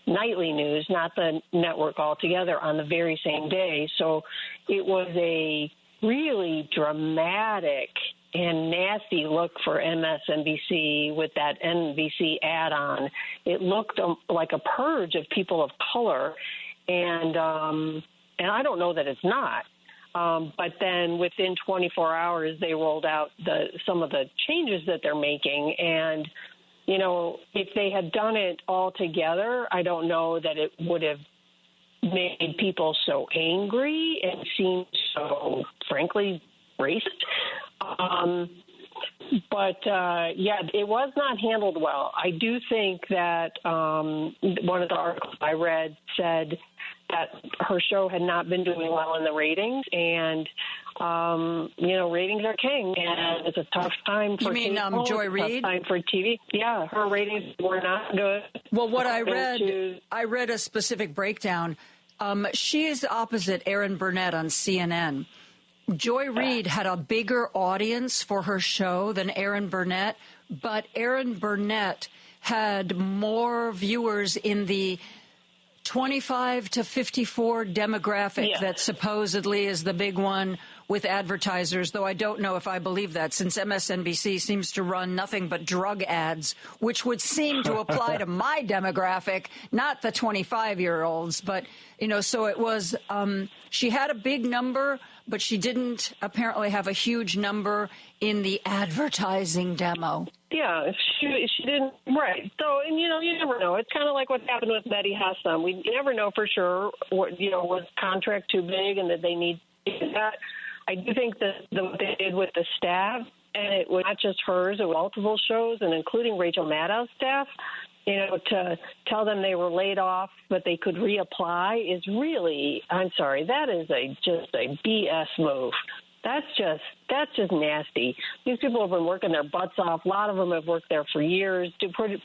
nightly news, not the network altogether, on the very same day. So it was a really dramatic and nasty look for MSNBC with that NBC add-on. It looked like a purge of people of color, and I don't know that it's not. But then within 24 hours, they rolled out some of the changes that they're making. And, if they had done it all together, I don't know that it would have made people so angry and seemed so, frankly, racist. But it was not handled well. I do think that one of the articles I read said that her show had not been doing well in the ratings, and ratings are king, and it's a tough time for cable, Joy Reid? tough time for TV. Yeah, her ratings were not good. Well, what I read a specific breakdown. She is opposite Erin Burnett on CNN. Joy Reid had a bigger audience for her show than Erin Burnett, but Erin Burnett had more viewers in the 25 to 54 demographic that supposedly is the big one with advertisers, though I don't know if I believe that, since MSNBC seems to run nothing but drug ads, which would seem to apply to my demographic, not the 25-year-olds. But, so it was, she had a big number, but she didn't apparently have a huge number in the advertising demo. Yeah, she didn't. Right. So, and you never know. It's kind of like what happened with Betty Hessam. We never know for sure. Was contract too big and that they need that? I do think that what they did with the staff, and it was not just hers, it was multiple shows, and including Rachel Maddow's staff, to tell them they were laid off but they could reapply is really, I'm sorry, that is just a BS move. That's just nasty. These people have been working their butts off. A lot of them have worked there for years,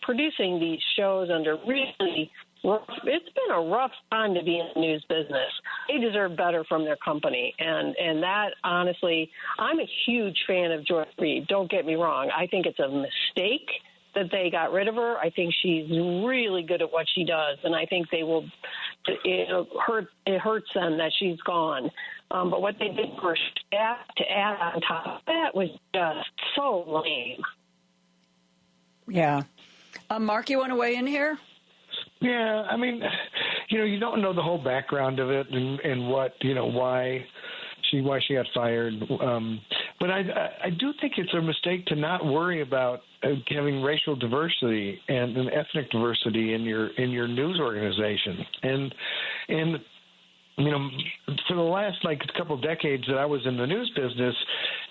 producing these shows under really rough. It's been a rough time to be in the news business. They deserve better from their company, and that, honestly, I'm a huge fan of Joy Reid. Don't get me wrong. I think it's a mistake that they got rid of her. I think she's really good at what she does, and I think they will. It hurts them that she's gone. But what they did for staff to add on top of that was just so lame. Yeah. Mark, you want to weigh in here? Yeah, I mean, you don't know the whole background of it and what, why she got fired. But I do think it's a mistake to not worry about having racial diversity and ethnic diversity in your news organization. And for the last couple decades that I was in the news business,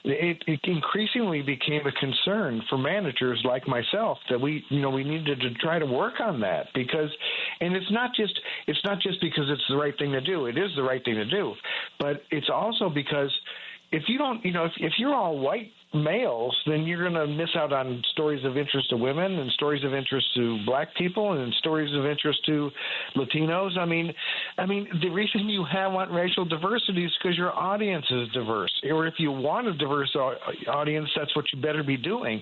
it increasingly became a concern for managers like myself that we needed to try to work on that and it's not just because it's the right thing to do. It is the right thing to do, but it's also because if you don't, if you're all white males, then you're going to miss out on stories of interest to women and stories of interest to black people and stories of interest to Latinos. I mean, the reason you want racial diversity is because your audience is diverse. Or if you want a diverse audience, that's what you better be doing.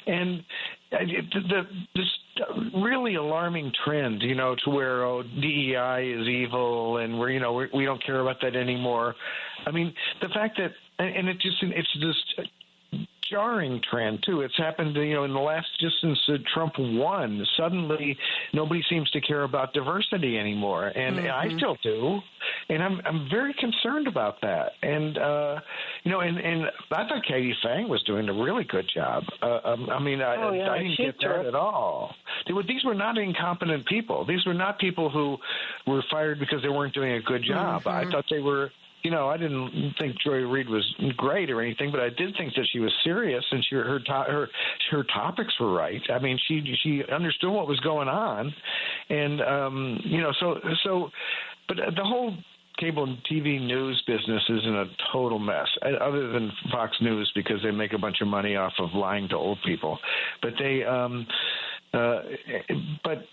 And this really alarming trend, to where DEI is evil and we don't care about that anymore. I mean, the fact that, and it's just jarring trend too. It's happened, in the last, just since Trump won, suddenly nobody seems to care about diversity anymore, and I still do, and I'm very concerned about that. And and I thought Katie Fang was doing a really good job. I didn't get that at all. These were not incompetent people. These were not people who were fired because they weren't doing a good job. I thought they were. I didn't think Joy Reid was great or anything, but I did think that she was serious, and her topics were right. I mean, she understood what was going on, and but the whole cable and TV news business is in a total mess, other than Fox News, because they make a bunch of money off of lying to old people. But but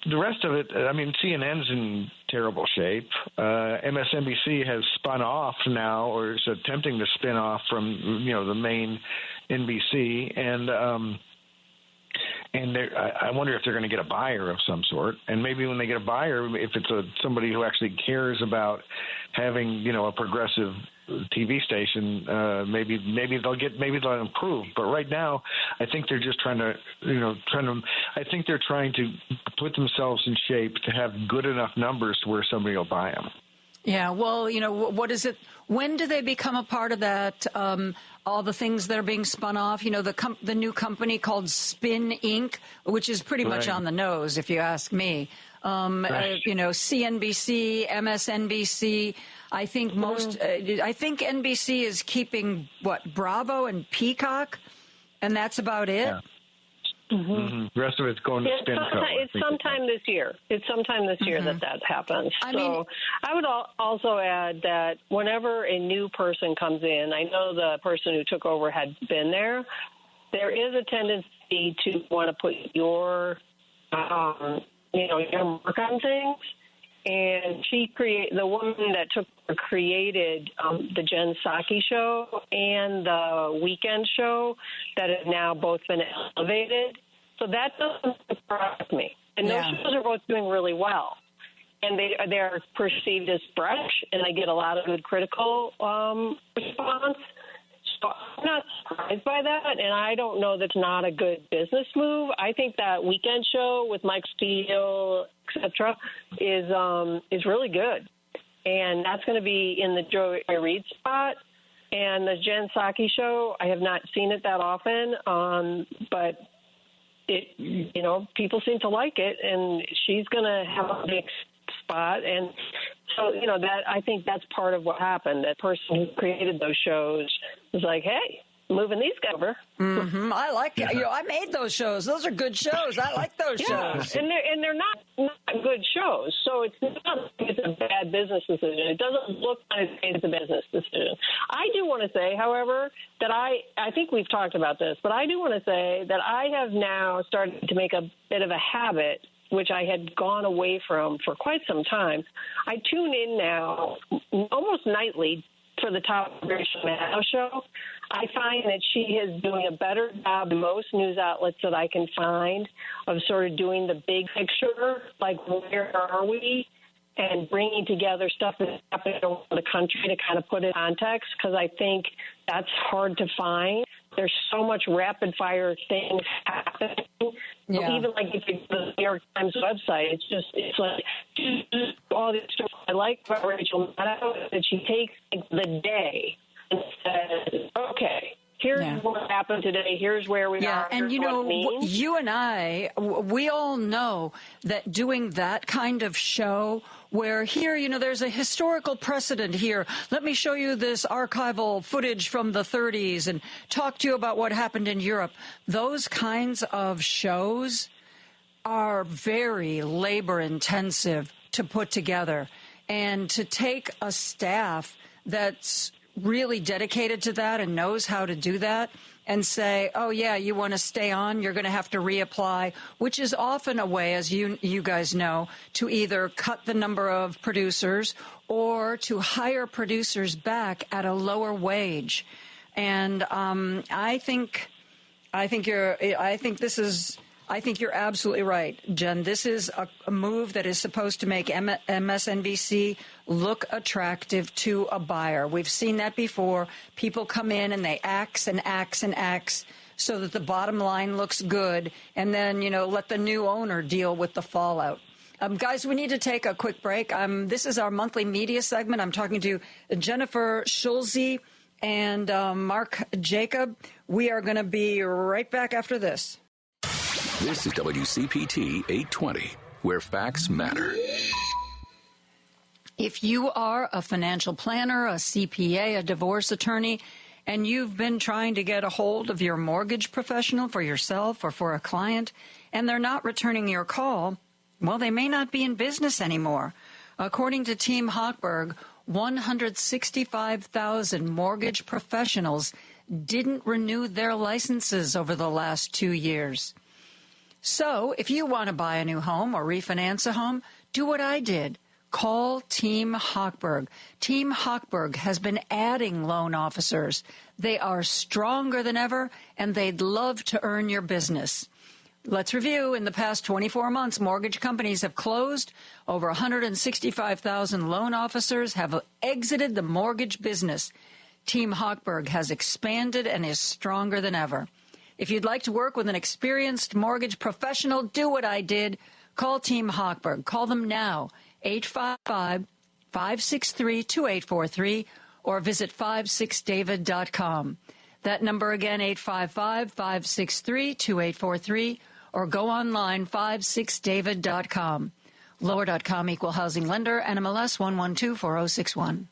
the rest of it, CNN's in terrible shape. MSNBC has spun off now, or is attempting to spin off from, the main NBC, and I wonder if they're going to get a buyer of some sort. And maybe when they get a buyer, if it's somebody who actually cares about having, a progressive TV station, maybe they'll improve. But right now, I think they're just trying to put themselves in shape to have good enough numbers to where somebody will buy them. Yeah, well, what is it? When do they become a part of that? All the things that are being spun off, the new company called Spin Inc., which is pretty much on the nose, if you ask me. CNBC, MSNBC. I think NBC is keeping Bravo and Peacock, and that's about it. Yeah. The rest of it's going to SpinCo. It's sometime this year. that happens. I would also add that whenever a new person comes in, I know the person who took over had been there. There is a tendency to want to put your mark on things. And the woman that created the Jen Psaki show and the Weekend show that have now both been elevated. So that doesn't surprise me. And those shows are both doing really well. And they are perceived as fresh, and they get a lot of good critical response. So I'm not surprised by that, and I don't know that's not a good business move. I think that Weekend show with Mike Steele, etc., is really good, and that's going to be in the Joy Reid spot. And the Jen Psaki show, I have not seen it that often, but people seem to like it, and she's going to have a big spot. And so, that I think that's part of what happened. That person who created those shows was like, hey, moving these guys over. I like it. I made those shows. Those are good shows. I like those shows. And they're not good shows. So it's not like it's a bad business decision. It doesn't look like it's a business decision. I do want to say, however, that I think we've talked about this, but I do want to say that I have now started to make a bit of a habit, which I had gone away from for quite some time. I tune in now almost nightly for the Top Rachel Maddow show. I find that she is doing a better job than most news outlets that I can find of sort of doing the big picture, like where are we, and bringing together stuff that's happening around the country to kind of put it in context, because I think that's hard to find. There's so much rapid-fire things happening. Yeah. Even like if you go to the New York Times website, it's like all this stuff I like about Rachel Maddow that she takes the day and says, okay, here's what happened today. Here's where we are. And, you and I, we all know that doing that kind of show where here, there's a historical precedent here. Let me show you this archival footage from the 30s and talk to you about what happened in Europe. Those kinds of shows are very labor intensive to put together, and to take a staff that's really dedicated to that and knows how to do that and say, oh, yeah, you want to stay on, you're going to have to reapply, which is often a way, as you guys know, to either cut the number of producers or to hire producers back at a lower wage. And I think you're absolutely right, Jen. This is a move that is supposed to make MSNBC look attractive to a buyer. We've seen that before. People come in and they axe and axe and axe so that the bottom line looks good, and then, let the new owner deal with the fallout. Guys, we need to take a quick break. This is our monthly media segment. I'm talking to Jennifer Schulze and Mark Jacob. We are going to be right back after this. This is WCPT 820, where facts matter. If you are a financial planner, a CPA, a divorce attorney, and you've been trying to get a hold of your mortgage professional for yourself or for a client, and they're not returning your call, well, they may not be in business anymore. According to Team Hochberg, 165,000 mortgage professionals didn't renew their licenses over the last 2 years. So if you want to buy a new home or refinance a home, do what I did. Call Team Hochberg. Team Hochberg has been adding loan officers. They are stronger than ever, and they'd love to earn your business. Let's review. In the past 24 months, mortgage companies have closed. Over 165,000 loan officers have exited the mortgage business. Team Hochberg has expanded and is stronger than ever. If you'd like to work with an experienced mortgage professional, do what I did. Call Team Hochberg. Call them now, 855-563-2843, or visit 56david.com. That number again, 855-563-2843, or go online, 56david.com. Lower.com, equal housing lender, NMLS 1124061.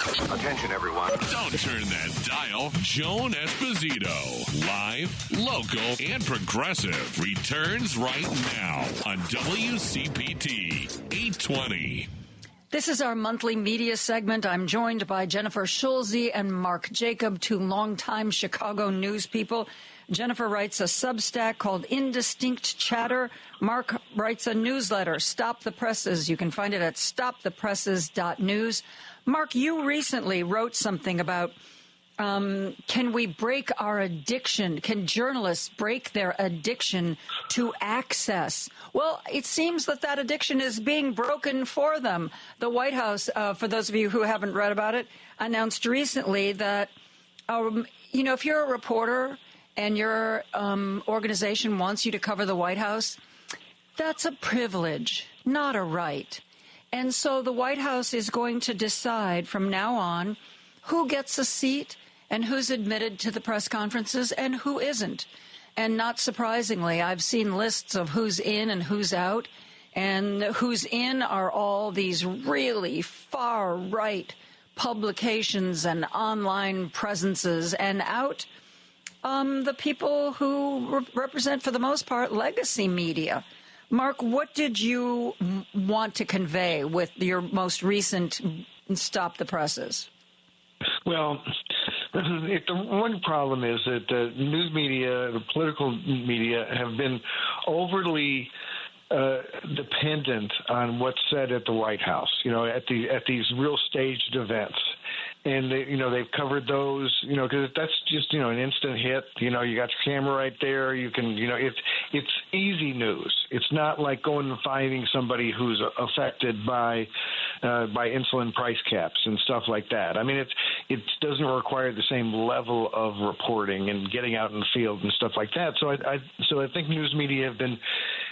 Attention, everyone. Don't turn that dial. Joan Esposito, live, local, and progressive, returns right now on WCPT 820. This is our monthly media segment. I'm joined by Jennifer Schulze and Mark Jacob, two longtime Chicago news people. Jennifer writes a Substack called Indistinct Chatter. Mark writes a newsletter, Stop the Presses. You can find it at stopthepresses.news. Mark, you recently wrote something about can we break our addiction? Can journalists break their addiction to access? Well, it seems that addiction is being broken for them. The White House, for those of you who haven't read about it, announced recently that, if you're a reporter and your organization wants you to cover the White House, that's a privilege, not a right. And so the White House is going to decide from now on who gets a seat and who's admitted to the press conferences and who isn't. And not surprisingly, I've seen lists of who's in and who's out. And who's in are all these really far-right publications and online presences, and out the people who represent, for the most part, legacy media. Mark, what did you want to convey with your most recent Stop the Presses? Well, the one problem is that the news media, the political media, have been overly dependent on what's said at the White House, at these real staged events. And they've covered those, because that's just, an instant hit. You got your camera right there. You can, it's easy news. It's not like going and finding somebody who's affected by insulin price caps and stuff like that. I mean, it doesn't require the same level of reporting and getting out in the field and stuff like that. So I think news media have been,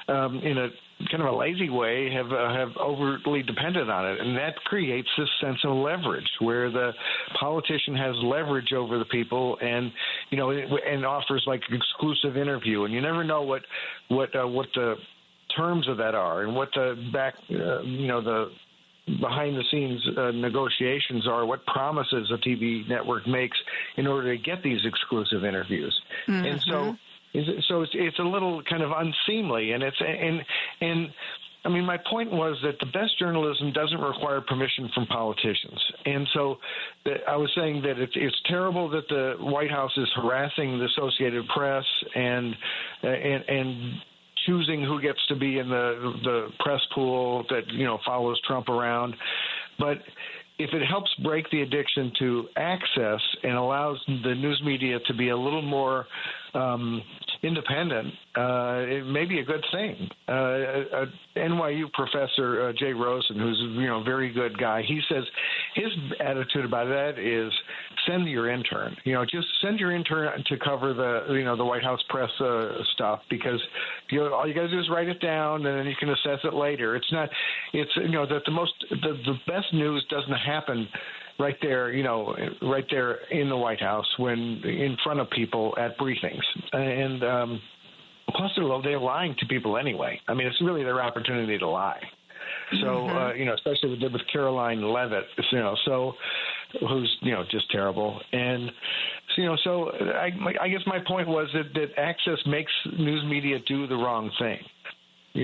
in a kind of a lazy way, have overly depended on it, and that creates this sense of leverage where the politician has leverage over the people, and and offers like exclusive interview, and you never know what the terms of that are, and what the the behind the scenes negotiations are, what promises a TV network makes in order to get these exclusive interviews, and so it's a little kind of unseemly, and I mean, my point was that the best journalism doesn't require permission from politicians. And so I was saying that it's terrible that the White House is harassing the Associated Press and choosing who gets to be in the press pool that, follows Trump around. But if it helps break the addiction to access and allows the news media to be a little more independent, it may be a good thing. NYU professor Jay Rosen, who's a very good guy, he says his attitude about that is send your intern. Just send your intern to cover the White House press stuff, because all you got to do is write it down and then you can assess it later. It's not. It's that the best news doesn't happen right there, right there in the White House when in front of people at briefings. And plus, they're lying to people anyway. I mean, it's really their opportunity to lie. So, especially what they did with Caroline Leavitt, who's, just terrible. And, so I guess my point was that access makes news media do the wrong thing.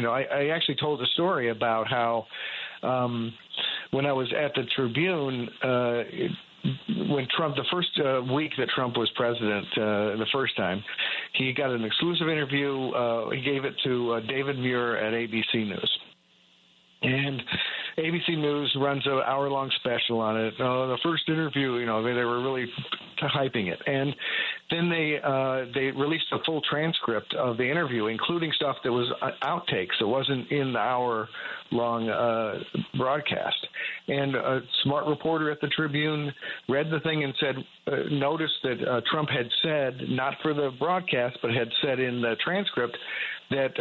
I actually told a story about how when I was at the Tribune, when Trump, the first week that Trump was president, the first time, he got an exclusive interview. He gave it to David Muir at ABC News. And ABC News runs an hour-long special on it. The first interview, they were really hyping it. And then they released a full transcript of the interview, including stuff that was outtakes. It wasn't in the hour-long broadcast. And a smart reporter at the Tribune read the thing and said, noticed that Trump had said, not for the broadcast, but had said in the transcript, that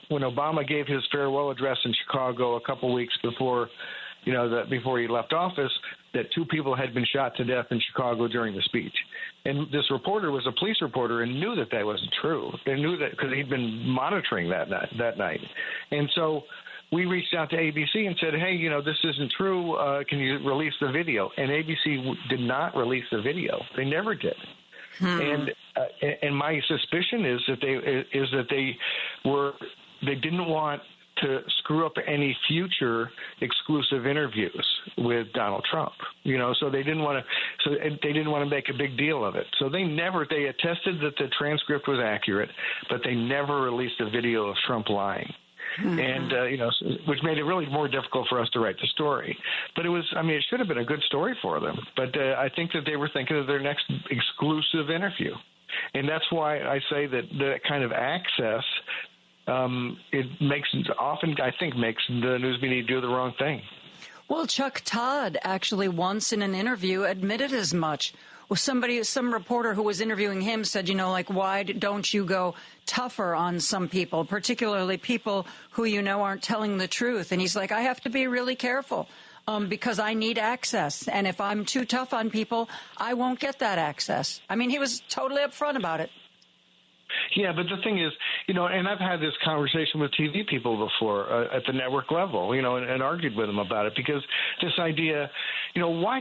when Obama gave his farewell address in Chicago a couple weeks before, before he left office, that 2 people had been shot to death in Chicago during the speech. And this reporter was a police reporter and knew that wasn't true. They knew that because he'd been monitoring that night. And so we reached out to ABC and said, hey, this isn't true. Can you release the video? And ABC did not release the video. They never did. And my suspicion is that they didn't want to screw up any future exclusive interviews with Donald Trump. So they didn't want to make a big deal of it. So they attested that the transcript was accurate, but they never released a video of Trump lying. And, which made it really more difficult for us to write the story. But it should have been a good story for them. But I think that they were thinking of their next exclusive interview. And that's why I say that kind of access, it makes the news media do the wrong thing. Well, Chuck Todd actually once in an interview admitted as much. Well, some reporter who was interviewing him said, why don't you go tougher on some people, particularly people who aren't telling the truth? And he's like, I have to be really careful because I need access. And if I'm too tough on people, I won't get that access. I mean, he was totally upfront about it. Yeah, but the thing is, and I've had this conversation with TV people before at the network level, and argued with them about it, because this idea, why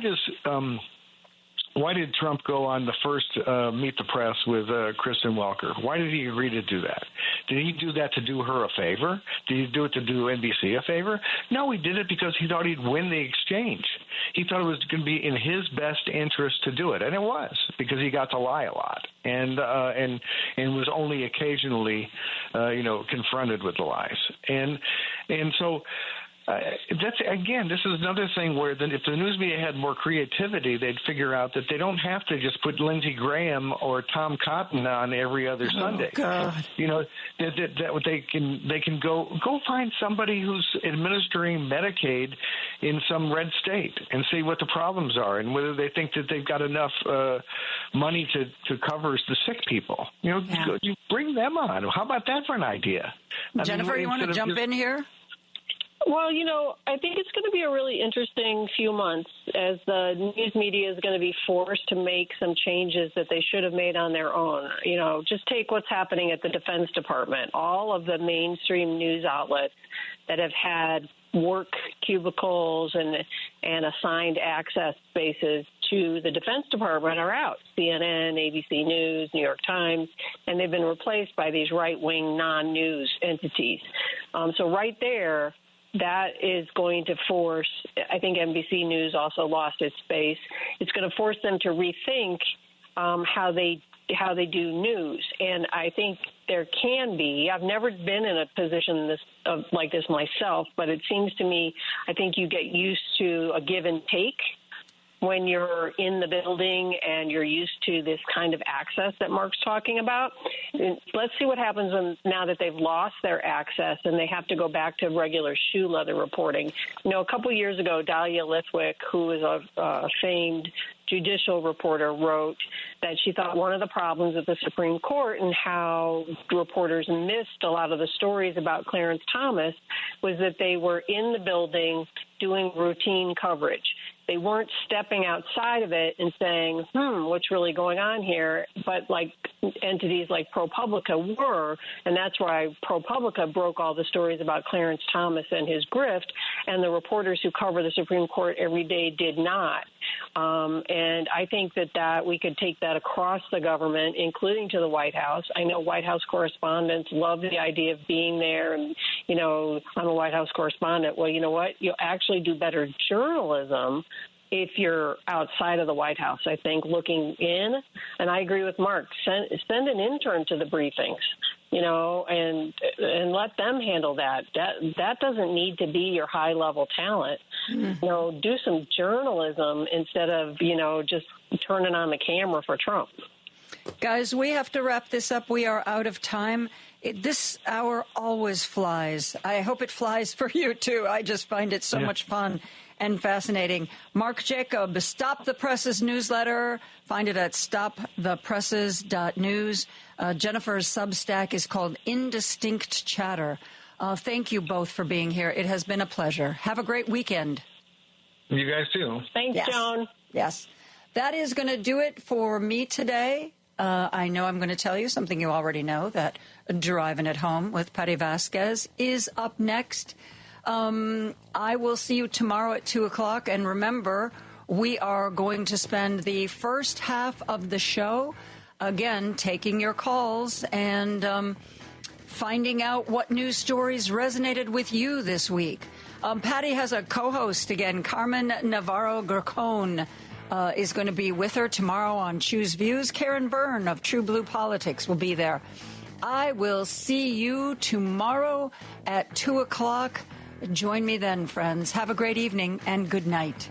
did Trump go on the first Meet the Press with Kristen Welker? Why did he agree to do that? Did he do that to do her a favor? Did he do it to do NBC a favor? No, he did it because he thought he'd win the exchange. He thought it was going to be in his best interest to do it, and it was, because he got to lie a lot and was only occasionally, confronted with the lies. And so. This is another thing where if the news media had more creativity, they'd figure out that they don't have to just put Lindsey Graham or Tom Cotton on every other Sunday. God. That they can go find somebody who's administering Medicaid in some red state and see what the problems are and whether they think that they've got enough money to cover the sick people. You bring them on. How about that for an idea? Jennifer, you want to jump in here? Well, I think it's going to be a really interesting few months as the news media is going to be forced to make some changes that they should have made on their own. Just take what's happening at the Defense Department. All of the mainstream news outlets that have had work cubicles and assigned access spaces to the Defense Department are out. CNN, ABC News, New York Times, and they've been replaced by these right-wing non-news entities. So right there, that is going to force, I think NBC News also lost its space. It's going to force them to rethink how they do news. And I think there can be, I've never been in a position like this myself, but it seems to me, I think you get used to a give and take when you're in the building and you're used to this kind of access that Mark's talking about. Let's see what happens now that they've lost their access and they have to go back to regular shoe leather reporting. You know, a couple years ago, Dahlia Lithwick, who is a famed judicial reporter, wrote that she thought one of the problems at the Supreme Court and how reporters missed a lot of the stories about Clarence Thomas was that they were in the building doing routine coverage. They weren't stepping outside of it and saying, what's really going on here? But like entities like ProPublica were, and that's why ProPublica broke all the stories about Clarence Thomas and his grift, and the reporters who cover the Supreme Court every day did not. And I think that we could take that across the government, including to the White House. I know White House correspondents love the idea of being there and, you know, I'm a White House correspondent. Well, you know what? You'll actually do better journalism if you're outside of the White House, I think, looking in. And I agree with Mark. Send an intern to the briefings, you know, and let them handle that. That doesn't need to be your high-level talent. You know, do some journalism instead of, you know, just turning on the camera for Trump. Guys, we have to wrap this up. We are out of time. This hour always flies. I hope it flies for you, too. I just find it so much fun and fascinating. Mark Jacob, Stop the Presses newsletter. Find it at stopthepresses.news. Jennifer's Substack is called Indistinct Chatter. Thank you both for being here. It has been a pleasure. Have a great weekend. You guys too. Thanks, Joan. Yes. That is going to do it for me today. I know I'm going to tell you something you already know, that Driving at Home with Patty Vasquez is up next. I will see you tomorrow at 2 o'clock. And remember, we are going to spend the first half of the show, again, taking your calls and finding out what news stories resonated with you this week. Patty has a co-host again, Carmen Navarro-Gracone. Is going to be with her tomorrow on Choose Views. Karen Byrne of True Blue Politics will be there. I will see you tomorrow at 2 o'clock. Join me then, friends. Have a great evening and good night.